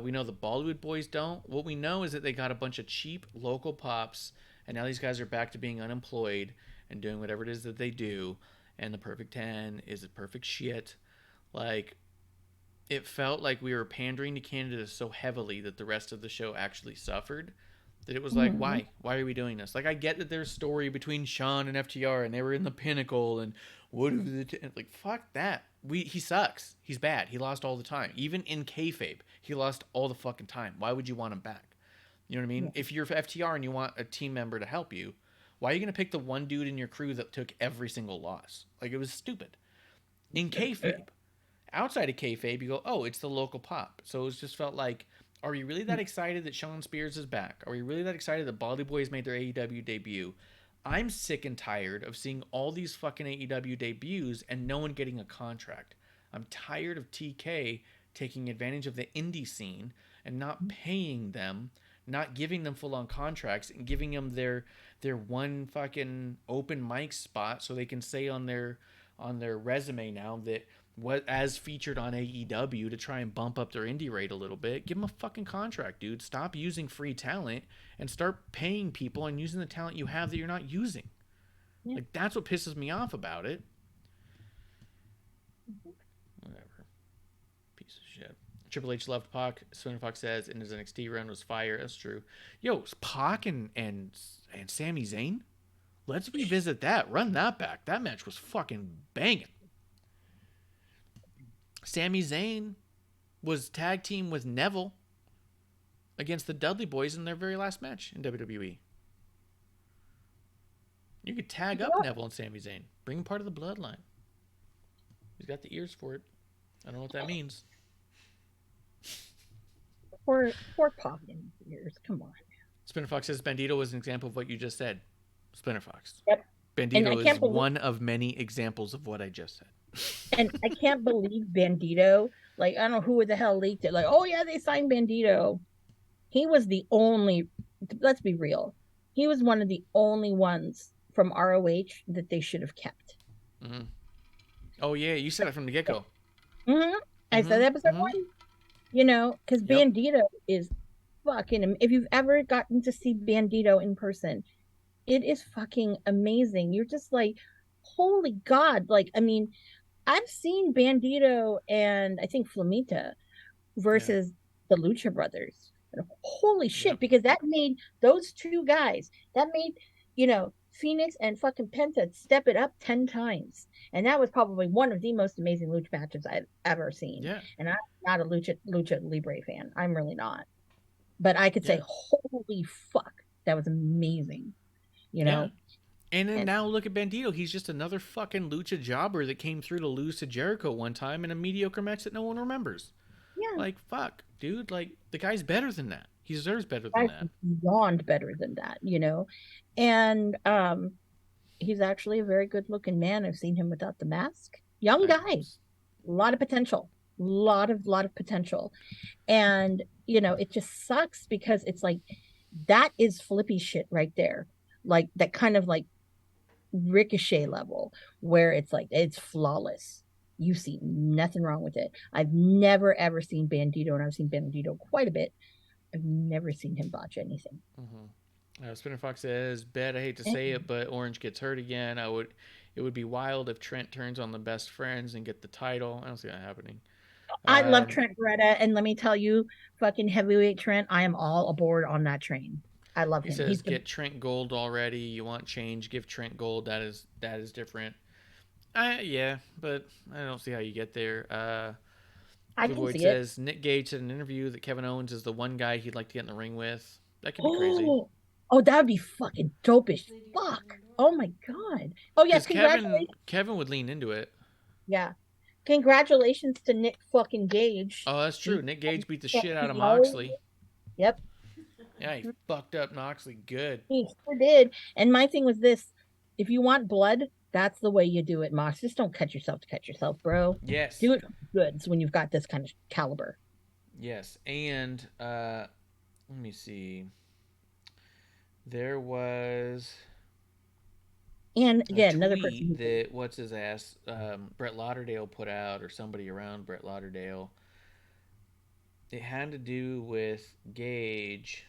We know the Bollywood Boys don't. What we know is that they got a bunch of cheap local pops, and now these guys are back to being unemployed and doing whatever it is that they do. And the perfect 10 is a perfect shit. Like, it felt like we were pandering to Canada so heavily that the rest of the show actually suffered. That it was like, Mhm. why? Why are we doing this? Like, I get that there's a story between Sean and FTR, and they were in the pinnacle, and what if like, fuck that. He sucks. He's bad. He lost all the time. Even in kayfabe, he lost all the fucking time. Why would you want him back? You know what I mean? Yeah. If you're FTR and you want a team member to help you, why are you gonna pick the one dude in your crew that took every single loss? Like, it was stupid. In kayfabe, outside of kayfabe, you go, oh, it's the local pop. So it just felt like, are you really that excited that Sean Spears is back? Are you really that excited that Bolly Boys made their AEW debut? I'm sick and tired of seeing all these fucking AEW debuts and no one getting a contract. I'm tired of TK taking advantage of the indie scene and not paying them, not giving them full on contracts, and giving them their one fucking open mic spot so they can say on their resume now that what as featured on AEW to try and bump up their indie rate a little bit. Give them a fucking contract, dude. Stop using free talent and start paying people and using the talent you have that you're not using. Yeah. Like, that's what pisses me off about it. Whatever. Piece of shit. Triple H loved Pac. Swinner Fox says in his NXT run was fire. That's true. Yo, Pac and Sami Zayn? Let's revisit that. Run that back. That match was fucking banging. Sami Zayn was tag team with Neville against the Dudley Boys in their very last match in WWE. You could tag up Neville and Sami Zayn. Bring him part of the bloodline. He's got the ears for it. I don't know what that means. Poor Pac in years. Come on. Spinner Fox says Bandito was an example of what you just said. Spinner Fox. Yep. And I Bandito is can't believe one of many examples of what I just said. and I can't believe Bandito. Like, I don't know who the hell leaked it. Like, oh yeah, they signed Bandito. He was the only. Let's be real. He was one of the only ones from ROH that they should have kept. Mm-hmm. Oh yeah, you said it from the get go. Mm-hmm. I said episode one. Because Bandito is fucking. If you've ever gotten to see Bandito in person, it is fucking amazing. You're just like, holy God! Like, I mean, I've seen Bandito and I think Flamita versus the Lucha Brothers. Holy shit, because that made those two guys, that made, Phoenix and fucking Penta step it up 10 times. And that was probably one of the most amazing Lucha matches I've ever seen. Yeah. And I'm not a Lucha Libre fan. I'm really not. But I could say, holy fuck, that was amazing. Yeah. And then now look at Bandito. He's just another fucking lucha jobber that came through to lose to Jericho one time in a mediocre match that no one remembers. Yeah. Like, fuck, dude. Like, the guy's better than that. He deserves better than Guy's that. beyond better than that, you know? And he's actually a very good looking man. I've seen him without the mask. Young guy. A lot of potential. Lot of potential. And, you know, it just sucks because it's like that is flippy shit right there. Like that kind of like Ricochet level where it's like it's flawless. You see nothing wrong with it. I've never ever seen Bandito, and I've seen Bandito quite a bit. I've never seen him botch anything. Spinner Fox says, "Bet I hate to say it, but Orange gets hurt again. It would be wild if Trent turns on the best friends and get the title. I don't see that happening." I love Trent Beretta, and let me tell you, fucking heavyweight Trent, I am all aboard on that train. I love him. He says, "Get Trent Gold already. You want change? Give Trent Gold. That is different." Yeah, but I don't see how you get there. I can Void see says Nick Gage said in an interview that Kevin Owens is the one guy he'd like to get in the ring with. That could be crazy. Oh, that would be fucking dope as fuck. Oh my god. Oh yes, congratulations. Kevin would lean into it. Yeah. Congratulations to Nick fucking Gage. Oh, that's true. Nick Gage beat the shit out of Moxley. Yep. Yeah, he fucked up Moxley good. He sure did. And my thing was this: if you want blood, that's the way you do it, Mox. Just don't cut yourself, bro. Yes. Do it good when you've got this kind of caliber. Yes. And let me see. There was again another person that what's his ass Brett Lauderdale put out, or somebody around Brett Lauderdale. It had to do with Gage.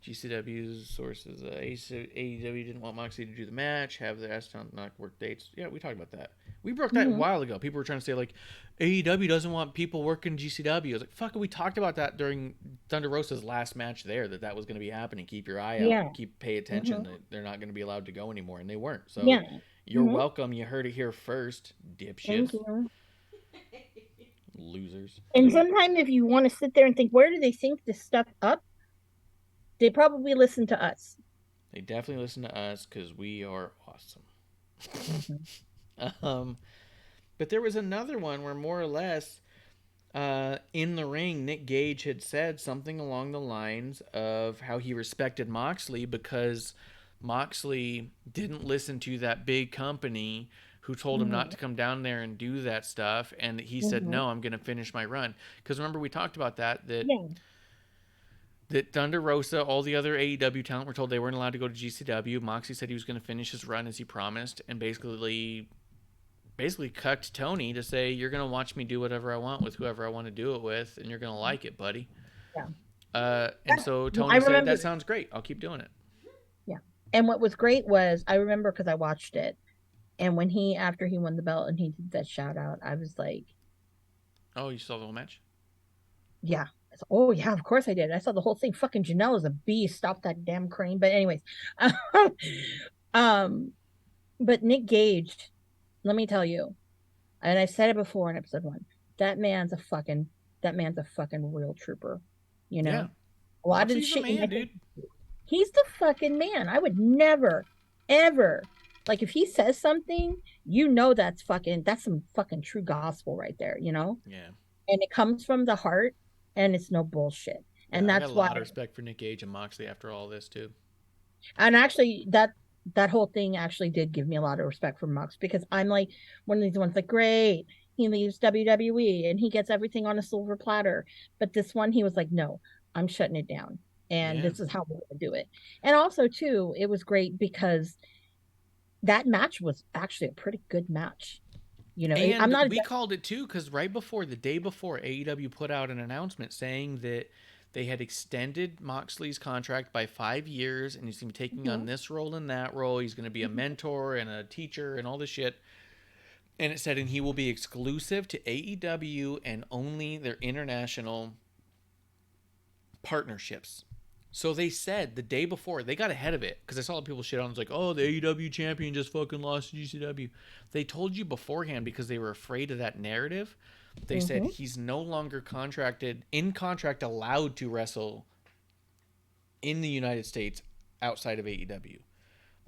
GCW's sources. AEW didn't want Moxley to do the match, have the Aston not work dates. Yeah, we talked about that. We broke that a while ago. People were trying to say, like, AEW doesn't want people working GCW. I was like, fuck, we talked about that during Thunder Rosa's last match there, that was going to be happening. Keep your eye out. Pay attention. That they're not going to be allowed to go anymore, and they weren't. So you're welcome. You heard it here first, dipshits. Thank you. Losers. And sometimes if you want to sit there and think, where do they think this stuff up? They probably listen to us. They definitely listen to us because we are awesome. But there was another one where more or less in the ring, Nick Gage had said something along the lines of how he respected Moxley because Moxley didn't listen to that big company who told him not to come down there and do that stuff. And he said, no, I'm going to finish my run. Because remember, we talked about that Thunder Rosa, all the other AEW talent were told they weren't allowed to go to GCW. Moxley said he was going to finish his run as he promised, and basically cucked Tony to say, you're going to watch me do whatever I want with whoever I want to do it with, and you're going to like it, buddy. Yeah. And so Tony said, that sounds great. I'll keep doing it. Yeah. And what was great was, I remember because I watched it, and when after he won the belt and he did that shout out, I was like... Oh, you saw the whole match? Yeah. Oh yeah, of course I did. I saw the whole thing. Fucking Janelle is a beast. Stop that damn crane. But anyways, but Nick Gage, let me tell you, and I've said it before in episode 1, that man's a fucking real trooper. You know, yeah. A lot of the shit. Man, dude. He's the fucking man. I would never, ever, like if he says something, you know, that's some fucking true gospel right there. You know. Yeah. And it comes from the heart. And it's no bullshit. And that's why I got a lot of respect for Nick Gage and Moxley after all this too. And actually that whole thing actually did give me a lot of respect for Mox, because I'm like one of these ones like, great, he leaves WWE and he gets everything on a silver platter. But this one, he was like, no, I'm shutting it down. And this is how we're going to do it. And also too, it was great because that match was actually a pretty good match. You know, and we called it too because the day before, AEW put out an announcement saying that they had extended Moxley's contract by 5 years, and he's going to be taking on this role and that role. He's going to be a mentor and a teacher and all this shit. And it said, and he will be exclusive to AEW and only their international partnerships. So they said the day before, they got ahead of it, because I saw people shit on it. It's like, oh, the AEW champion just fucking lost to GCW. They told you beforehand because they were afraid of that narrative. They said he's no longer in contract allowed to wrestle in the United States outside of AEW.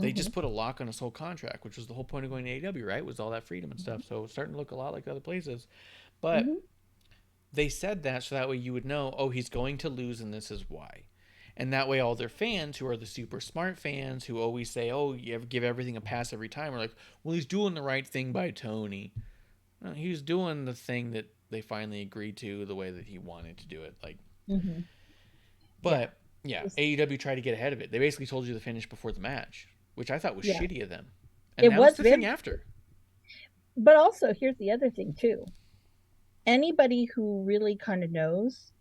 They just put a lock on his whole contract, which was the whole point of going to AEW, right? Was all that freedom and stuff. So it's starting to look a lot like other places. But they said that so that way you would know, oh, he's going to lose and this is why. And that way all their fans, who are the super smart fans, who always say, oh, you give everything a pass every time, are like, well, he's doing the right thing by Tony. No, he was doing the thing that they finally agreed to the way that he wanted to do it. Like, But, yeah, AEW tried to get ahead of it. They basically told you the finish before the match, which I thought was shitty of them. And it that was the thing after. But also, here's the other thing, too. Anybody who really kind of knows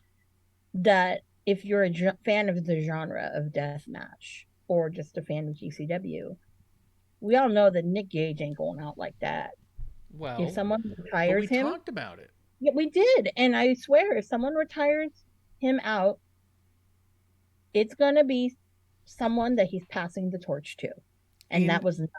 that if you're a fan of the genre of deathmatch or just a fan of GCW, we all know that Nick Gage ain't going out like that. Well, if someone retires we him, talked about it. Yeah, we did. And I swear, if someone retires him out, it's going to be someone that he's passing the torch to. And that was not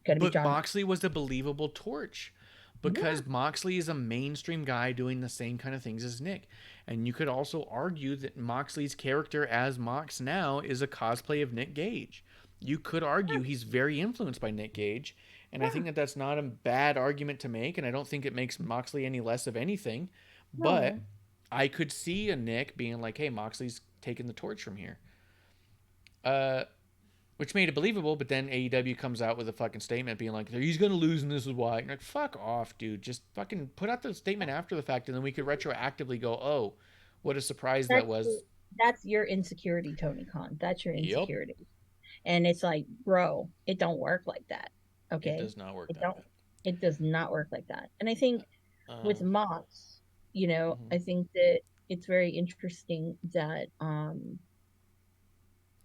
going to be John. But Moxley was a believable torch. Because Moxley is a mainstream guy doing the same kind of things as Nick. And you could also argue that Moxley's character as Mox now is a cosplay of Nick Gage. You could argue he's very influenced by Nick Gage. And I think that that's not a bad argument to make. And I don't think it makes Moxley any less of anything. But I could see a Nick being like, hey, Moxley's taking the torch from here. Which made it believable, but then AEW comes out with a fucking statement being like, he's going to lose and this is why. And like, fuck off, dude. Just fucking put out the statement after the fact and then we could retroactively go, oh, what a surprise that was. That's your insecurity, Tony Khan. That's your insecurity. Yep. And it's like, bro, it don't work like that. Okay? It does not work like that. It does not work like that. And I think with Mox, you know, I think that it's very interesting that...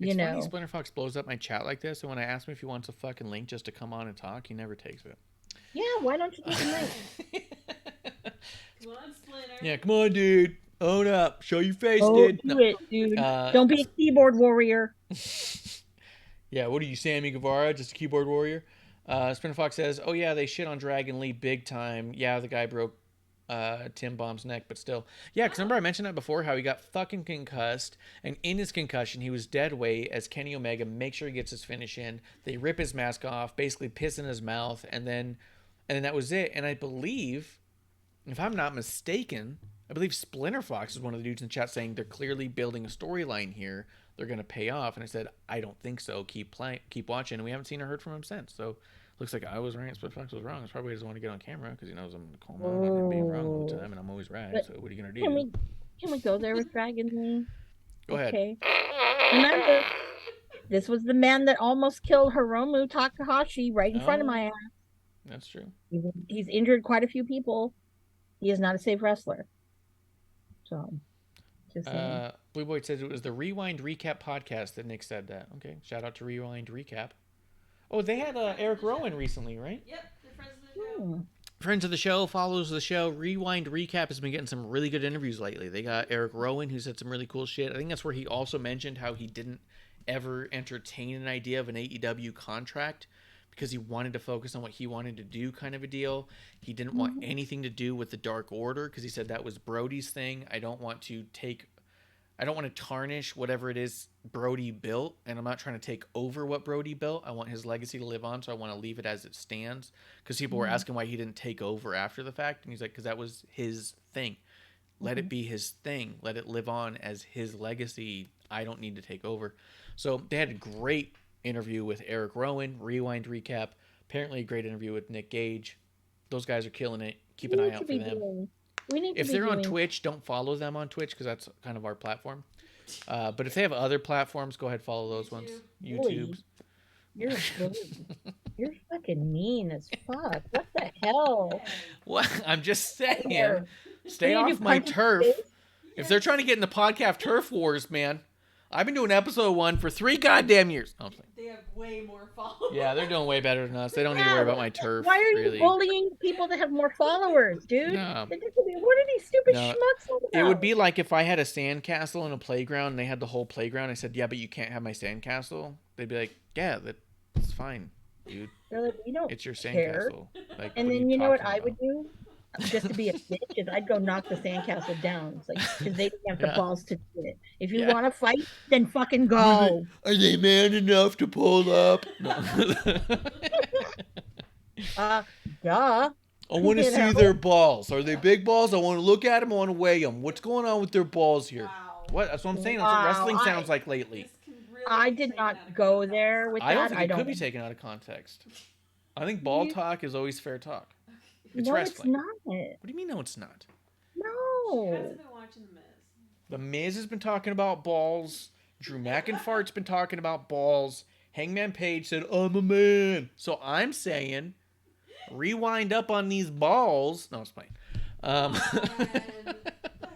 It's funny Splinter Fox blows up my chat like this, and when I ask him if he wants a fucking link just to come on and talk, he never takes it. Yeah, why don't you take a link? Come on, Splinter. Yeah, come on, dude. Own up. Show your face, dude. Do it, dude. Don't be a keyboard warrior. Yeah, what are you, Sammy Guevara? Just a keyboard warrior? Splinter Fox says, oh, yeah, they shit on Dragon Lee big time. Yeah, the guy broke Tim Bomb's neck, but still. Yeah, because remember I mentioned that before, how he got fucking concussed, and in his concussion, he was dead weight as Kenny Omega makes sure he gets his finish in. They rip his mask off, basically piss in his mouth, and then that was it. And I believe, if I'm not mistaken, I believe Splinter Fox is one of the dudes in the chat saying they're clearly building a storyline here. They're going to pay off. And I said, I don't think so. Keep watching. And we haven't seen or heard from him since. So looks like I was right. Split Fox was wrong. It's probably he doesn't want to get on camera because he knows I'm going to call him out and being wrong all the time, and I'm always right. But so what are you going to do? Can we go there with Dragon Lee? Go ahead. Okay. Remember, this was the man that almost killed Hiromu Takahashi right in front of my ass. That's true. He's injured quite a few people. He is not a safe wrestler. So, just saying. Blue Boy says it was the Rewind Recap podcast that Nick said that. Okay, shout out to Rewind Recap. Oh, they had Eric Rowan recently, right? Yep, they're friends of the show. Friends of the show, follows the show. Rewind Recap has been getting some really good interviews lately. They got Eric Rowan, who said some really cool shit. I think that's where he also mentioned how he didn't ever entertain an idea of an AEW contract because he wanted to focus on what he wanted to do, kind of a deal. He didn't want anything to do with the Dark Order because he said that was Brody's thing. I don't want to tarnish whatever it is Brody built, and I'm not trying to take over what Brody built. I want his legacy to live on, so I want to leave it as it stands. Because people were asking why he didn't take over after the fact, and he's like, because that was his thing. Let it be his thing. Let it live on as his legacy. I don't need to take over. So they had a great interview with Eric Rowan, Rewind Recap. Apparently a great interview with Nick Gage. Those guys are killing it. Keep an eye out for them. If they're on Twitch, don't follow them on Twitch because that's kind of our platform. But if they have other platforms, go ahead follow those ones. YouTube's. You're fucking mean as fuck. What the hell? What? I'm just saying. Stay off my turf. If they're trying to get in the podcast turf wars, man, I've been doing episode 1 for 3 goddamn years. Oh, they have way more followers. Yeah, they're doing way better than us. They don't need to worry about my turf. Why are you bullying people to have more followers, dude? No. What are these stupid schmucks about? It would be like if I had a sandcastle and a playground and they had the whole playground. I said, yeah, but you can't have my sandcastle. They'd be like, yeah, that's fine, dude. Like, we don't it's your sandcastle. Like, and then you know what I would do? just to be a bitch is I'd go knock the sandcastle down. It's like, because they didn't have the Yeah. balls to do it. If you Yeah. want to fight, then fucking go. Are they man enough to pull up? No. Duh. I want to You see know? their balls. Are they big balls? I want to look at them. I want to weigh them. What's going on with their balls here? Wow. What? That's what I'm saying. That's what Wow, wrestling sounds like lately. This can really I be did taken not out of go context. there with I don't that. think it could be taken out of context. I think ball talk is always fair talk. It's No, wrestling. it's not. What do you mean, no, it's not? She No. hasn't been watching The Miz. The Miz has been talking about balls. Drew McIntyre's been talking about balls. Hangman Page said, I'm a man. So I'm saying, rewind up on these balls. No, it's fine. And what the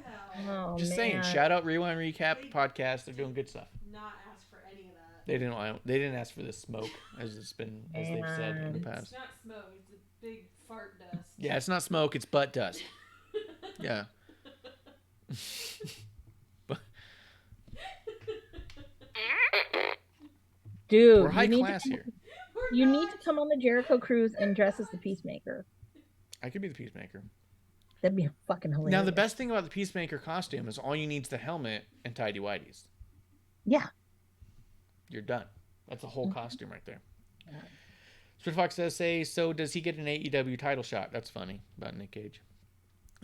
hell? Oh, Just man. saying, shout out Rewind Recap podcast. They're doing good stuff. Not ask for any of that. They didn't ask for this smoke, as they've said in the It's past. not smoke. It's a big fart dust. Yeah, it's not smoke, it's butt dust. Yeah. Dude, We're high you need class to, here. you need to come on the Jericho cruise and dress as the Peacemaker. I could be the Peacemaker. That'd be fucking hilarious. Now, the best thing about the Peacemaker costume is all you need is the helmet and tidy whities. Yeah. You're done. That's a whole costume right there. Spit Fox does say, so does he get an AEW title shot? That's funny about Nick Cage.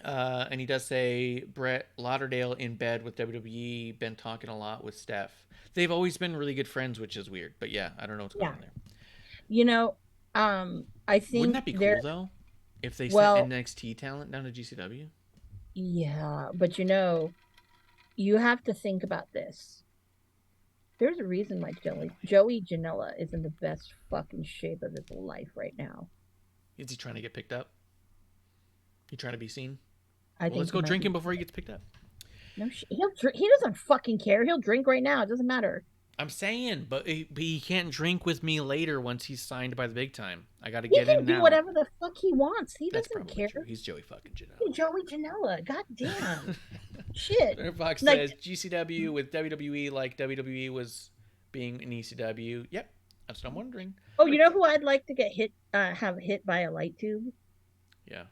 And he does say Brett Lauderdale in bed with WWE, been talking a lot with Steph. They've always been really good friends, which is weird. But yeah, I don't know what's going on there. You know, I think Wouldn't that be cool though? If they sent NXT talent down to GCW? Yeah, but you know, you have to think about this. There's a reason why Joey Janela is in the best fucking shape of his life right now. Is he trying to get picked up? He trying to be seen? I think Let's go drink him before he gets picked up. No, he'll drink. He doesn't fucking care. He'll drink right now. It doesn't matter. I'm saying, but he can't drink with me later once he's signed by the big time. I got to He get can in do now. whatever the fuck he wants. He That's doesn't probably care. true. He's Joey fucking Janela. Hey, Joey Janela. God damn. Shit. Air Fox Like- says GCW with WWE like WWE was being an ECW. Yep, that's what I'm wondering. Oh, you know who I'd like to get have hit by a light tube? Yeah,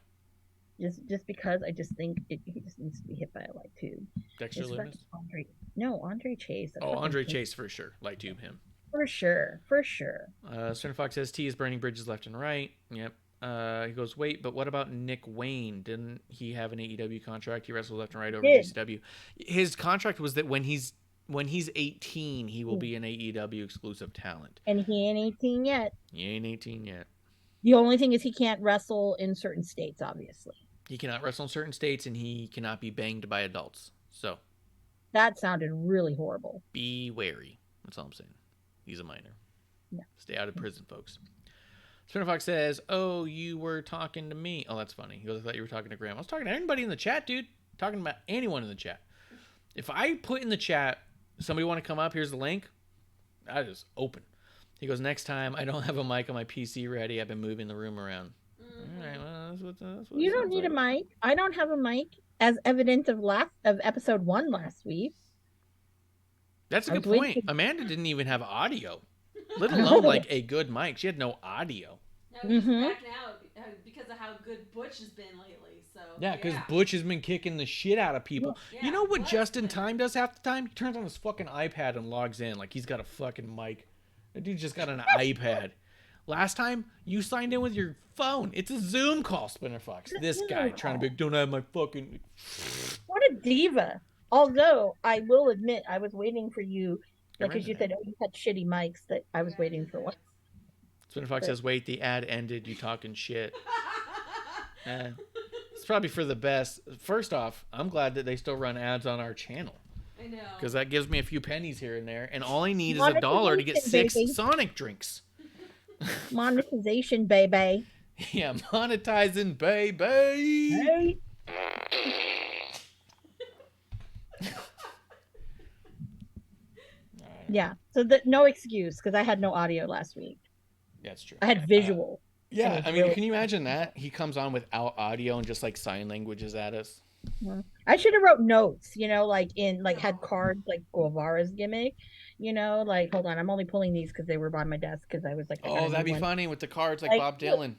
Just because I just think he just needs to be hit by a light tube. Dexter It's Lumis. Andre Chase. I Oh, fucking Andre hate- Chase for sure. Light tube him. For sure. Center Fox says T is burning bridges left and right. Yep. He goes, wait, but what about Nick Wayne? Didn't he have an AEW contract? He wrestled left and right over GCW. His contract was that when he's 18, he will be an AEW exclusive talent. And he ain't 18 yet. He ain't 18 yet. The only thing is he can't wrestle in certain states, obviously. He cannot wrestle in certain states, and he cannot be banged by adults. So That sounded really horrible. be wary. That's all I'm saying. He's a minor. Yeah. Stay out of prison, folks. Spinner Fox says, oh, you were talking to me. Oh, that's funny. He goes, I thought you were talking to Graham. I was talking to anybody in the chat, dude. Talking about anyone in the chat. If I put in the chat, somebody want to come up, here's the link, that is open. He goes, next time, I don't have a mic on my PC ready. I've been moving the room around. Mm-hmm. All right, well, that's what You it don't sounds need a like. mic. I don't have a mic, as evident of episode 1 last week. That's a I good was point. waiting- Amanda didn't even have audio, let alone like a good mic. She had no audio. Now he's Mhm. backing out because of how good Butch has been lately. So Yeah, because Butch has been kicking the shit out of people. Yeah, You know what Butch Justin been- Time does half the time? He turns on his fucking iPad and logs in like he's got a fucking mic. That dude just got an iPad. Last time, you signed in with your phone. It's a Zoom call, Spinner Fox. This guy trying to be, don't have my fucking... What a diva. Although, I will admit, I was waiting for you, Get because rid you of said, oh, you had shitty mics, that I was waiting for one. Spinner Fox says, wait, the ad ended. You talking shit. It's probably for the best. First off, I'm glad that they still run ads on our channel. I know. Because that gives me a few pennies here and there. And all I need is $1 to get 6 baby. Sonic drinks. Monetization, baby. Yeah, monetizing, baby. Hey. Yeah, so no excuse, because I had no audio last week. That's true. I had visual. Yeah, It was I mean, really- can you imagine that? He comes on without audio and just like sign languages at us. I should have wrote notes, had cards like Guevara's gimmick, like, hold on, I'm only pulling these because they were by my desk because I was like, I got Oh, a that'd new be one. funny with the cards like Like, Bob Dylan.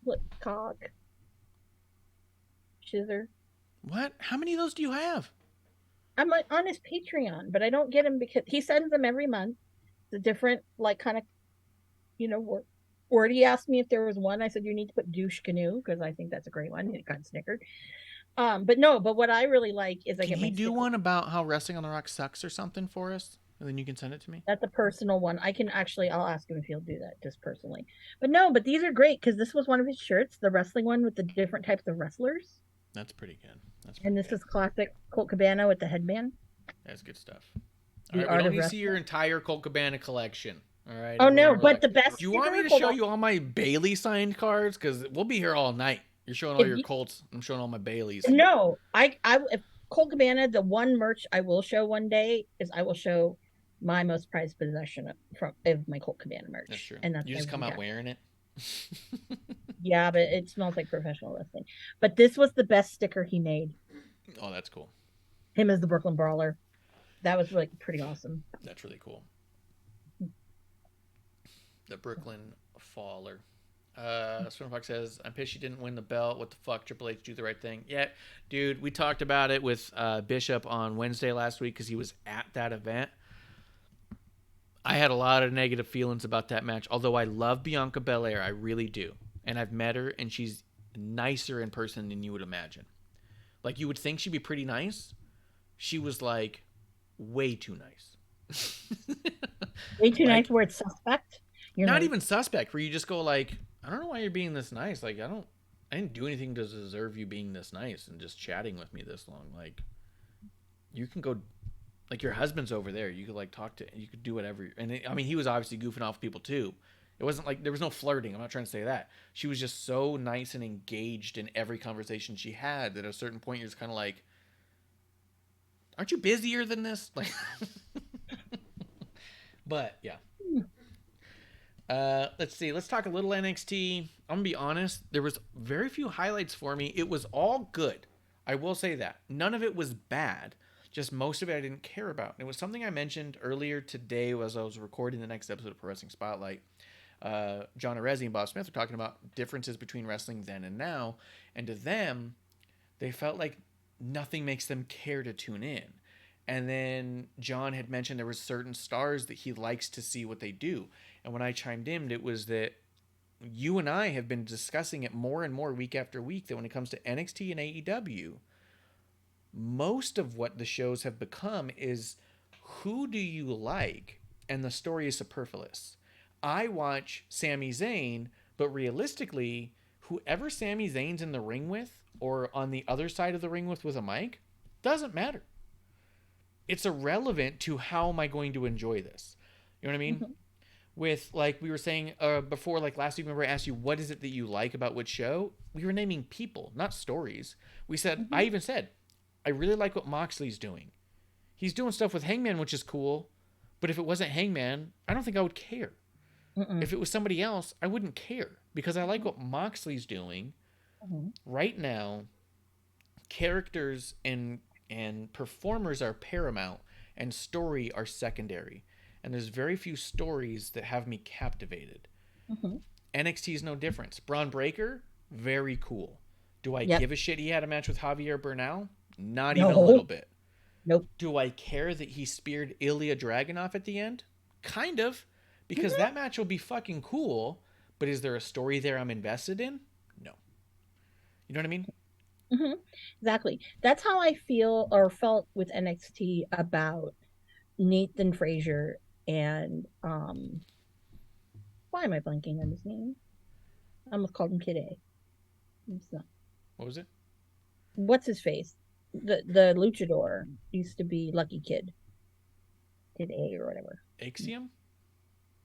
Look, cock. Chizer. What? How many of those do you have? I'm like on his Patreon, but I don't get him because he sends them every month. It's a different, like, kind of, word. He asked me if there was one. I said, you need to put douche canoe because I think that's a great one. He kind of snickered. But what I really like is I Can get he my do sticker. one about how Wrestling on the Rock sucks or something for us? And then you can send it to me? That's a personal one. I'll ask him if he'll do that just personally. But these are great because this was one of his shirts, the wrestling one with the different types of wrestlers. That's pretty good. And this is classic Colt Cabana with the headband. That's good stuff. The All right, we Art don't of need to see Wrestling. your entire Colt Cabana collection. All right. Oh no, everyone but relax. the best. Do you want me to show you all my Bailey signed cards? Because we'll be here all night. You're showing all If your you- Colts. I'm showing all my Baileys. No, if Colt Cabana, the one merch I will show one day is I will show my most prized possession of my Colt Cabana merch. That's true. And that's You just my come out jacket. wearing it. Yeah, but it smells like professional wrestling. But this was the best sticker he made. Oh, that's cool. Him as the Brooklyn Brawler. That was like pretty awesome. That's really cool. The Brooklyn Faller. Swimmerfox says, I'm pissed she didn't win the belt. What the fuck? Triple H do the right thing. Yeah, dude, we talked about it with Bishop on Wednesday last week because he was at that event. I had a lot of negative feelings about that match, although I love Bianca Belair. I really do. And I've met her, and she's nicer in person than you would imagine. Like, you would think she'd be pretty nice. She was, like, way too nice. Way too nice where it's suspect. You're not like, even suspect, where you just go, like, I don't know why you're being this nice. Like, I didn't do anything to deserve you being this nice and just chatting with me this long. Like, you can go, like, your husband's over there. You could, like, talk to, you could do whatever. And I mean, he was obviously goofing off with people too. It wasn't like there was no flirting. I'm not trying to say that. She was just so nice and engaged in every conversation she had that at a certain point you're just kind of like, aren't you busier than this? Like, but yeah. Let's see. Let's talk a little NXT. I'm gonna be honest. There was very few highlights for me. It was all good. I will say that. None of it was bad. Just most of it I didn't care about. And it was something I mentioned earlier today as I was recording the next episode of Pro Wrestling Spotlight. John Arezzi and Bob Smith were talking about differences between wrestling then and now. And to them, they felt like nothing makes them care to tune in. And then John had mentioned there were certain stars that he likes to see what they do. And when I chimed in, it was that you and I have been discussing it more and more week after week, that when it comes to NXT and AEW, most of what the shows have become is who do you like? And the story is superfluous. I watch Sami Zayn, but realistically, whoever Sami Zayn's in the ring with or on the other side of the ring with a mic doesn't matter. It's irrelevant to how am I going to enjoy this. You know what I mean? Mm-hmm. With, like we were saying before, like last week, remember I asked you, what is it that you like about which show? We were naming people, not stories. We said, I even said, I really like what Moxley's doing. He's doing stuff with Hangman, which is cool. But if it wasn't Hangman, I don't think I would care. Mm-mm. If it was somebody else, I wouldn't care because I like what Moxley's doing. Mm-hmm. Right now, characters and performers are paramount and story are secondary. And there's very few stories that have me captivated. Mm-hmm. NXT is no difference. Braun Breaker, very cool. Do I give a shit he had a match with Javier Bernal? Not even a little bit. Nope. Do I care that he speared Ilya Dragunov at the end? Kind of. Because that match will be fucking cool, but is there a story there I'm invested in? No. You know what I mean? Mm-hmm. Exactly. That's how I feel or felt with NXT about Nathan Frazier and why am I blanking on his name? I almost called him Kid A. It's not. What was it? What's his face? The luchador used to be Lucky Kid. Kid A or whatever. Axiom?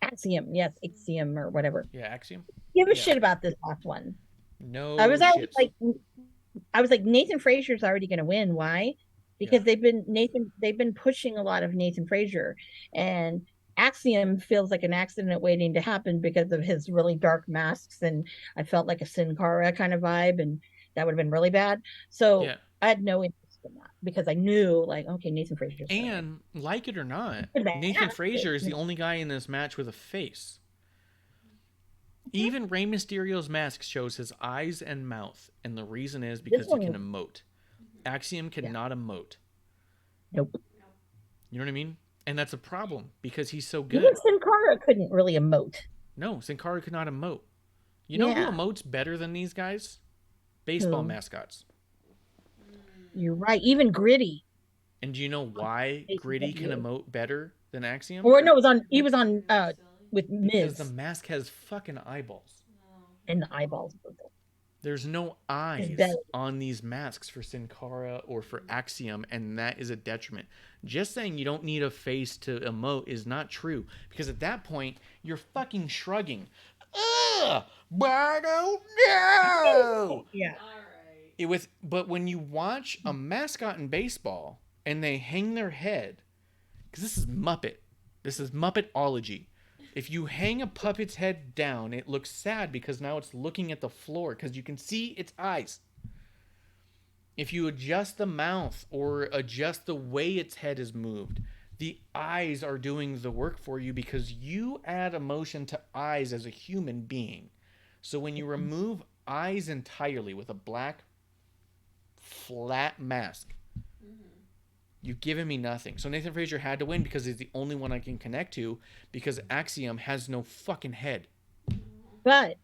Axiom, yes, Axiom or whatever. Yeah, Axiom. Give a shit about this last one. No, I was like, Nathan Frazier's already going to win. Why? Because they've been pushing a lot of Nathan Frazier, and Axiom feels like an accident waiting to happen because of his really dark masks, and I felt like a Sin Cara kind of vibe, and that would have been really bad. So I had no interest in that because I knew, like, okay, Nathan Frazier. And like it or not, Nathan Frazier is the only guy in this match with a face. Even Rey Mysterio's mask shows his eyes and mouth, and the reason is This because he one can was- emote. Axiom cannot emote. Nope. You know what I mean? And that's a problem because he's so Even good. Sin Cara couldn't really emote. No, Sin Cara could not emote. You know Yeah. who emotes better than these guys? Baseball Who? mascots. You're right. Even Gritty. And do you know why Gritty can emote better than Axiom? Or no, he was on with Because Miz the mask has fucking eyeballs. and the eyeballs. There's no eyes belly. on these masks for Sin Cara or for Axiom, and that is a detriment. Just saying you don't need a face to emote is not true, because at that point, you're fucking shrugging. Ugh! Bardo, no! Yeah. But when you watch a mascot in baseball, and they hang their head, because this is Muppetology. If you hang a puppet's head down, it looks sad because now it's looking at the floor because you can see its eyes. If you adjust the mouth or adjust the way its head is moved, the eyes are doing the work for you because you add emotion to eyes as a human being. So when you remove eyes entirely with a black, flat mask, you've given me nothing. So Nathan Frazier had to win because he's the only one I can connect to because Axiom has no fucking head. But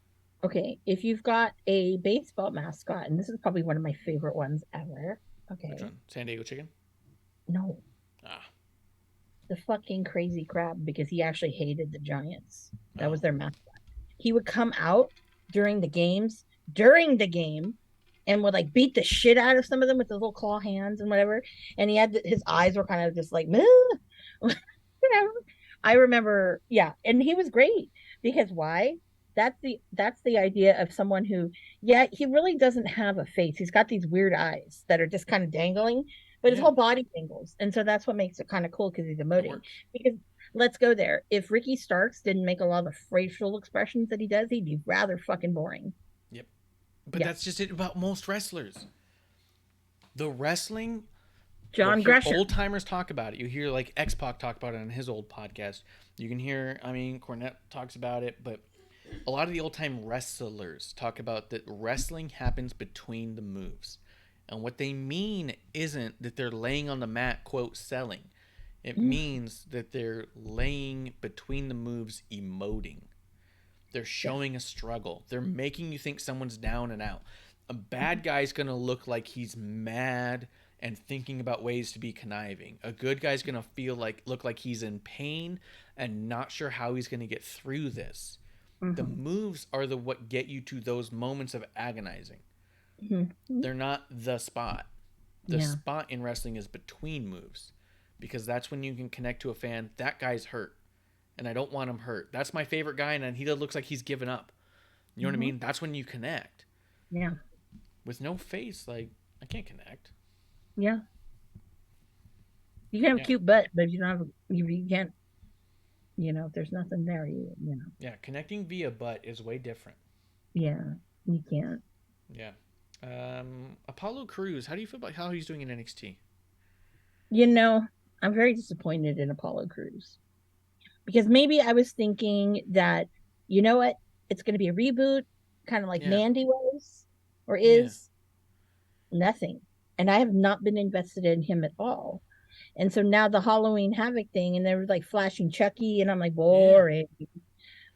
okay, if you've got a baseball mascot, and this is probably one of my favorite ones ever. Okay. Which one? San Diego Chicken? No. Ah. The fucking crazy crab, because he actually hated the Giants. That was Oh. their mascot. He would come out during the game, and would like beat the shit out of some of them with his little claw hands and whatever. And he had his eyes were kind of just like, you know. I remember, yeah, and he was great because why? That's the idea of someone who, yeah, he really doesn't have a face. He's got these weird eyes that are just kind of dangling, but his Yeah. whole body dangles, and so that's what makes it kind of cool because he's emoting. Because let's go there. If Ricky Starks didn't make a lot of facial expressions that he does, he'd be rather fucking boring. Yep. But that's just it about most wrestlers. The wrestling, John Gresham. old timers talk about it. You hear like X-Pac talk about it on his old podcast. You can hear, Cornette talks about it, but a lot of the old time wrestlers talk about that wrestling happens between the moves. And what they mean isn't that they're laying on the mat, quote, selling. It means that they're laying between the moves, emoting. They're showing a struggle. They're making you think someone's down and out. A bad guy's going to look like he's mad and thinking about ways to be conniving. A good guy's going to look like he's in pain and not sure how he's going to get through this. The moves are what get you to those moments of agonizing. They're not the spot. The spot in wrestling is between moves, because that's when you can connect to a fan. That guy's hurt, and I don't want him hurt. That's my favorite guy, and he looks like he's given up. You know what I mean? That's when you connect. Yeah. With no face, like, I can't connect. Yeah. You can have a cute butt, but if you don't have, you can't. If there's nothing there, you know. Yeah, connecting via butt is way different. Yeah, you can't. Yeah. Apollo Crews, how do you feel about how he's doing in NXT? I'm very disappointed in Apollo Crews. Because maybe I was thinking that, you know what, it's going to be a reboot, kind of like Mandy was, or is. Nothing. And I have not been invested in him at all. And so now the Halloween Havoc thing, and they were like flashing Chucky, and I'm like, boring.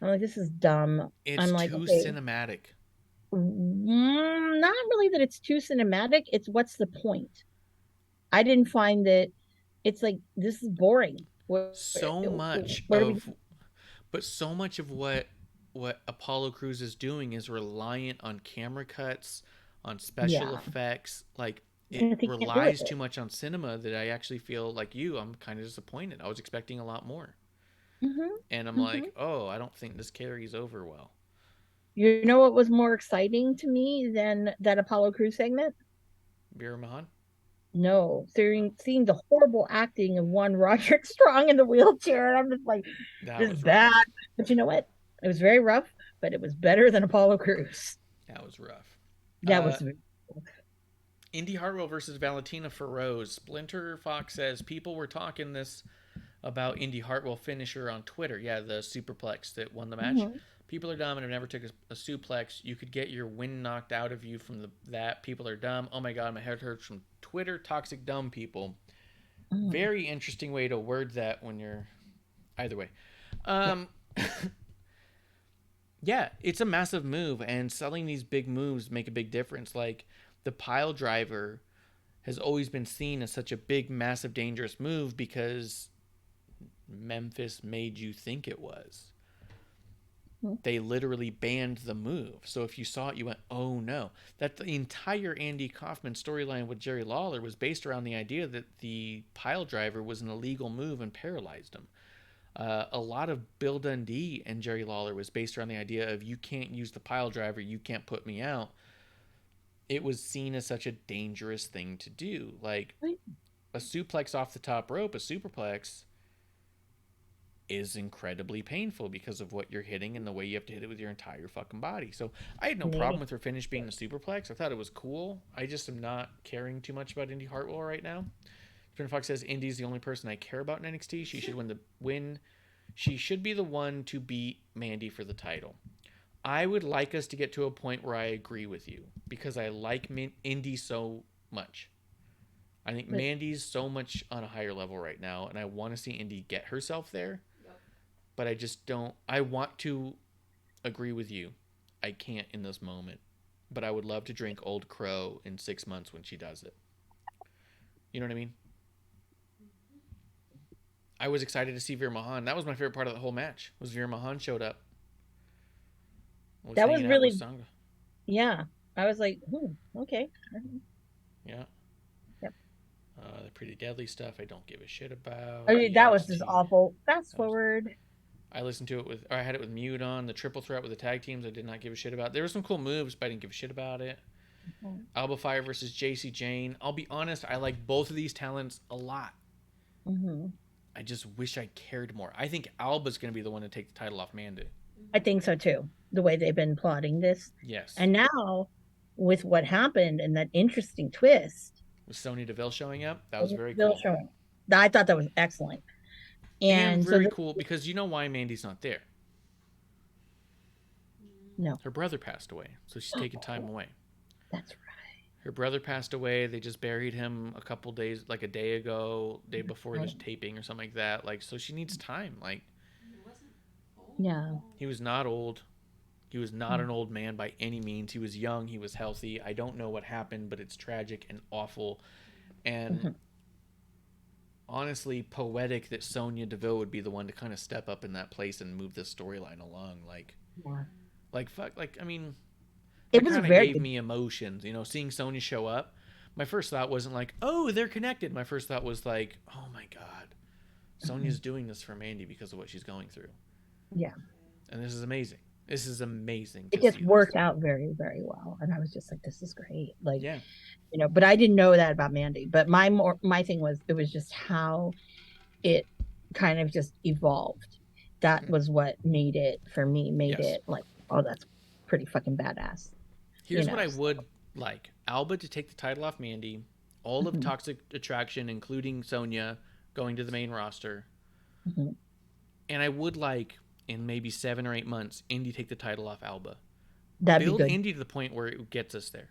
I'm like, this is dumb. It's too cinematic. Not really that it's too cinematic. It's what's the point? I didn't find that. It's like, this is boring. So much of what Apollo Crews is doing is reliant on camera cuts, on special effects. Like, it relies too much on cinema that I actually feel like I'm kind of disappointed. I was expecting a lot more. And I'm like, I don't think this carries over well. You know what was more exciting to me than that Apollo Crews segment? Vera Mahan? No, seeing the horrible acting of one Roderick Strong in the wheelchair, and I'm just like, this is bad. But you know what? It was very rough, but it was better than Apollo Crews. That was rough. That was Indy Hartwell versus Valentina Feroz. Splinter Fox says people were talking this about Indy Hartwell finisher on Twitter. Yeah, the superplex that won the match. People are dumb and have never took a suplex. You could get your wind knocked out of you from that. People are dumb. Oh my God, my head hurts from Twitter. Toxic dumb people. Very interesting way to word that when you're either way. Yeah, it's a massive move, and selling these big moves make a big difference. Like the pile driver has always been seen as such a big, massive, dangerous move because Memphis made you think it was. They literally banned the move. So if you saw it, you went, oh no. That the entire Andy Kaufman storyline with Jerry Lawler was based around the idea that the pile driver was an illegal move and paralyzed him. A lot of Bill Dundee and Jerry Lawler was based around the idea of you can't use the pile driver, you can't put me out. It was seen as such a dangerous thing to do. Like a suplex off the top rope, a superplex, is incredibly painful because of what you're hitting and the way you have to hit it with your entire fucking body. So I had no problem with her finish being the superplex. I thought it was cool. I just am not caring too much about Indy Hartwell right now. Spinner Fox says Indy's the only person I care about in NXT. She should win. She should be the one to beat Mandy for the title. I would like us to get to a point where I agree with you because I like Indy so much. I think Mandy's so much on a higher level right now, and I want to see Indy get herself there. But I just don't. I want to agree with you. I can't in this moment. But I would love to drink Old Crow in 6 months when she does it. You know what I mean? I was excited to see Veer Mahan. That was my favorite part of the whole match. Was Veer Mahan showed up. That was really. Yeah, I was like, okay. Yeah. Yep. The Pretty Deadly stuff I don't give a shit about. I mean, that was just awful. Fast forward. I listened to it I had it with mute on. The triple threat with the tag teams I did not give a shit about. There were some cool moves, but I didn't give a shit about it. Alba Fire versus JC Jane. I'll be honest, I like both of these talents a lot. I just wish I cared more. I think Alba's going to be the one to take the title off Mandy. I think so too. The way they've been plotting this. Yes. And now, with what happened and that interesting twist. With Sonya Deville showing up, that was very cool. I thought that was excellent. And very cool because you know why Mandy's not there. No. Her brother passed away, so she's taking time away. That's right. Her brother passed away. They just buried him a couple days, like a day ago, day before this taping or something like that. Like, so she needs time. Like, yeah. He was not old. He was not an old man by any means. He was young. He was healthy. I don't know what happened, but it's tragic and awful. And honestly, poetic that Sonya Deville would be the one to kind of step up in that place and move this storyline along. I mean, it kind of gave me emotions. You know, seeing Sonya show up. My first thought wasn't like, oh, they're connected. My first thought was like, oh my God, Sonya's doing this for Mandy because of what she's going through. Yeah. And this is amazing. This is amazing. It just worked out very, very well. And I was just like, this is great. Like, you know, but I didn't know that about Mandy. But my thing was, it was just how it kind of just evolved. That was what made it, for me, it like, oh, that's pretty fucking badass. Here's what I would like. Alba to take the title off Mandy. All of Toxic Attraction, including Sonya, going to the main roster. And I would like, in maybe 7 or 8 months, Indy take the title off Alba. Build Indy to the point where it gets us there.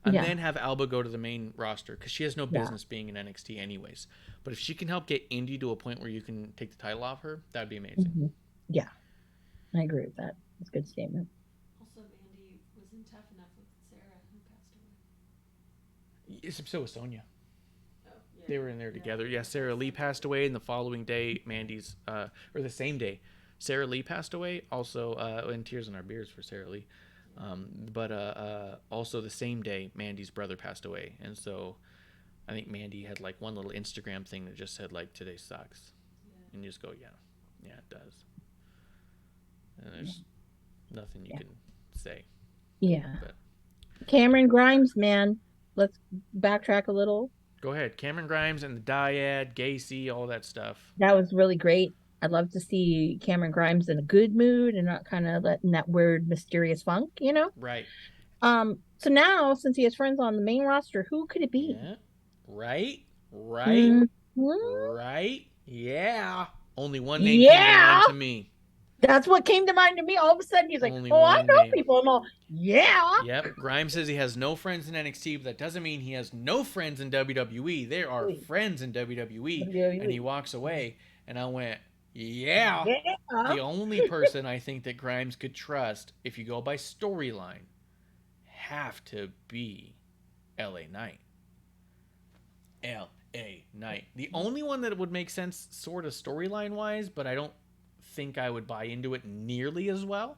And then have Alba go to the main roster, because she has no business being in NXT anyways. But if she can help get Indy to a point where you can take the title off her, that'd be amazing. Yeah. I agree with that. That's a good statement. Also, Mandy wasn't tough enough with Sarah, who passed away. So was Sonya. They were in there together. Yeah, Sarah Lee passed away, and the following day, or the same day, Sarah Lee passed away. Also, and tears in our beers for Sarah Lee. But also the same day, Mandy's brother passed away. And so I think Mandy had like one little Instagram thing that just said like, today sucks. And you just go, yeah, it does. And there's nothing you can say. Yeah. But Cameron Grimes, man. Let's backtrack a little. Go ahead. Cameron Grimes and the Dyad, Gacy, all that stuff. That was really great. I'd love to see Cameron Grimes in a good mood and not kind of letting that weird, mysterious funk, you know? Right. So now, since he has friends on the main roster, who could it be? Yeah. Right. Mm-hmm. Right. Yeah. Only one name came to mind to me. That's what came to mind to me. All of a sudden, he's like, Only "Oh, I one know name. people." I'm all, "Yeah." Yep. Grimes says he has no friends in NXT, but that doesn't mean he has no friends in WWE. There are friends in WWE. And he walks away, and I went, yeah. Yeah. The only person I think that Grimes could trust, if you go by storyline, have to be LA Knight. LA Knight. The only one that would make sense sort of storyline wise, but I don't think I would buy into it nearly as well.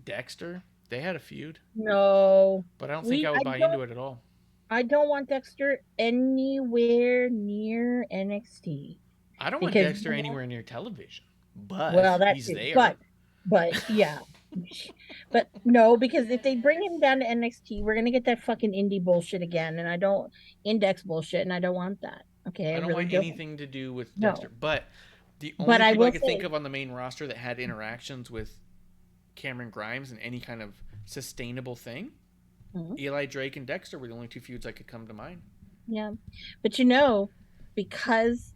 Dexter. They had a feud. No, But I don't think I would buy into it at all. I don't want Dexter anywhere near NXT. I don't want Dexter anywhere near television. But well, that's he's there. But yeah. But no, because if they bring him down to NXT, we're gonna get that fucking indie bullshit again, and I don't index bullshit, and I don't want that. Okay, I don't really want anything to do with Dexter. But the only people I could think of on the main roster that had interactions with Cameron Grimes and any kind of sustainable thing, Eli Drake and Dexter were the only two feuds I could come to mind. Yeah, but because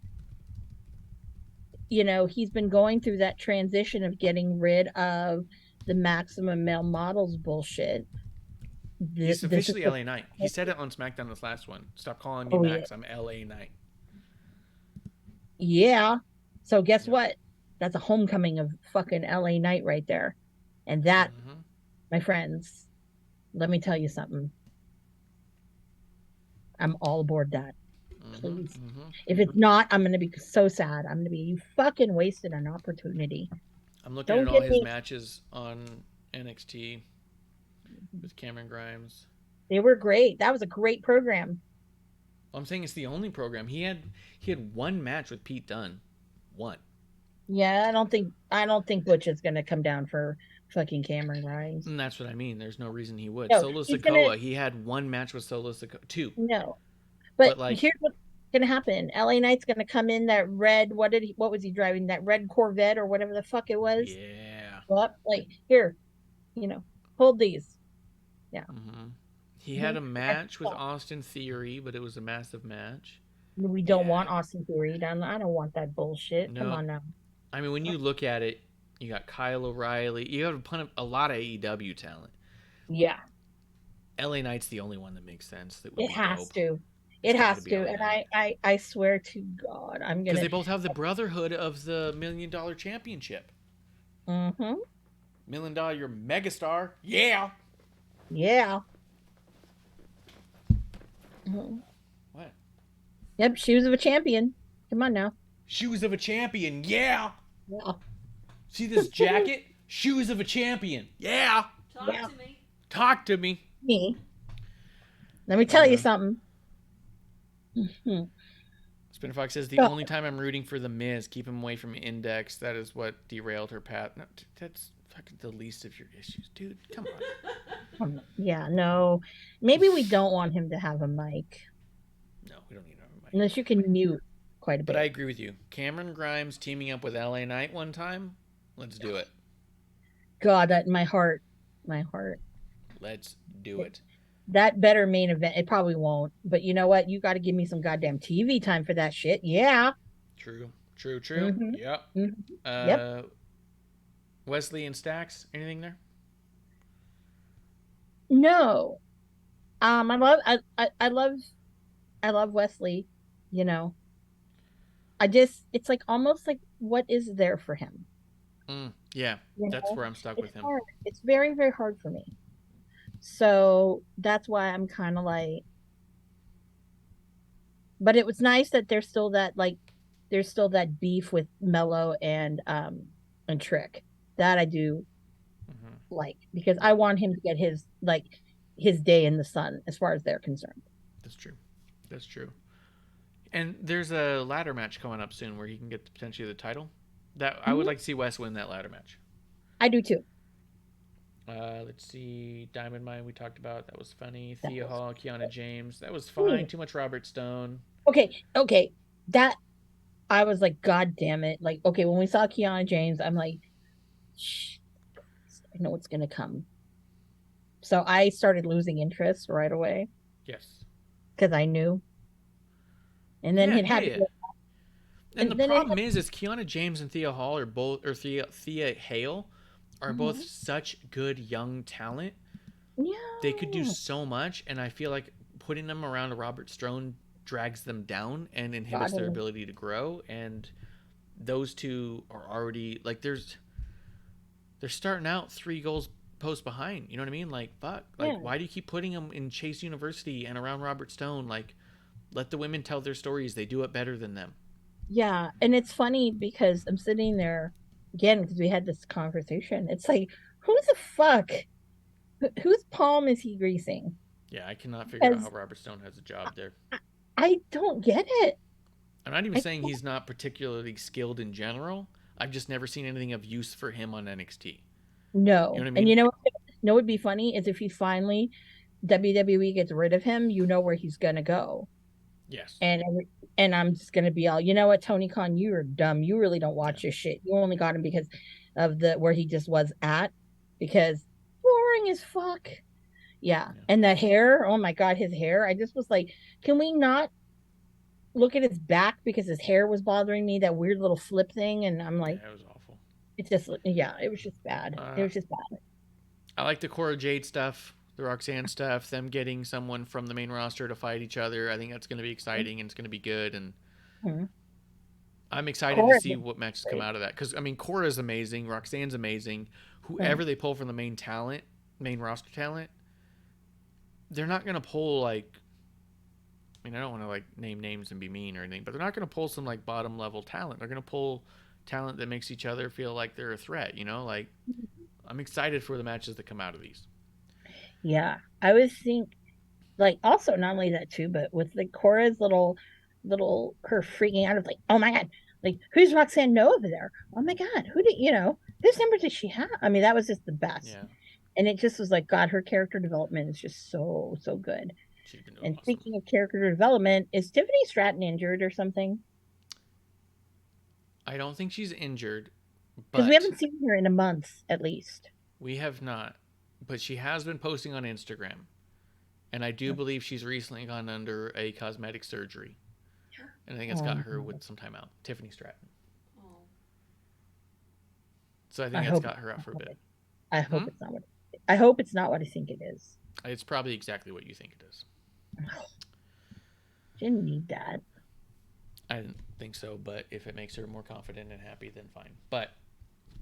he's been going through that transition of getting rid of the maximum male models bullshit. He's officially LA Knight. He said it on SmackDown this last one. Stop calling me Max. Yeah. I'm LA Knight. Yeah. So guess what? That's a homecoming of fucking LA Knight right there. And that, my friends, let me tell you something. I'm all aboard that. Please. If it's not, I'm going to be so sad. I'm going to be, you fucking wasted an opportunity. I'm looking at all his matches on NXT with Cameron Grimes. They were great. That was a great program. Well, I'm saying it's the only program. He had one match with Pete Dunne. One. Yeah, I don't think Butch is going to come down for fucking Cameron Grimes. And that's what I mean. There's no reason he would. No, Solo Sikoa, he had one match with Solo Sikoa. Two. No. But here's what's gonna happen. LA Knight's gonna come in that red. What was he driving? That red Corvette or whatever the fuck it was. Yeah. Well, like here, hold these. Yeah. He had a match with Austin Theory, but it was a massive match. We don't want Austin Theory down. I don't want that bullshit. No. Come on now. I mean, when you look at it, you got Kyle O'Reilly. You have a lot of AEW talent. Yeah. LA Knight's the only one that makes sense. That it has to. It has to, and I swear to God, I'm gonna. Because they both have the brotherhood of the $1 Million Championship. $1 Million megastar, yeah. Yeah. What? Yep, shoes of a champion. Come on now. Shoes of a champion, yeah. Yeah. See this jacket? Shoes of a champion, yeah. Talk to me. Me. Let me tell you something. Spinner Fox says the only time I'm rooting for the Miz, keep him away from Index. That is what derailed her path. No, that's fucking the least of your issues, dude. Come on. Yeah, no. Maybe we don't want him to have a mic. No, we don't need a mic. Unless you can mute quite a bit. But I agree with you. Cameron Grimes teaming up with LA Knight one time. Let's do it. God, my heart. Let's do it. That better main event. It probably won't. But you know what? You got to give me some goddamn TV time for that shit. Yeah. True. Yep. Yep. Wesley and Stax, anything there? No. I love Wesley, it's like almost like what is there for him? Yeah. That's where I'm stuck with him. Hard. It's very, very hard for me. So that's why I'm kind of like, but it was nice that there's still that beef with Mello and Trick. That I do like, because I want him to get his day in the sun as far as they're concerned. That's true. And there's a ladder match coming up soon where he can get potentially the title. That I would like to see Wes win that ladder match. I do too. Let's see. Diamond Mine we talked about. That was funny. Thea Hall, Kiana James. That was fine. Too much Robert Stone. Okay. That I was like, God damn it. Like, okay, when we saw Kiana James, I'm like, shh, I know what's gonna come. So I started losing interest right away. Yes. Because I knew. And then it had And the then it, problem is Kiana James and Thea Hall are both, or Thea Hale are both such good young talent. They could do yeah, so much, and I feel like putting them around a Robert Strone drags them down and inhibits God, their ability to grow. And those two are already like they're starting out 3 goals post behind. You know what I mean? Like, fuck. Like, yeah. why do you keep putting them in Chase University and around Robert Stone? Like, let the women tell their stories. They do it better than them. Yeah, and it's funny because I'm sitting there again because we had this conversation. It's like, who the fuck? Whose palm is he greasing? Yeah, I cannot figure out how Because Robert Stone has a job there. I don't get it. I'm not even I saying he's not particularly skilled in general. I've just never seen anything of use for him on NXT. You know No. what I And mean? what would be funny is if he finally WWE gets rid of him, you know where he's gonna go. Yes. And and I'm just gonna be all, you know what, Tony Khan, you are dumb. You really don't Yeah. watch this shit. You only got him because of the where he just was at, because boring as fuck. Yeah. Yeah. And that hair, oh my God, his hair. I just was like, can we not look at his back because his hair was bothering me, that weird little flip thing? And I'm like, Yeah, it was awful. it's just, yeah, it was just bad. It Uh, was just bad. I like the Cora Jade stuff, the Roxanne stuff, them getting someone from the main roster to fight each other. I think that's going to be exciting and it's going to be good. And Mhm. I'm excited to Cora see did what matches come great. out of that. Because, I mean, Cora's amazing. Roxanne's amazing. Whoever they pull from the main roster talent, they're not going to pull, like, I mean, I don't want to, like, name names and be mean or anything, but they're not going to pull some, like, bottom level talent. They're going to pull talent that makes each other feel like they're a threat, you know? Like, I'm excited for the matches that come out of these. Yeah. I was think like also not only that too, but with like Cora's little her freaking out of like, oh my God, like who's Roxanne No over there? Oh my God, who did whose number did she have? I mean, that was just the best. Yeah. And it just was like, God, her character development is just so, so good. She's been doing And awesome. speaking of character development, is Tiffany Stratton injured or something? I don't think she's injured, Because we but haven't seen her in a month at least. we have not. But she has been posting on Instagram. And I do believe she's recently gone under a cosmetic surgery. And I think it's got her with some time out. Tiffany Stratton. Oh. So I think that's got her out for a bit. I hope it's not what I hope it's not what I think it is. It's probably exactly what you think it is. Didn't need that. I didn't think so, but if it makes her more confident and happy, then fine. But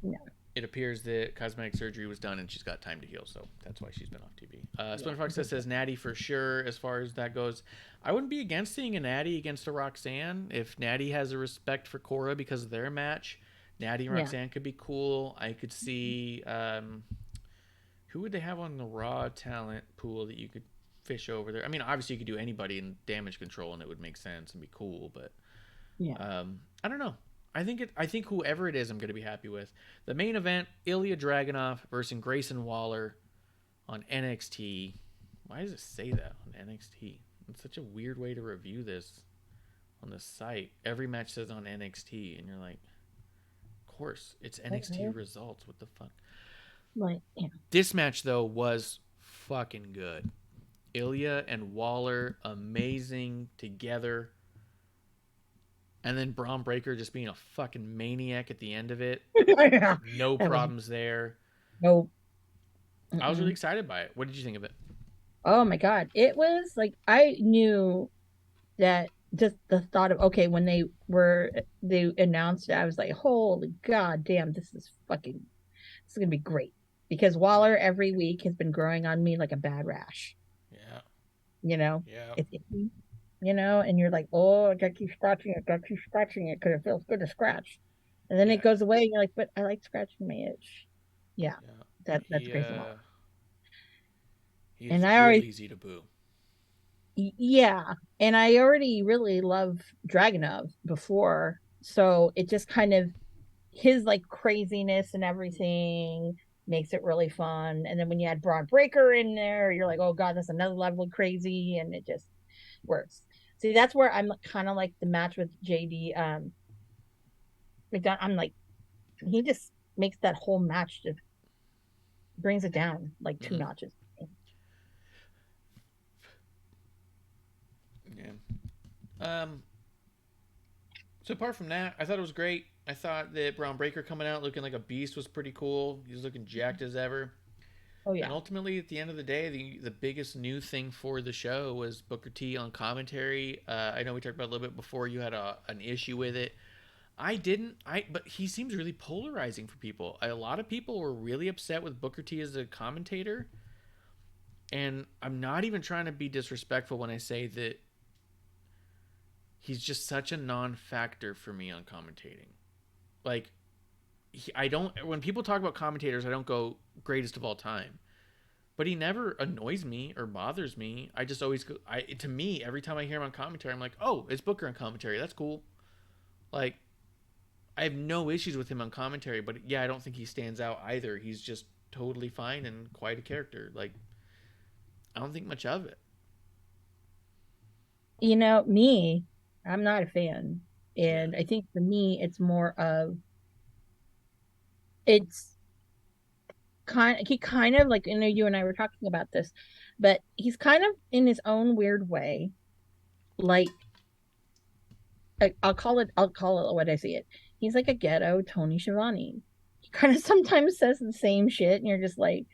No. it appears that cosmetic surgery was done and she's got time to heal, so that's why she's been off TV. Spencer Fox says Natty for sure as far as that goes. I wouldn't be against seeing a Natty against a Roxanne. If Natty has a respect for Cora because of their match, Natty and Roxanne could be cool. I could see who would they have on the Raw talent pool that you could fish over there? I mean, obviously you could do anybody in Damage Control and it would make sense and be cool, but I don't know. I think whoever it is, I'm going to be happy with. The main event: Ilya Dragunov versus Grayson Waller on NXT. Why does it say that on NXT? It's such a weird way to review this on the site. Every match says on NXT, and you're like, of course, it's NXT results. What the fuck? Like, This match though was fucking good. Ilya and Waller, amazing together. And then Braun Breaker just being a fucking maniac at the end of it. No problems there. Nope. I was really excited by it. What did you think of it? Oh my God. It was like I knew that just the thought of when they announced it, I was like, holy God damn, this is gonna be great. Because Waller every week has been growing on me like a bad rash. Yeah. Yeah. It's itchy, and you're like, oh, I gotta keep scratching it, because it feels good to scratch. And then it goes away, and you're like, but I like scratching my itch. Yeah. That's Grayson Waller. He is real easy to boo. Yeah. And I already really love Dragunov before. So it just kind of his like craziness and everything makes it really fun. And then when you add Braun Breaker in there, you're like, oh God, that's another level of crazy, and it just works. See, that's where I'm kind of like the match with JD. I'm like, he just makes that whole match just brings it down like 2 notches. So apart from that, I thought it was great. I thought that Braun Breaker coming out looking like a beast was pretty cool. He was looking jacked as ever. Oh And yeah. ultimately, at the end of the day, the biggest new thing for the show was Booker T on commentary. I know we talked about it a little bit before. You had an issue with it. I didn't. But he seems really polarizing for people. A lot of people were really upset with Booker T as a commentator, and I'm not even trying to be disrespectful when I say that he's just such a non-factor for me on commentating. Like, I don't. When people talk about commentators, I don't go greatest of all time. But he never annoys me or bothers me. I just always go. To me, every time I hear him on commentary, I'm like, oh, it's Booker on commentary. That's cool. Like, I have no issues with him on commentary. But yeah, I don't think he stands out either. He's just totally fine and quite a character. Like, I don't think much of it. Me, I'm not a fan. Yeah. And I think for me, it's more of it's he kind of like you and I were talking about this, but he's kind of in his own weird way, like I'll call it what I see it. He's like a ghetto Tony Schiavone. He kind of sometimes says the same shit, and you're just like,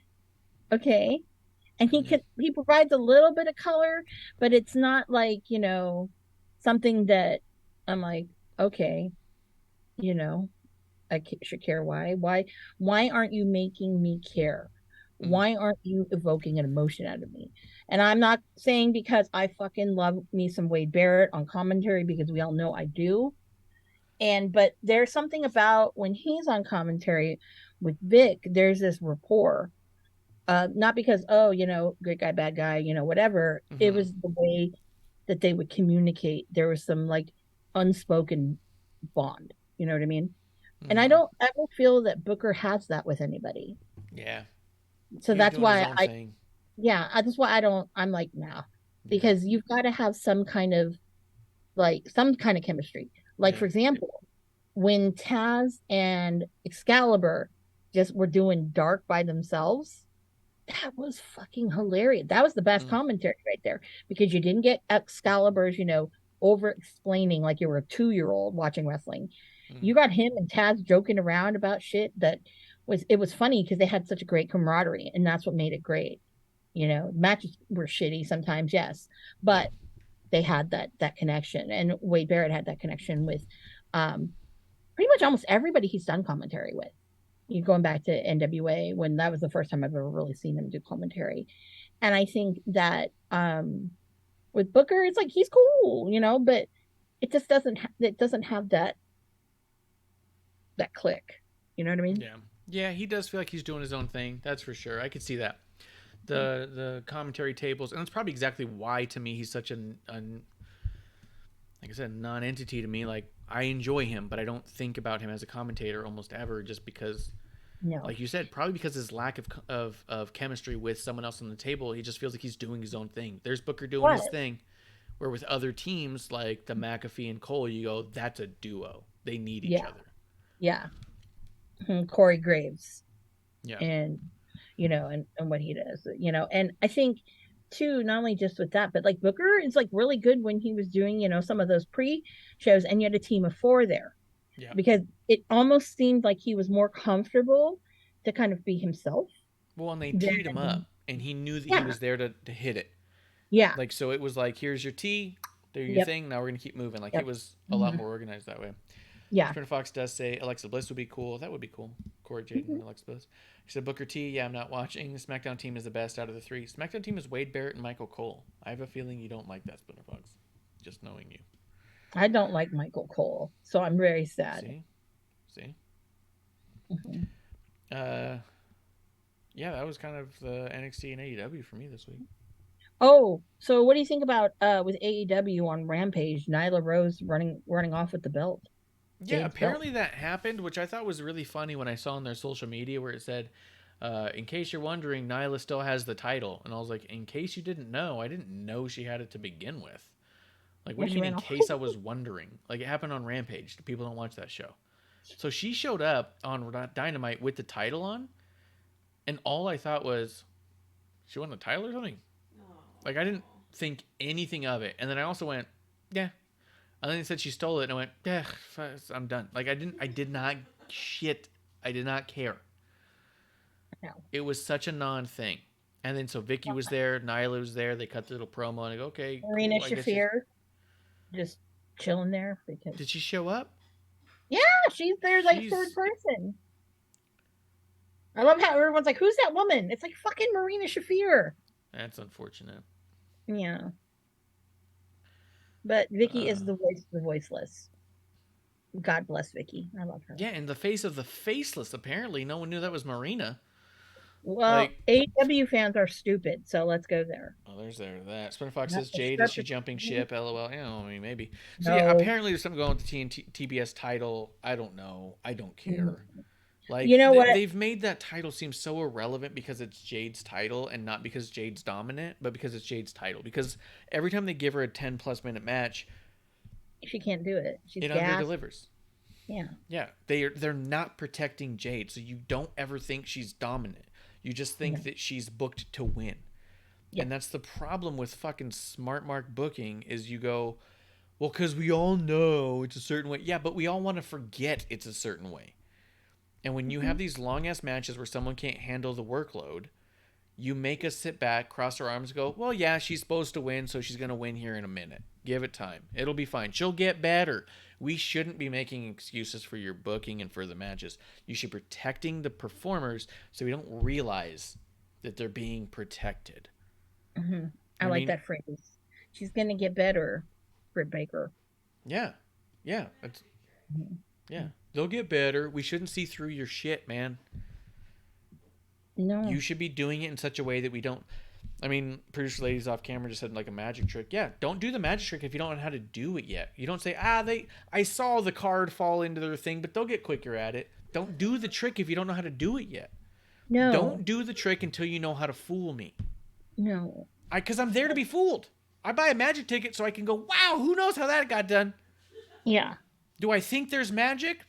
okay. And he provides a little bit of color, but it's not like something that I'm like, okay, you know, should care. Why aren't you making me care? Why aren't you evoking an emotion out of me? And I'm not saying because I fucking love me some Wade Barrett on commentary, because we all know I do. But there's something about when he's on commentary with Vic, there's this rapport. Not because, oh, good guy, bad guy, whatever. It was the way that they would communicate. There was some like unspoken bond. You know what I mean? And I don't ever feel that Booker has that with anybody. Yeah. So He's that's doing his why own thing. that's why I'm like, nah, because you've got to have some kind of chemistry. Like, for example, when Taz and Excalibur just were doing Dark by themselves, that was fucking hilarious. That was the best commentary right there, because you didn't get Excalibur's, over explaining like you were a 2-year-old watching wrestling. You got him and Taz joking around about shit that was funny because they had such a great camaraderie, and that's what made it great. Matches were shitty sometimes, yes, but they had that connection, and Wade Barrett had that connection with pretty much almost everybody he's done commentary with. You going back to NWA, when that was the first time I've ever really seen him do commentary. And I think that with Booker, it's like he's cool, but it just doesn't have that click. You know what I mean? Yeah, he does feel like he's doing his own thing. That's for sure. I could see that. The commentary tables, and that's probably exactly why to me he's such like I said, non-entity to me. Like, I enjoy him, but I don't think about him as a commentator almost ever, just because, like you said, probably because his lack of chemistry with someone else on the table. He just feels like he's doing his own thing. There's Booker doing his thing, where with other teams like the McAfee and Cole, you go, that's a duo. They need each other. Yeah. Corey Graves. Yeah. And and what he does, and I think too, not only just with that, but like Booker is like really good when he was doing, some of those pre-shows, and you had a team of 4 there. Yeah. Because it almost seemed like he was more comfortable to kind of be himself. Well, and they teed him up, and he knew that he was there to hit it. Yeah. Like, so it was like, here's your tee, do your thing, now we're going to keep moving. Like, it was a lot more organized that way. Yeah. Trinity Fox does say Alexa Bliss would be cool. That would be cool. Corey Jaden and Alexa Bliss. He said Booker T, yeah, I'm not watching. The SmackDown team is the best out of the 3. SmackDown team is Wade Barrett and Michael Cole. I have a feeling you don't like that, Splinter Fox. Just knowing you. I don't like Michael Cole, so I'm very sad. See? Yeah, that was kind of the NXT and AEW for me this week. Oh, so what do you think about with AEW on Rampage, Nyla Rose running off with the belt? Yeah, apparently that happened, which I thought was really funny when I saw on their social media where it said, in case you're wondering, Nyla still has the title. And I was like, in case you didn't know, I didn't know she had it to begin with. Like, what do you mean in case I was wondering? Like, it happened on Rampage. People don't watch that show. So she showed up on Dynamite with the title on, and all I thought was, she won the title or something? Like, I didn't think anything of it. And then I also went, yeah. And then they said she stole it, and I went, I'm done. Like, I did not care. No. It was such a non-thing. And then so Vicky was there, Nyla was there. They cut the little promo, and I go, okay, Marina cool, Shafir just chilling there because. Did she show up? Yeah, she's there like third person. I love how everyone's like, "Who's that woman?" It's like fucking Marina Shafir. That's unfortunate. Yeah. But Vicky is the voice of the voiceless. God bless Vicky. I love her. Yeah, in the face of the faceless, apparently. No one knew that was Marina. Well, AEW fans are stupid, so let's go there. Oh, there's that. Spinner Fox says, Jade, is she jumping ship? LOL. Yeah, I mean, maybe. So, No. yeah, apparently there's something going with the TBS title. I don't know. I don't care. Like, you know what? They've made that title seem so irrelevant because it's Jade's title and not because Jade's dominant, but because it's Jade's title. Because every time they give her a 10-plus minute match, she can't do it. It under-delivers. Yeah. Yeah. They're not protecting Jade, so you don't ever think she's dominant. You just think that she's booked to win. Yeah. And that's the problem with fucking smart mark booking is you go, well, because we all know it's a certain way. Yeah, but we all want to forget it's a certain way. And when you have these long-ass matches where someone can't handle the workload, you make us sit back, cross our arms, and go, well, yeah, she's supposed to win, so she's going to win here in a minute. Give it time. It'll be fine. She'll get better. We shouldn't be making excuses for your booking and for the matches. You should be protecting the performers so we don't realize that they're being protected. Mm-hmm. I like that phrase. She's going to get better, Britt Baker. Yeah. Yeah. Yeah. They'll get better. We shouldn't see through your shit, man. No. You should be doing it in such a way that we don't. I mean, producer ladies off camera just said like a magic trick. Yeah, don't do the magic trick if you don't know how to do it yet. You don't say, I saw the card fall into their thing, but they'll get quicker at it. Don't do the trick if you don't know how to do it yet. No. Don't do the trick until you know how to fool me. No. Because I'm there to be fooled. I buy a magic ticket so I can go, wow, who knows how that got done? Yeah. Do I think there's magic?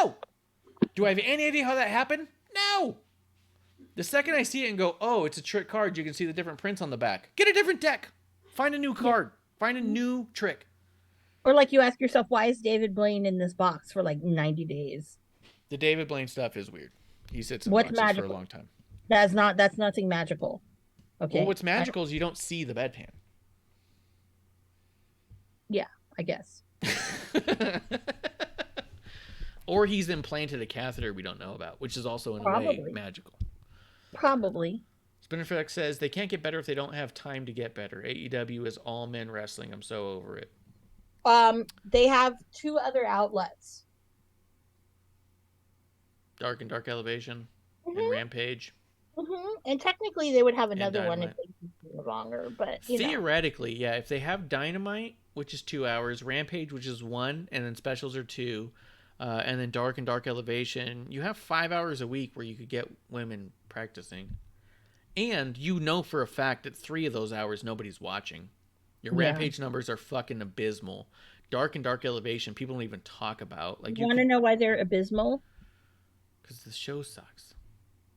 No. Do I have any idea how that happened? No. The second I see it and go, oh, it's a trick card, you can see the different prints on the back. Get a different deck. Find a new card. Find a new trick. Or like you ask yourself, why is David Blaine in this box for like 90 days? The David Blaine stuff is weird. He sits in boxes for a long time. That's nothing magical. Okay. Well, what's magical is you don't see the bedpan. Yeah, I guess. Or he's implanted a catheter we don't know about, which is also in a way magical. Probably. Spinnerflex says they can't get better if they don't have time to get better. AEW is all men wrestling. I'm so over it. They have 2 other outlets. Dark and Dark Elevation and Rampage. And technically they would have another one if they were longer, but theoretically, yeah, if they have Dynamite, which is 2 hours, Rampage, which is 1, and then specials are 2, and then Dark and Dark Elevation, you have 5 hours a week where you could get women practicing. And you know for a fact that 3 of those hours nobody's watching. Your Rampage numbers are fucking abysmal. Dark and Dark Elevation, people don't even talk about. Like, you want to know why they're abysmal? Because the show sucks.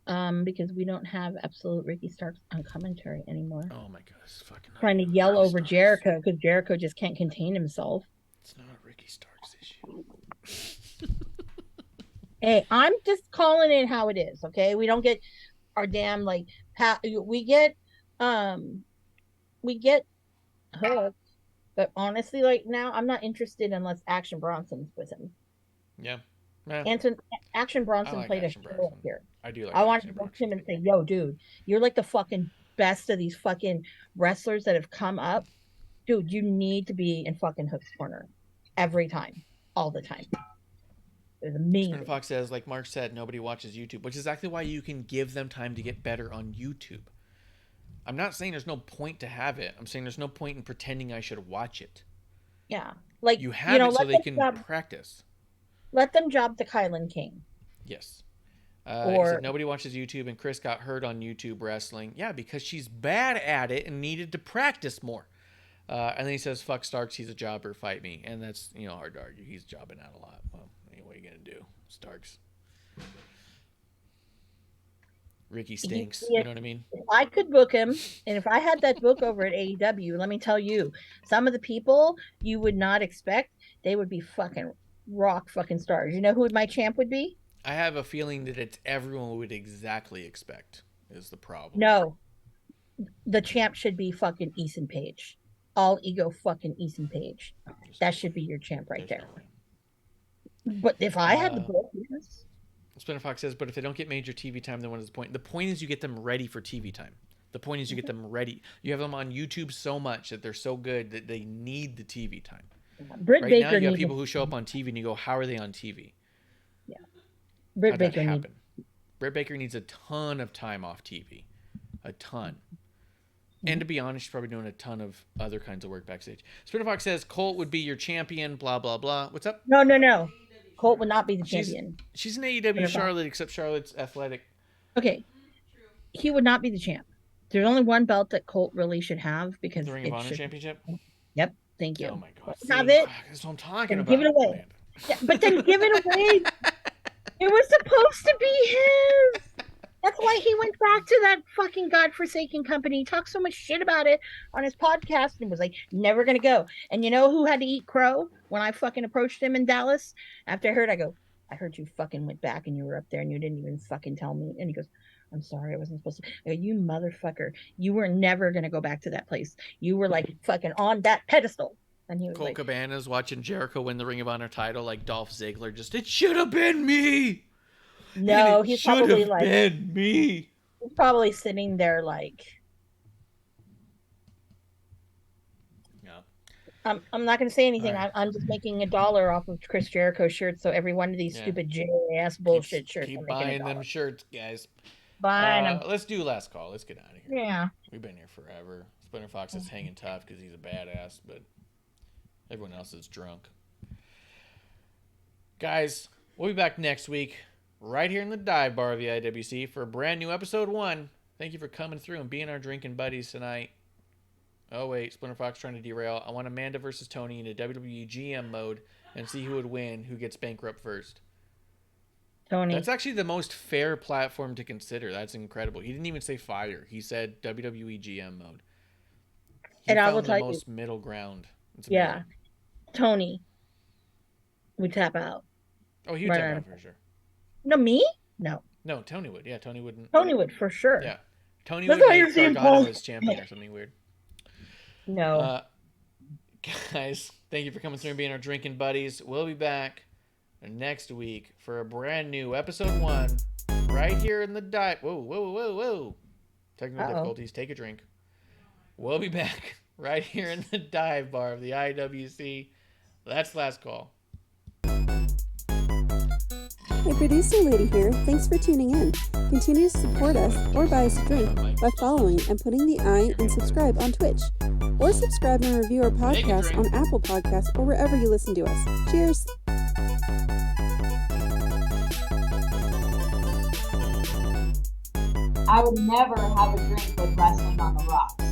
Because we don't have Absolute Ricky Starks on commentary anymore. Oh my god, it's fucking trying to yell over Starks. Jericho because Jericho just can't contain himself. It's not a Ricky Starks issue. Hey, I'm just calling it how it is, okay? We don't get our damn we get hooked, but honestly, like now I'm not interested unless Action Bronson's with him. Yeah. Action Bronson played Action a show here. I do like I want to look him and say, yo, dude, you're like the fucking best of these fucking wrestlers that have come up. Dude, you need to be in fucking Hook's corner every time, all the time. It was amazing. Fox says, like Mark said, nobody watches YouTube, which is exactly why you can give them time to get better on YouTube. I'm not saying there's no point to have it. I'm saying there's no point in pretending I should watch it. Yeah. Like, you have it so they can practice. Let them job the Kylan King. Yes. He said, nobody watches YouTube, and Chris got hurt on YouTube wrestling. Yeah, because she's bad at it and needed to practice more. And then he says, fuck Starks, he's a jobber, fight me. And that's, hard to argue. He's jobbing out a lot. Well, what are you going to do? Starks. Ricky stinks. Yeah. You know what I mean? If I could book him, and if I had that book over at AEW, let me tell you, some of the people you would not expect, they would be fucking rock fucking stars. You know who my champ would be? I have a feeling that it's everyone would exactly expect is the problem. No, the champ should be fucking Ethan Page. All ego fucking Ethan Page. That should be your champ right there. But if I had the book, yes. Spinner Fox says, but if they don't get major TV time, then what is the point? The point is you get them ready for TV time. The point is you get them ready. You have them on YouTube so much that they're so good that they need the TV time. Britt right Baker now, you have people who show up on TV and you go, how are they on TV? Yeah. Britt How'd that Baker happen? Britt Baker needs a ton of time off TV. A ton. And to be honest, she's probably doing a ton of other kinds of work backstage. Spinner Fox says Colt would be your champion, blah, blah, blah. What's up? No. Colt would not be the champion. She's an AEW Charlotte, except Charlotte's athletic. Okay. He would not be the champ. There's only one belt that Colt really should have because the Ring of Honor Championship? Yep. Thank you. Oh my God. Have it. That's what I'm talking about. Give it away. Yeah, but then give it away. It was supposed to be his. That's why he went back to that fucking godforsaken company. He talked so much shit about it on his podcast and was like, never going to go. And you know who had to eat crow when I fucking approached him in Dallas? After I heard you fucking went back and you were up there and you didn't even fucking tell me. And he goes, I'm sorry, I wasn't supposed to. I go, you motherfucker. You were never going to go back to that place. You were like fucking on that pedestal. And he was Colt Cabana's watching Jericho win the Ring of Honor title like Dolph Ziggler. Just, it should have been me. No, he's probably like, been me. He's probably sitting there like, yeah. I'm not going to say anything. Right. I'm just making $1 off of Chris Jericho shirts. So every one of these stupid J-ass bullshit shirts. Keep buying them shirts, guys. Buying them. Let's do last call. Let's get out of here. Yeah. We've been here forever. Splinter Fox is hanging tough because he's a badass, but everyone else is drunk. Guys, we'll be back next week. Right here in the dive bar of the IWC for a brand new episode 1. Thank you for coming through and being our drinking buddies tonight. Oh, wait. Splinter Fox trying to derail. I want Amanda versus Tony in a WWE GM mode and see who would win, who gets bankrupt first. Tony. That's actually the most fair platform to consider. That's incredible. He didn't even say fire. He said WWE GM mode. He and I will found tell the you. most middle ground. Yeah. Tony would tap out. Oh, he would tap out for sure. No, me? No. No, Tony would. Yeah, Tony wouldn't. Tony would for sure. Yeah. Tony would make Gargano his champion or something weird. No. Guys, thank you for coming through and being our drinking buddies. We'll be back next week for a brand new episode 1 right here in the dive. Whoa. Technical difficulties. Take a drink. We'll be back right here in the dive bar of the IWC. That's last call. Hey, producer lady here. Thanks for tuning in. Continue to support us or buy us a drink by following and putting the I in subscribe on Twitch. Or subscribe and review our podcast on Apple Podcasts or wherever you listen to us. Cheers! I would never have a drink with wrestling on the rocks.